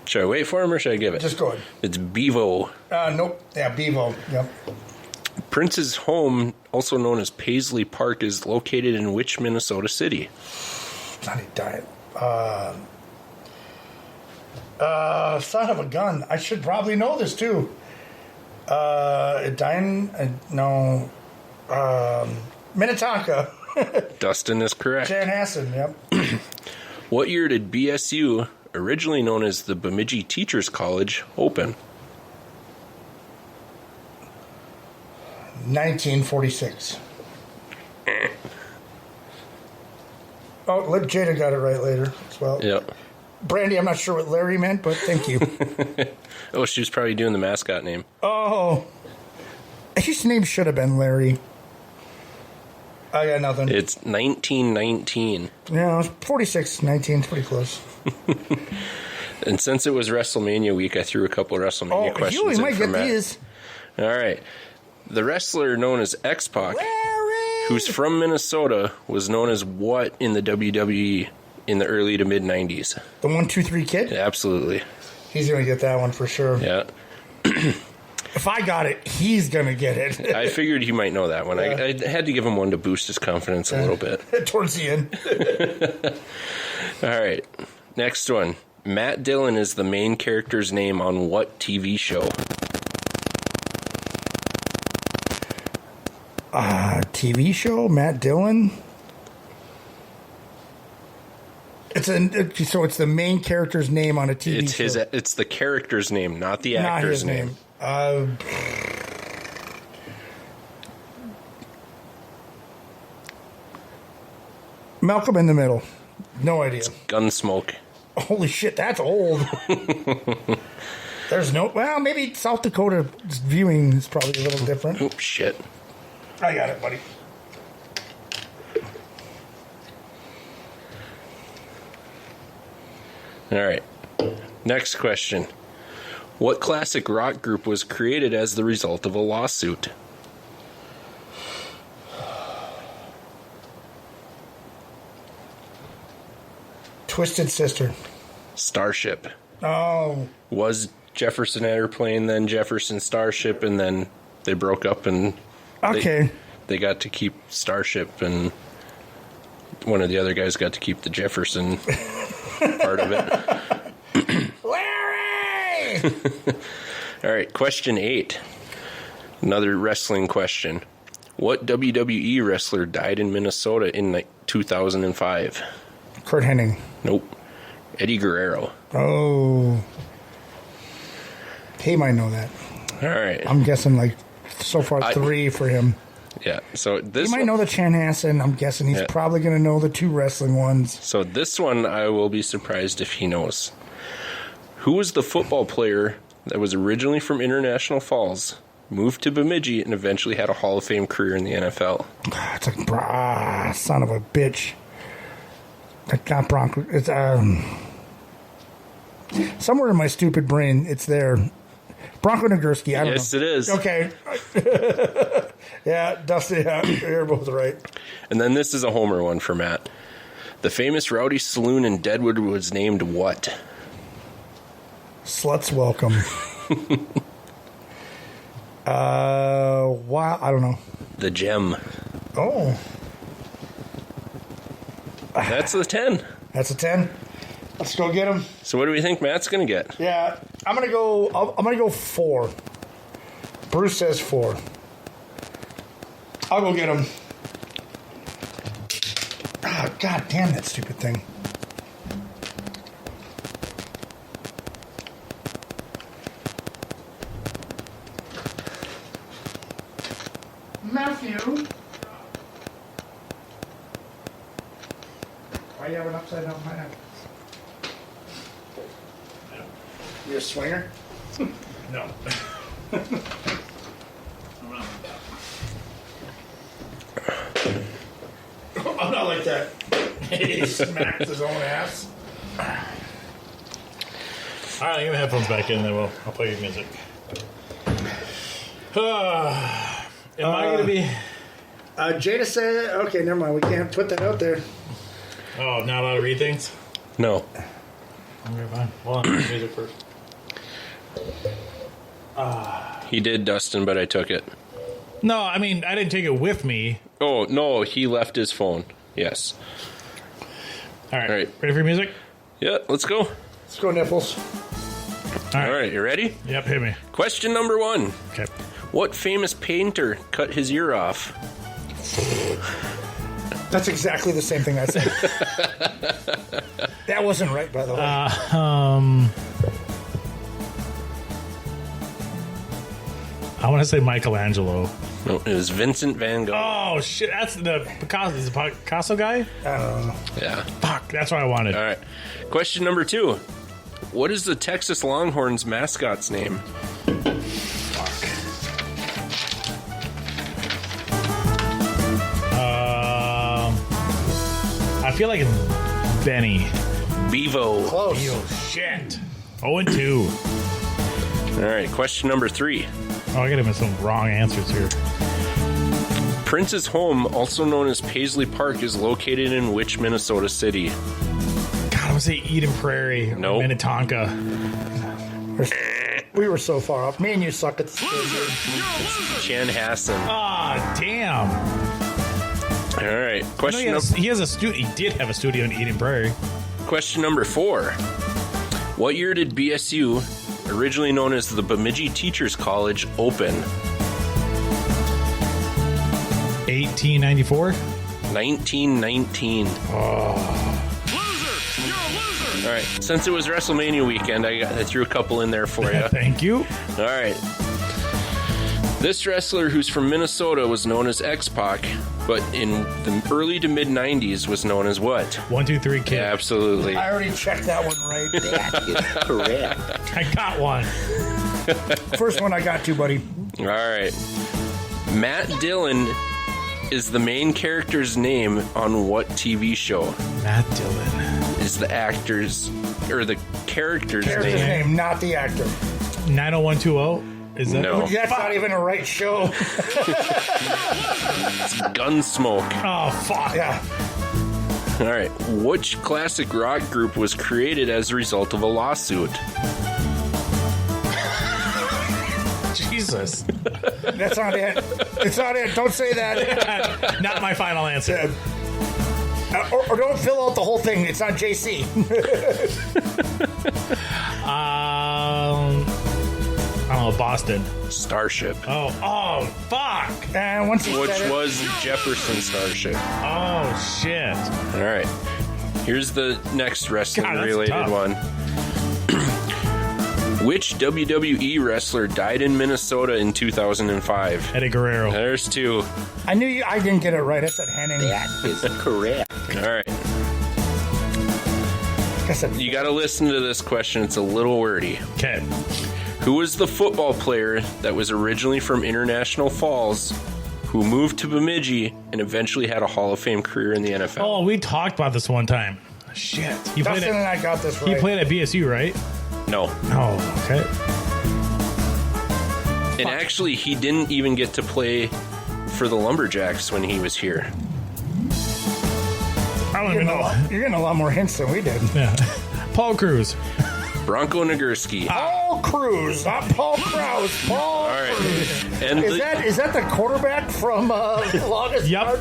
Should I wait for him or should I give it? Just go ahead. It's Bevo. Nope. Yeah, Bevo. Yep. Prince's home, also known as Paisley Park, is located in which Minnesota city? Not a diet. Son of a gun. I should probably know this too. No. Minnetonka. Dustin is correct. Chanhassen, yep. What year did BSU, originally known as the Bemidji Teachers College, open? 1946. Oh, Jada got it right later as well. Yep. Brandy, I'm not sure what Larry meant, but thank you. Oh, she was probably doing the mascot name. Oh. His name should have been Larry. I got nothing. It's 1919. Yeah, it was 46, 19. It's pretty close. And since it was WrestleMania week, I threw a couple of WrestleMania questions in might for get Matt. these. All right. The wrestler known as X-Pac, who's from Minnesota, was known as what in the WWE in the early to mid 90s? The 1-2-3 Kid? Yeah, absolutely. He's going to get that one for sure. Yeah. If I got it, he's going to get it. I figured he might know that one. Yeah. I had to give him one to boost his confidence a little bit. Towards the end. All right. Next one. Matt Dillon is the main character's name on what TV show? TV show? Matt Dillon? So it's the main character's name on a TV show. It's the character's name, not the Not actor's his name. Malcolm in the Middle. No idea. Gunsmoke. Holy shit, that's old. There's no... Well, maybe South Dakota viewing is probably a little different. Oh, shit. I got it, buddy. All right. Next question. What classic rock group was created as the result of a lawsuit? Twisted Sister. Starship. Oh. Was Jefferson Airplane then Jefferson Starship, and then they broke up and they got to keep Starship, and one of the other guys got to keep the Jefferson part of it. Larry! All right, question 8. Another wrestling question. What WWE wrestler died in Minnesota in 2005? Kurt Hennig. Nope. Eddie Guerrero. Oh. He might know that. All right. I'm guessing so far 3 for him. Yeah. So this He might know the Chanhassen. I'm guessing he's probably going to know the 2 wrestling ones. So this one I will be surprised if he knows. Who was the football player that was originally from International Falls, moved to Bemidji, and eventually had a Hall of Fame career in the NFL? It's like, son of a bitch. Not Bronco. It's somewhere in my stupid brain. It's there. Bronco Nagurski. I don't know. Yes, it is. Okay. Yeah, Dusty. Yeah, you're both right. And then this is a homer one for Matt. The famous Rowdy Saloon in Deadwood was named what? Sluts Welcome. Wow. I don't know. The Gem. Oh. That's the 10. That's a 10. Let's go get him. So what do we think Matt's going to get? Yeah, I'm gonna go 4. Bruce says 4. I'll go get him. Oh, God damn that stupid thing. Matthew. Why do you have an upside down pineapple? You a swinger? No. I'm not like that. He smacked his own ass. All right, get my headphones back in, then I'll play your music. Am I going to be... Jada said... Okay, never mind. We can't put that out there. Oh, not allowed to read things? No. Okay, fine. Hold on, music first. He did, Dustin, but I took it. No, I mean, I didn't take it with me. Oh, no, he left his phone. Yes. All right. Ready for your music? Yeah, let's go. Let's go, Nipples. All right, you ready? Yep, hit me. Question number 1. Okay. What famous painter cut his ear off? That's exactly the same thing I said. That wasn't right, by the way. I want to say Michelangelo. No, it was Vincent van Gogh. Oh, shit. That's the Picasso. Is the Picasso guy? I don't know. Yeah. Fuck, that's what I wanted. All right. Question number 2. What is the Texas Longhorns mascot's name? I feel like it's Benny. Bevo. Close. Bevo. Shit. 0-2. All right. Question number 3. Oh, I got him some wrong answers here. Prince's home, also known as Paisley Park, is located in which Minnesota city? God, I would say Eden Prairie. Nope. Minnetonka. We were so far off. Me and you suck at the Chanhassen. Ah, damn. All right. Question he has a studio. He did have a studio in Eden Prairie. Question number 4. What year did BSU, originally known as the Bemidji Teachers College, open? 1894? 1919. All right. Since it was WrestleMania weekend, I threw a couple in there for you. Thank you. All right. This wrestler who's from Minnesota was known as X-Pac, but in the early to mid-90s was known as what? 1, 2, 3 Kid. Yeah, absolutely. I already checked that one right. That is correct. I got one. First one I got to, buddy. All right. Matt Dillon is the main character's name on what TV show? Matt Dillon is the actor's or the character's name, not the actor. 90120? Is that No. That's not even a right show. Gunsmoke. Oh, fuck. Yeah. All right. Which classic rock group was created as a result of a lawsuit? Jesus. That's not it. It's not it. Don't say that. Not my final answer. Or don't fill out the whole thing. It's not JC. I don't know, Boston. Starship. Oh, fuck. And once you Which said it, was Jefferson Starship. Oh, shit. All right. Here's the next God, wrestling-related that's tough. one. Which WWE wrestler died in Minnesota in 2005? Eddie Guerrero. There's two. I knew I didn't get it right. I said Henning. That is correct. All right. You got to listen to this question. It's a little wordy. Okay. Who was the football player that was originally from International Falls, who moved to Bemidji and eventually had a Hall of Fame career in the NFL? Oh, we talked about this one time. Shit. Dustin and I got this right. He played at BSU, right? No. Oh, okay. And actually, he didn't even get to play for the Lumberjacks when he was here. I don't even know. You're getting a lot more hints than we did. Yeah. Paul Cruz. Bronco Nagurski. Paul Cruz, not Paul Krause. Paul Cruz. And is that the quarterback from Longest Yard?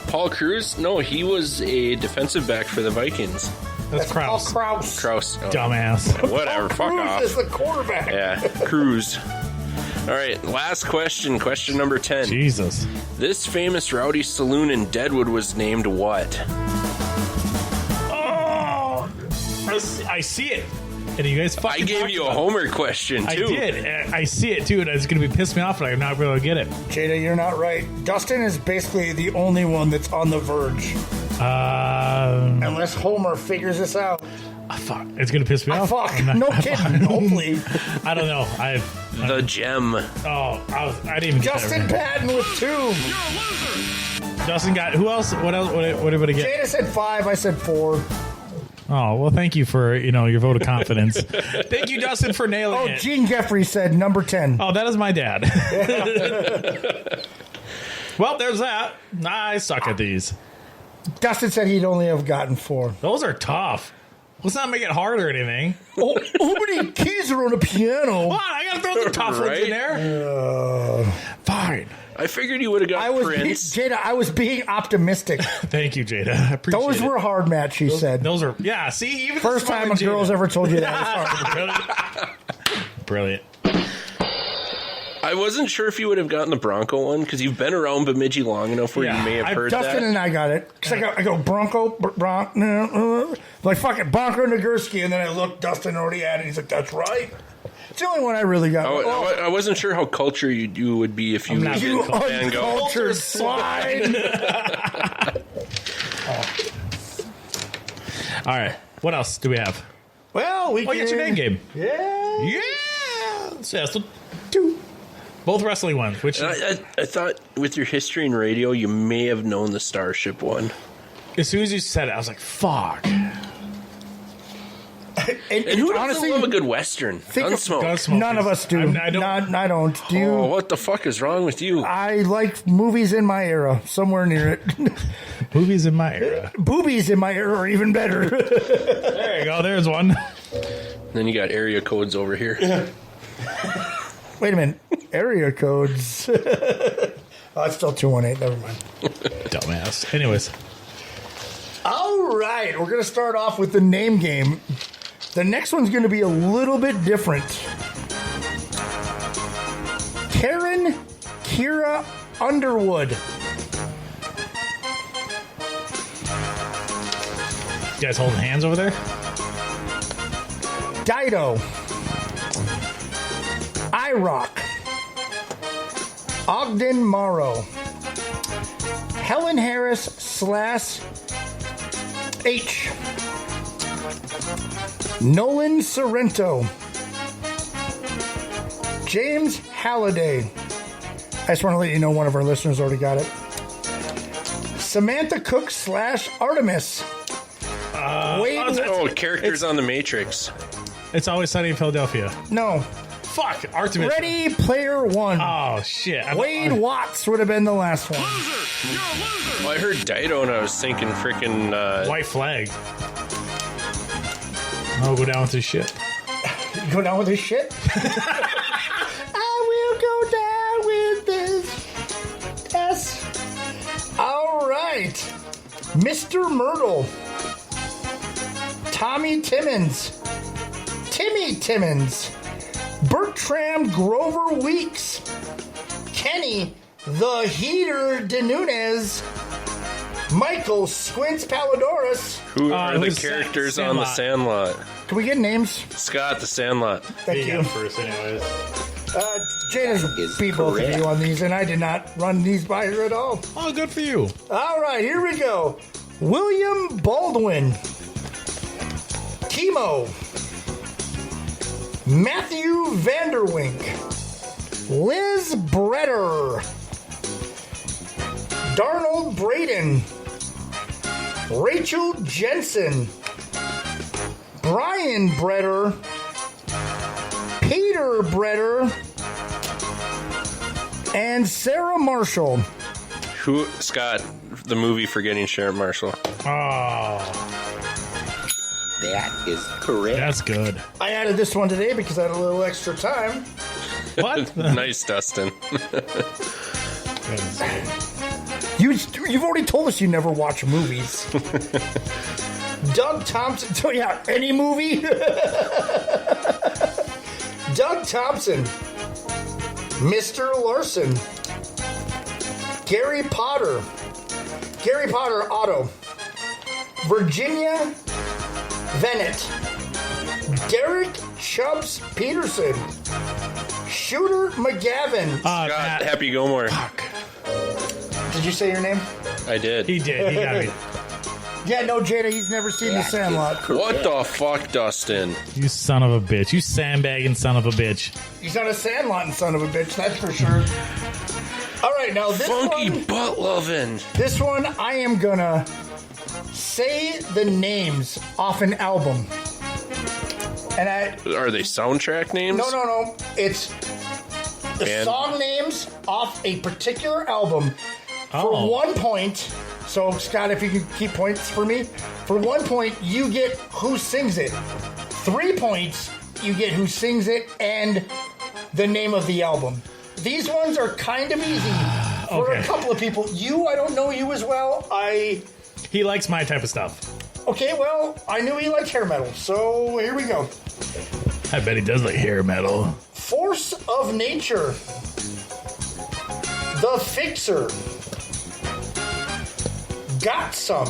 Paul Cruz? No, he was a defensive back for the Vikings. That's Krause. Paul Krause. Krause. Oh. Dumbass. Whatever. Fuck Cruz off. is the quarterback. Yeah, Cruz. All right, last question. Question number 10. Jesus. This famous rowdy saloon in Deadwood was named what? Oh! I see it. And you guys fucking I gave you a homework question, too. I did. I see it, too, and it's going to be pissed me off, and I'm not going to get it. Jada, you're not right. Dustin is basically the only one that's on the verge. Unless Homer figures this out. Fuck. It's going to piss me off. Fuck. No kidding. Hopefully. I don't know. The Gem. Oh, I didn't even get Justin that right. Patton with 2. Justin got... Who else? What else? What everybody get? Jada said 5. I said 4. Oh, well, thank you for, your vote of confidence. Thank you, Dustin, for nailing it. Gene Jeffrey said number 10. Oh, that is my dad. Well, there's that. I suck at these. Dustin said he'd only have gotten 4. Those are tough. Let's not make it hard or anything. How many keys are on a piano? Come on, I got to throw some tough ones in there. Fine. I figured you would have got Prince. Jada, I was being optic. Thank you, Jada. I appreciate Those were hard, Matt, she said. Those are, yeah, see? Even First time a girl's ever told you that. Brilliant. I wasn't sure if you would have gotten the Bronco one because you've been around Bemidji long enough where you may have heard Dustin that. and I got it. Cause I go Bronco, like fucking Bronco Nagurski, and then I looked, Dustin already had it. He's like, that's right. It's the only one I really got. I wasn't sure how cultured you would be if you lived in Van Gogh. Uncultured swine. All right. What else do we have? Well, we get your name game. Yeah. So, 2. Both wrestling ones. Which I thought with your history in radio, you may have known the Starship one. As soon as you said it, I was like, fuck. And who doesn't love a good Western? Gunsmoke. None of us do. I don't. Do you? Oh, what the fuck is wrong with you? I like movies in my era, somewhere near it. Movies in my era. Boobies in my era are even better. There you go. There's one. Then you got area codes over here. Wait a minute. Area codes. It's still 218. Never mind. Dumbass. Anyways. All right. We're going to start off with the name game. The next one's going to be a little bit different. Karen Kira Underwood. You guys holding hands over there? Dido. IROC. Ogden Morrow. Helen Harris / H. Nolan Sorrento. James Halliday. I just want to let you know one of our listeners already got it. Samantha Cook / Artemis. Characters on the Matrix. It's Always Sunny in Philadelphia. No. fuck. Artemis. Ready Player One. Oh, shit. Wade Watts would have been the last one. Well, I heard Dido and I was thinking freaking White Flag. I'll go down with this shit. You go down with this shit? I will go down with this. Yes. All right. Mr. Myrtle. Tommy Timmons. Timmy Timmons. Bertram Grover Weeks. Kenny the Heater de Nunez. Michael Squints Palladorus. Who are the characters on the Sandlot? Can we get names? Scott, the Sandlot. Thank you. First, anyways. Jada's beat both of you on these, and I did not run these by her at all. Oh, good for you. All right, here we go. William Baldwin. Chemo. Matthew Vanderwink. Liz Bretter. Darnold Braden. Rachel Jensen. Brian Bretter. Peter Bretter. And Sarah Marshall. Who? Scott, the movie Forgetting Sharon Marshall. Oh. That is correct. That's good. I added this one today because I had a little extra time. What? Nice, Dustin. You've already told us you never watch movies. Doug Thompson. So yeah, any movie? Doug Thompson. Mr. Larson. Gary Potter. Gary Potter Auto. Virginia Vennett. Derek Chubbs Peterson. Shooter McGavin. Scott, Happy Gilmore. Fuck. Did you say your name? I did. He did. He got me. Yeah, no, Jada, he's never seen The Sandlot. What the fuck, Dustin? You son of a bitch. You sandbagging son of a bitch. He's not a Sandlot son of a bitch, that's for sure. All right, now this Funky one, butt lovin'. This one, I am gonna say the names off an album. And Are they soundtrack names? No. It's the Band? song names off a particular album for 1 point. So, Scott, if you can keep points for me. For 1 point, you get who sings it. 3 points, you get who sings it and the name of the album. These ones are kind of easy for a couple of people. I don't know you as well. He likes my type of stuff. Okay, well, I knew he liked hair metal, so here we go. I bet he does like hair metal. Force of Nature. The Fixer. Got Some.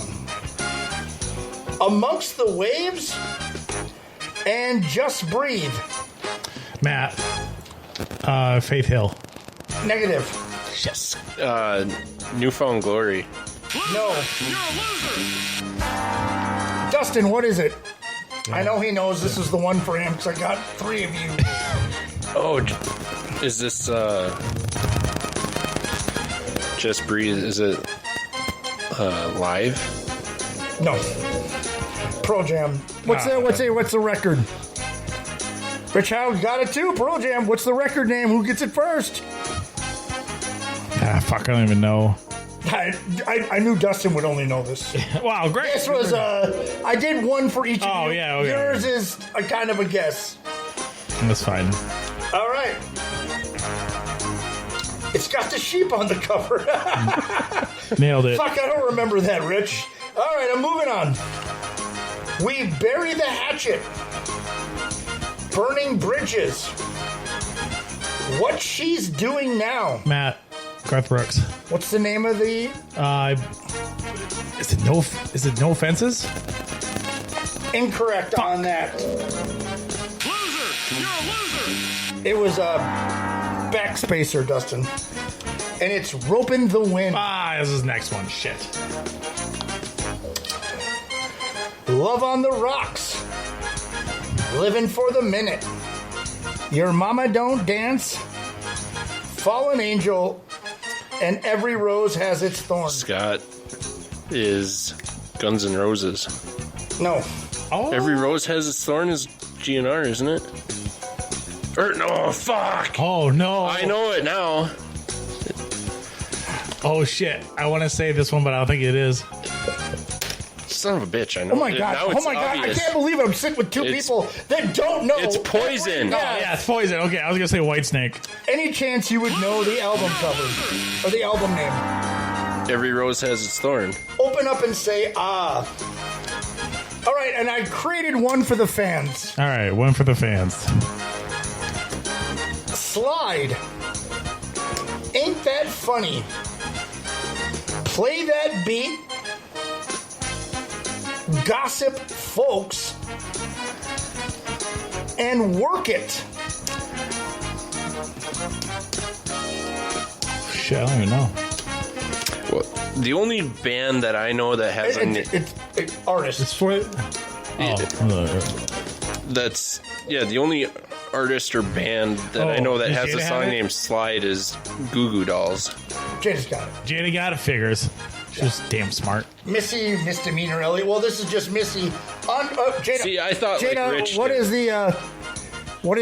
Amongst the Waves. And Just Breathe. Matt. Faith Hill. Negative. Yes. Newfound Glory. No. Dustin, what is it? I know he knows this is the one for him because I got 3 of you. Oh, is this Just Breathe? Is it live? No. Pearl Jam. What's the record? Rich Howe got it too. Pearl Jam. What's the record name? Who gets it first? Fuck, I don't even know. I knew Dustin would only know this. Wow, great. This was I did one for each of you. Yeah, okay. Yours is a kind of a guess. That's fine. All right. It's got the sheep on the cover. Nailed it. Fuck, I don't remember that, Rich. All right, I'm moving on. We Bury the Hatchet. Burning Bridges. What She's Doing Now. Matt. Garth Brooks. What's the name of the... Is it No Offenses? Incorrect on that. Loser! You're a loser! It was a backspacer, Dustin. And it's Ropin' the Wind. This is the next one. Shit. Love on the Rocks. Living for the Minute. Your Mama Don't Dance. Fallen Angel. And Every Rose Has Its Thorn. Scott is Guns N' Roses. No. Oh. Every Rose Has Its Thorn is GNR, isn't it? No, fuck. Oh, no. I know it now. Oh, shit. I want to say this one, but I don't think it is. Son of a bitch, I know. Oh my god! Now Oh it's my god! obvious. I can't believe I'm sitting with two people that don't know. It's Poison. Oh, yeah, it's Poison. Okay, I was going to say Whitesnake. Any chance you would know the album cover or the album name? Every rose has its thorn. Open up and say ah. All right, and I created one for the fans. All right, one for the fans. Slide. Ain't that funny? Play that beat. Gossip folks. And work it. Shit, I don't even know. Well, the only band that I know that has It's artist. It's for... That's... Yeah, the only artist or band that I know that does has Jada a have song it? named Slide is Goo Goo Dolls. Jada's got it. Jada got it, figures. She's damn smart. Missy, misdemeanor, Elliot. Well, this is just Missy. Jada. See, I thought Jada, like Rich what did. is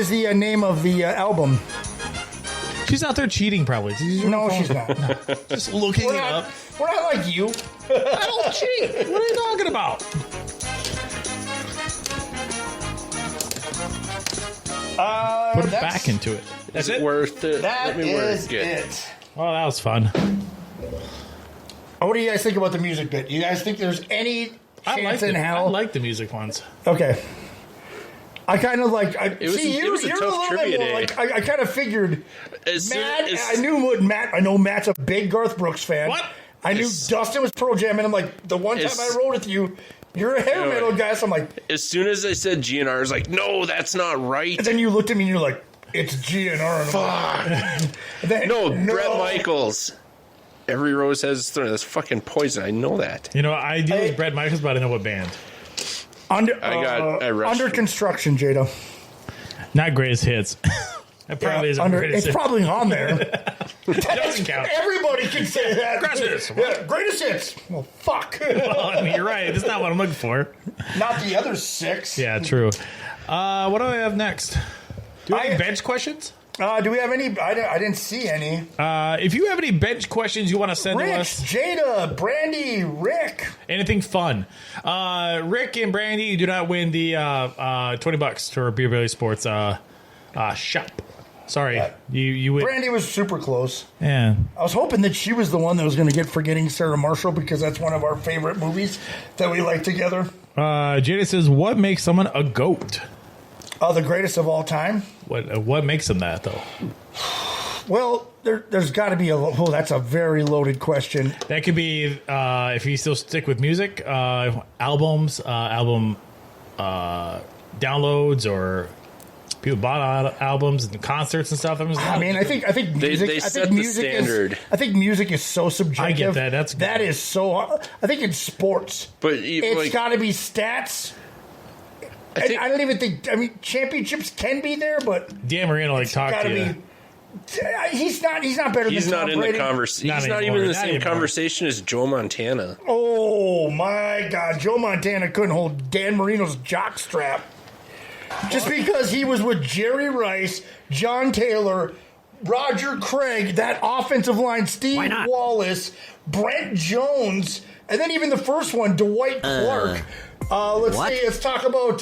the name of the album? She's out there cheating, probably. No, she's not. Just looking We're it not, up. we're not like you. I don't cheat. What are you talking about? Put it back into it. Is it worth it? That Let me is work it. it. Oh, that was fun. What do you guys think about the music bit? You guys think there's any chance in hell? I like the music ones. Okay. I kind of like. It was a you're tough a little trivia bit more day. like. I kind of figured. As soon Matt, as- I knew what Matt. I know Matt's a big Garth Brooks fan. What? I knew Dustin was pro jam, and I'm like, the one time As- I rode with you, you're a hair metal guy. So I'm like, As soon as I said GNR, I was like, no, that's not right. and then you looked at me and you're like, it's GNR. And I'm like, then, No, Bret Michaels. Every rose has its thorn. That's fucking Poison. I know that. You know, I do with Bret Michaels, but I don't know what band. I rushed Under him. construction, Jada. Not greatest hits. That probably isn't greatest It's hits. probably on there. Doesn't count. Everybody can say that. Greatest hits. Yeah, greatest hits. Well, fuck. Well, I mean, you're right. That's not what I'm looking for. Not the other six. Yeah, true. What do I have next? Do we have any bench questions? Do we have any? I didn't see any. If you have any bench questions you want to send to Rich, us, Jada, Brandy, Rick. anything fun. Rick and Brandy, you do not win the $20 for Beer Belly Sports shop. Sorry, you win. Brandy was super close. Yeah. I was hoping that she was the one that was going to get Forgetting Sarah Marshall because that's one of our favorite movies that we like together. Jada says, "What makes someone a goat?" The greatest of all time. What makes them that though? Well, there's got to be that's a very loaded question. That could be if you still stick with music, albums, album downloads, or people bought albums and concerts and stuff. I mean, I think music. They I set think the music standard. I think music is so subjective. I get that. That's good. That is so. I think in sports, But it's got to be stats. I don't even think. I mean, championships can be there, but Dan Marino talked got to to you. be. He's not better He's than Tom not in Brady. the conversation. Not He's not anymore. even in the Not same anymore. conversation as Joe Montana. Oh my God, Joe Montana couldn't hold Dan Marino's jockstrap just because he was with Jerry Rice, John Taylor, Roger Craig, that offensive line, Steve Wallace, Brent Jones, and then even the first one, Dwight Clark. Let's talk about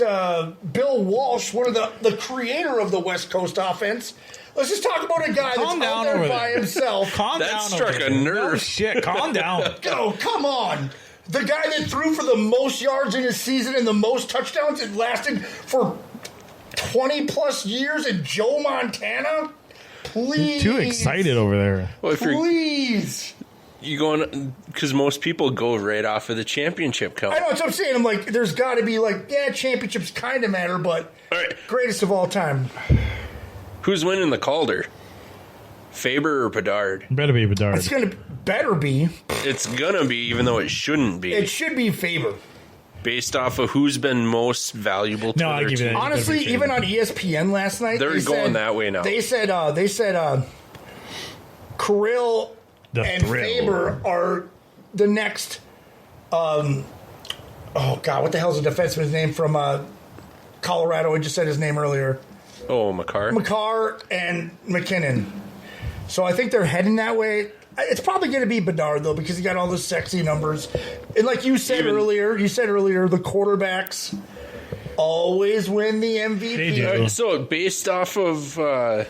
Bill Walsh, one of the creator of the West Coast offense. Let's just talk about a guy Calm that's out down there over by there. himself. Calm That down. struck over a there. nerve. No shit. Calm down. Oh, come on. The guy that threw for the most yards in a season and the most touchdowns, it lasted for 20-plus years, and Joe Montana? Please. Too excited over there. Well, if you're Please. you going, because most people go right off of the championship count. I know what I'm saying. I'm like, there's got to be championships kind of matter, but All right, greatest of all time. who's winning the Calder? Faber or Bedard? Better be Bedard. It's going to better be. It's gonna be, even though it shouldn't be, It should be Faber. based off of who's been most valuable to No, I their give you team. that. Honestly, Faber. even on ESPN last night, They're they going said- that way now. They said Kirill The and thrill. Faber are the next. Oh God, what the hell's the defenseman's name from Colorado? I just said his name earlier. McCarr and McKinnon. So I think they're heading that way. It's probably going to be Bedard, though, because he got all those sexy numbers. And like you said earlier, the quarterbacks always win the MVP. So based off of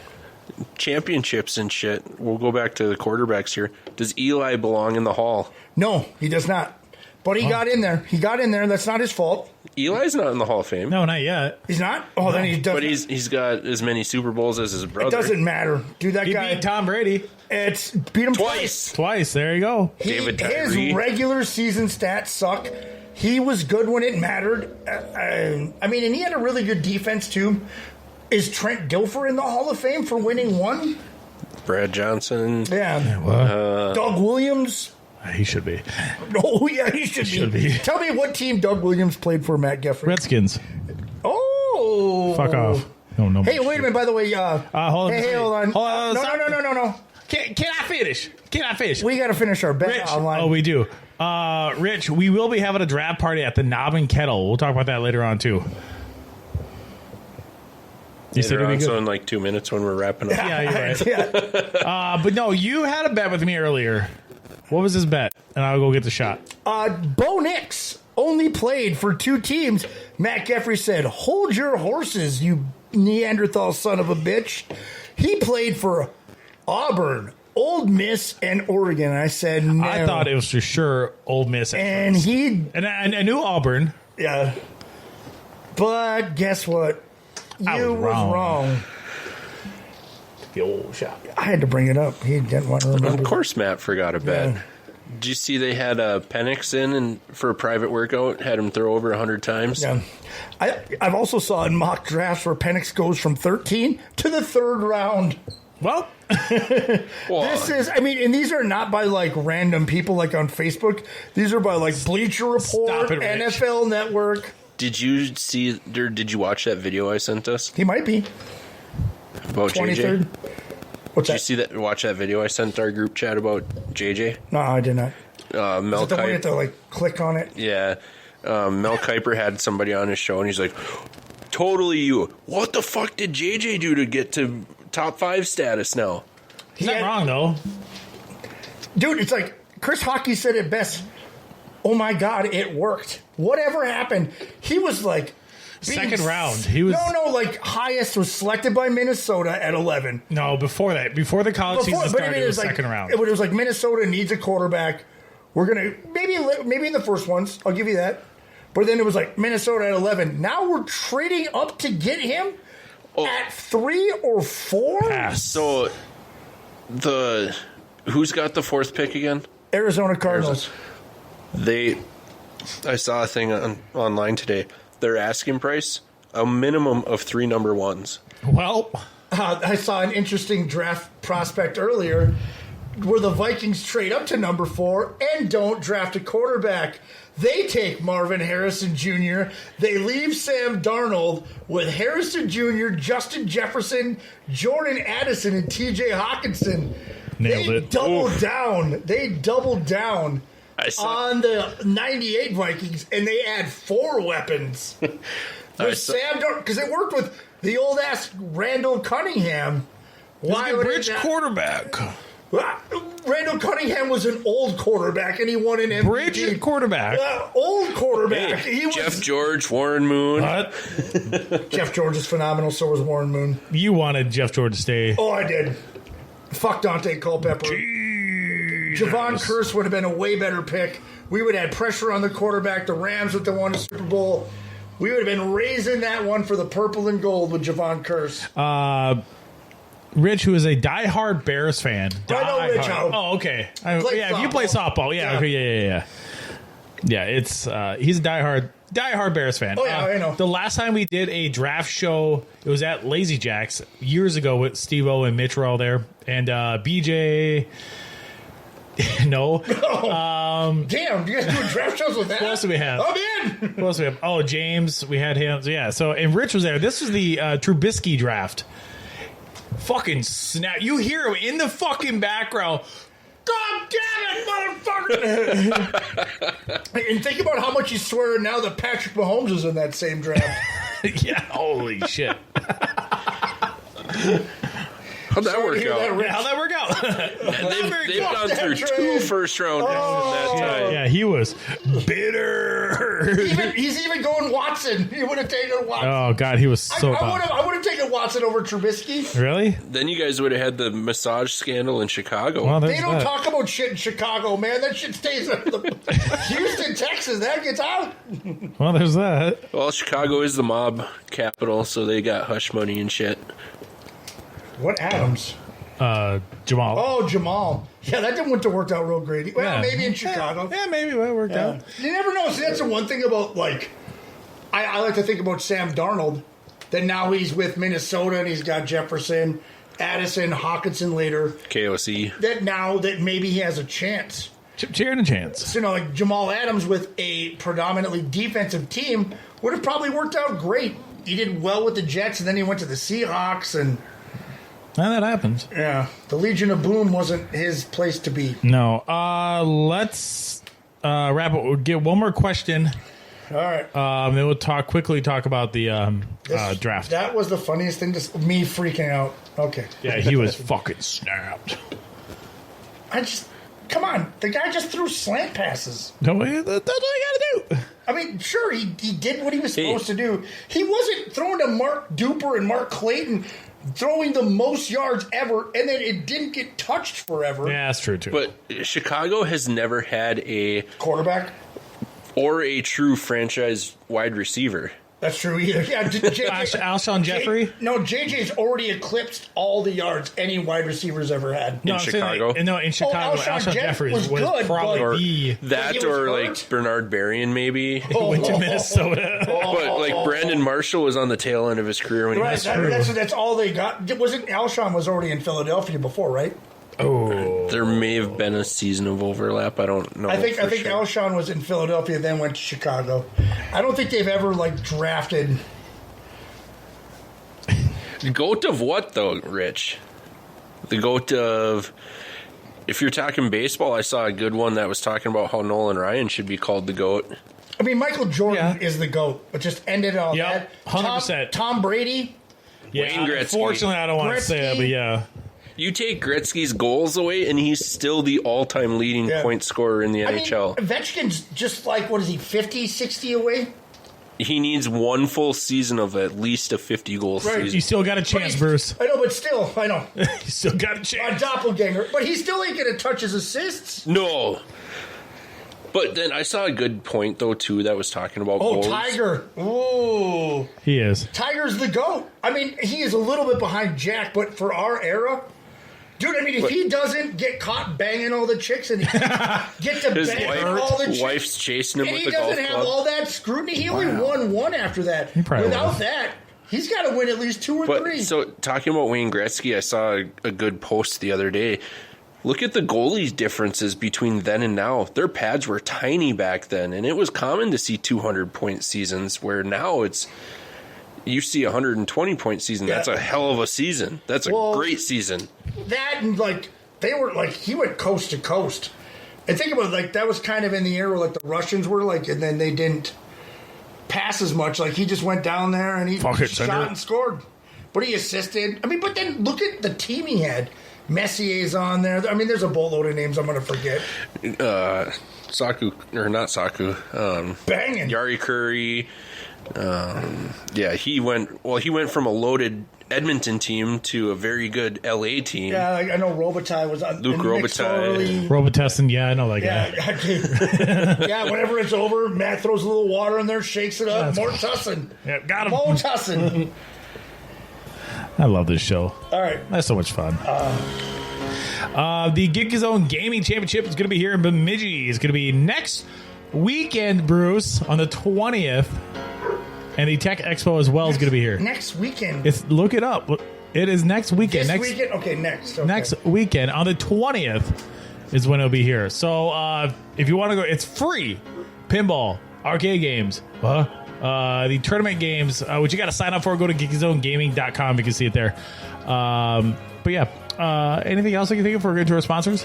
championships and shit, we'll go back to the quarterbacks here. Does Eli belong in the Hall? No, he does not. But he got in there. That's not his fault. Eli's not in the Hall of Fame. No, not yet. He's not? Oh, then he does. But he's got as many Super Bowls as his brother. It doesn't matter. Dude, that guy. He beat Tom Brady. It's beat him twice. Twice. There you go. David Tyree. His regular season stats suck. He was good when it mattered. And he had a really good defense, too. Is Trent Dilfer in the Hall of Fame for winning one? Brad Johnson. Yeah. Doug Williams. He should be. Oh, yeah, he should be. Tell me what team Doug Williams played for, Matt Geffrey. Redskins. Oh. Fuck off. No. Hey, wait a minute, by the way. Hold on. No. Can I finish? We got to finish our bet online. Oh, we do. Rich, we will be having a draft party at the Knob and Kettle. We'll talk about that later on, too. You said it'd be good. So in like 2 minutes when we're wrapping up. Yeah, you're right. But no, you had a bet with me earlier. What was his bet? And I'll go get the shot. Bo Nix only played for 2 teams. Matt Geffrey said, hold your horses, you Neanderthal son of a bitch. He played for Auburn, Old Miss, and Oregon. I said no. I thought it was for sure Old Miss. And I knew Auburn. Yeah. But guess what? You was wrong. The old shot. I had to bring it up. He didn't want to remember. Of course, Matt forgot a bet. Yeah. Did you see they had Penix in and for a private workout, had him throw over 100 times? Yeah. I've also saw in mock drafts where Penix goes from 13 to the 3rd round. Well, and these are not by like random people like on Facebook. These are by like Bleacher Report, NFL Network. Did you see or did you watch that video I sent us? He might be. About 23rd? JJ? Did you see that? Watch that video I sent our group chat about JJ? No, I did not. Mel Is it the one you have to like click on it? Yeah. Mel Kiper had somebody on his show and he's like, totally you. What the fuck did JJ do to get to top 5 status now? He's not wrong though. Dude, it's like Chris Hockey said it best. Oh my God, it worked. Whatever happened, he was like second round. He was highest was selected by Minnesota at 11. No, before that, before the college season started, it was second round. It was like Minnesota needs a quarterback. We're gonna maybe in the first ones, I'll give you that. But then it was like Minnesota at 11. Now we're trading up to get him at 3 or 4. Pass. So who's got the 4th pick again? Arizona Cardinals. I saw a thing online today. Their asking price, a minimum of 3 number 1s. Well, I saw an interesting draft prospect earlier where the Vikings trade up to number 4 and don't draft a quarterback. They take Marvin Harrison Jr. They leave Sam Darnold with Harrison Jr., Justin Jefferson, Jordan Addison, and TJ Hawkinson. They doubled down on the 98 Vikings, and they add 4 weapons. With Sam Darnold, because it worked with the old-ass Randall Cunningham. Why would bridge quarterback? Randall Cunningham was an old quarterback, and he won an MVP. Bridge quarterback. Old quarterback. Hey, Jeff George, Warren Moon. What? Jeff George is phenomenal, so was Warren Moon. You wanted Jeff George to stay. Oh, I did. Fuck Dante Culpepper. Javon Curse would have been a way better pick. We would have had pressure on the quarterback. The Rams would have won the Super Bowl. We would have been raising that one for the purple and gold with Javon Curse. Rich, who is a diehard Bears fan. I know Rich. Oh, okay. You play softball. Yeah. Okay. Yeah. Yeah, it's he's a diehard Bears fan. Oh, yeah, I know. The last time we did a draft show, it was at Lazy Jacks years ago with Steve-O and Mitch were all there. And BJ... No. Damn, you guys doing draft shows with that? Who else do we have? I'm in. Who else do we have? Oh, James. We had him. So, yeah. So, and Rich was there. This was the Trubisky draft. Fucking snap. You hear him in the fucking background. God damn it, motherfucker. And think about how much he's swearing now that Patrick Mahomes is in that same draft. Yeah. Holy shit. How'd that work out? How'd that work out? They've gone through 2 first-round picks in that time. Yeah, he was bitter. He's even going Watson. He would have taken Watson. Oh, God, he was so bad. I would have taken Watson over Trubisky. Really? Then you guys would have had the massage scandal in Chicago. Well, they don't talk about shit in Chicago, man. That shit stays in Houston, Texas. That gets out. Well, there's that. Well, Chicago is the mob capital, so they got hush money and shit. What Adams? Jamal. Oh, Jamal. Yeah, that didn't work out real great. Well, maybe in Chicago. Yeah, maybe it worked out. You never know. See, that's the one thing about, like, I like to think about Sam Darnold, that now he's with Minnesota and he's got Jefferson, Addison, Hawkinson later. KOC. That now that maybe he has a chance. Cheering a chance. So, like Jamal Adams with a predominantly defensive team would have probably worked out great. He did well with the Jets, and then he went to the Seahawks, and that happens. Yeah, the Legion of Boom wasn't his place to be. No. Let's wrap up. We'll get one more question. All right. Then we'll quickly talk about the draft. That was the funniest thing. Me freaking out. Okay. Yeah, he was fucking snapped. Come on. The guy just threw slant passes. No, that's all you got to do. I mean, sure, he did what he was supposed to do. He wasn't throwing to Mark Duper and Mark Clayton, throwing the most yards ever, and then it didn't get touched forever. Yeah, that's true, too. But Chicago has never had a quarterback or a true franchise wide receiver. That's true either. Yeah, Alshon Jeffrey? JJ's already eclipsed all the yards any wide recever's ever had. In Chicago? In Chicago, Alshon Jeffrey was good, probably that or like Bernard Berrien maybe. Went to Minnesota. But like Brandon Marshall was on the tail end of his career when he was that's all they got. Wasn't Alshon was already in Philadelphia before, right? Oh, there may have been a season of overlap. I don't know. I think Alshon was in Philadelphia, then went to Chicago. I don't think they've ever drafted. The GOAT of what though, Rich? The GOAT of. If you're talking baseball, I saw a good one that was talking about how Nolan Ryan should be called the GOAT. I mean, Michael Jordan is the GOAT, but just ended all that. 100%. Tom Brady. Yeah, Wayne Gretzky. Unfortunately, I don't want to say that, but yeah. You take Gretzky's goals away, and he's still the all-time leading point scorer in the NHL. Mean, Ovechkin's just what is he, 50, 60 away? He needs one full season of at least a 50-goal season. You still got a chance, Bruce. I know, but still, I know. You still got a chance. A doppelganger. But he still ain't going to touch his assists. No. But then I saw a good point, though, too, that was talking about goals. Tiger. Ooh. He is. Tiger's the GOAT. I mean, he is a little bit behind Jack, but for our era... Dude, I mean, if he doesn't get caught banging all the chicks and get to bang all the chicks, wife's chasing him and with he the golf doesn't have club. all that scrutiny, he only won one after that. Without that, he's got to win at least 2 or 3. So, talking about Wayne Gretzky, I saw a good post the other day. Look at the goalie differences between then and now. Their pads were tiny back then, and it was common to see 200-point seasons, where now it's... You see a 120-point season. Yeah. That's a hell of a season. That's a great season. That and they were he went coast to coast. And think about it, that was kind of in the era where the Russians were and then they didn't pass as much. He just went down there and he shot and scored. But he assisted. I mean, but then look at the team he had. Messier's on there. I mean, there's a boatload of names I'm going to forget. Saku or not Saku. Banging. Yari Curry. He went from a loaded Edmonton team to a very good LA team. Yeah, I know Robitaille was on. Luke Robitaille. Robitaille, yeah, I know that guy. Yeah, whenever it's over, Matt throws a little water in there, shakes it up. More Tussin. Yeah, got him. More Tussin. I love this show. All right. That's so much fun. The Gig Zone Gaming Championship is going to be here in Bemidji. It's going to be next weekend, Bruce, on the 20th. And the Tech Expo as well is going to be here. Next weekend. Look it up. It is next weekend. This weekend? Okay, next. Okay. Next weekend. On the 20th is when it'll be here. So if you want to go, it's free. Pinball, arcade games, the tournament games, which you got to sign up for. Go to geekzonegaming.com. You can see it there. But yeah, anything else I can think of before we get to our sponsors?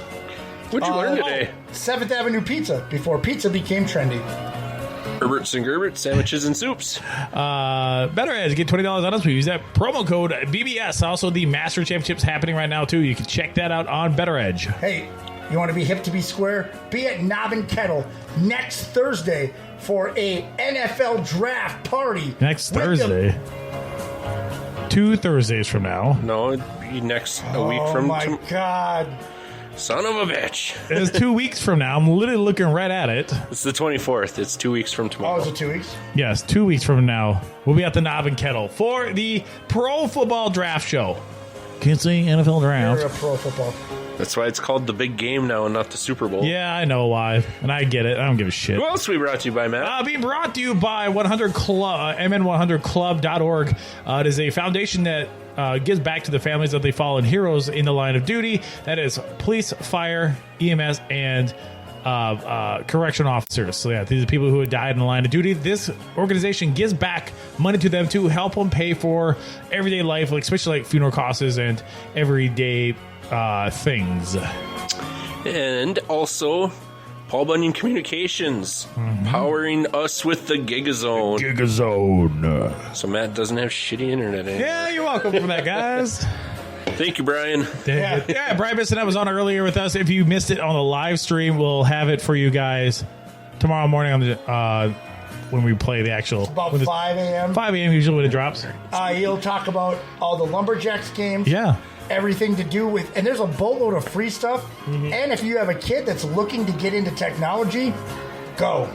What'd you learn today? 7th Avenue Pizza, before pizza became trendy. Herberts and Gerberts, sandwiches and soups. Better Edge, get $20 on us. We use that promo code BBS. Also, the Master Championships happening right now, too. You can check that out on Better Edge. Hey, you want to be hip to be square? Be at Knob and Kettle next Thursday for a NFL draft party. Next Thursday? 2 Thursdays from now. No, it'd be a week from tomorrow. Oh, my God. Son of a bitch. It's 2 weeks from now. I'm literally looking right at it. It's the 24th. It's 2 weeks from tomorrow. Oh, is it 2 weeks? Yes, 2 weeks from now. We'll be at the Knob and Kettle for the Pro Football Draft Show. Can't say NFL Draft. You're a pro football. That's why it's called the big game now and not the Super Bowl. Yeah, I know why. And I get it. I don't give a shit. Who else we brought to you by, Matt? Being brought to you by 100 Club, MN100club.org. It is a foundation that gives back to the families of the fallen heroes in the line of duty. That is police, fire, EMS, and correction officers. So yeah, these are people who have died in the line of duty. This organization gives back money to them to help them pay for everyday life, like especially like funeral costs and everyday things. And also Paul Bunyan Communications, powering us with the Gigazone. Gigazone. So Matt doesn't have shitty internet anymore. Yeah, you're welcome for that, guys. Thank you, Brian. Yeah, Brian Bissonnette was on earlier with us. If you missed it on the live stream, we'll have it for you guys tomorrow morning on the when we play the actual. It's about 5 a.m. 5 a.m. usually when it drops. He'll talk about all the Lumberjacks games. Yeah. Everything to do with, and there's a boatload of free stuff. And if you have a kid that's looking to get into technology, go.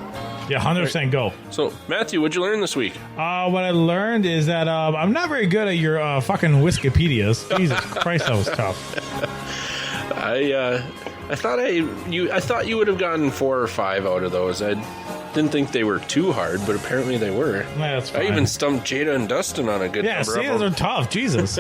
Yeah, 100% go. So, Matthew, what'd you learn this week? What I learned is that I'm not very good at your fucking Wikipedias. Jesus Christ, that was tough. I thought you would have gotten 4 or 5 out of those. I didn't think they were too hard, but apparently they were. Yeah, that's fine. I even stumped Jada and Dustin on a good number see, of those them. are tough. Jesus.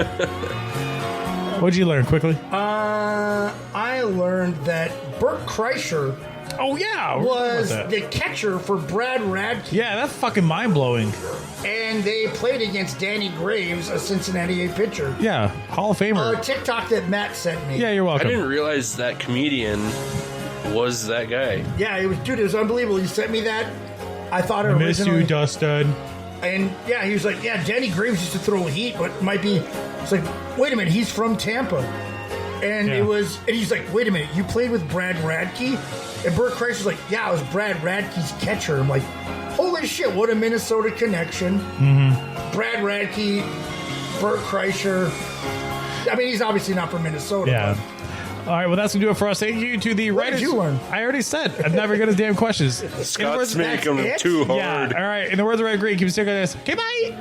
What'd you learn quickly? I learned that Bert Kreischer was the catcher for Brad Radke. Yeah, that's fucking mind-blowing. And they played against Danny Graves, a Cincinnati pitcher. Yeah, Hall of Famer. A TikTok that Matt sent me. Yeah, you're welcome. I didn't realize that comedian was that guy. Yeah, it was unbelievable. He sent me that. I thought it miss originally. you, Dustin. And yeah, he was like, yeah, Danny Graves used to throw heat, but it might be. It's like, wait a minute, he's from Tampa. And and he's like, wait a minute, you played with Brad Radke? And Bert Kreischer's like, yeah, I was Brad Radke's catcher. I'm like, holy shit, what a Minnesota connection. Brad Radke, Bert Kreischer. I mean, he's obviously not from Minnesota. Yeah. All right, well, that's going to do it for us. Thank you to the What writers. did you learn? I already said. I'm never good at damn questions. Scott's making them too hard. Yeah, all right. In the words of Red Green, keep sticking on this. Okay, bye.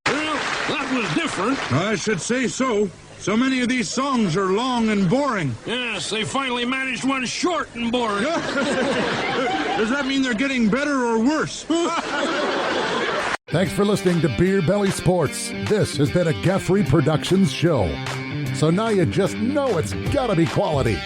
Well, that was different. I should say so. So many of these songs are long and boring. Yes, they finally managed one short and boring. Does that mean they're getting better or worse? Thanks for listening to Beer Belly Sports. This has been a Gaffrey Productions show. So now you just know it's gotta be quality.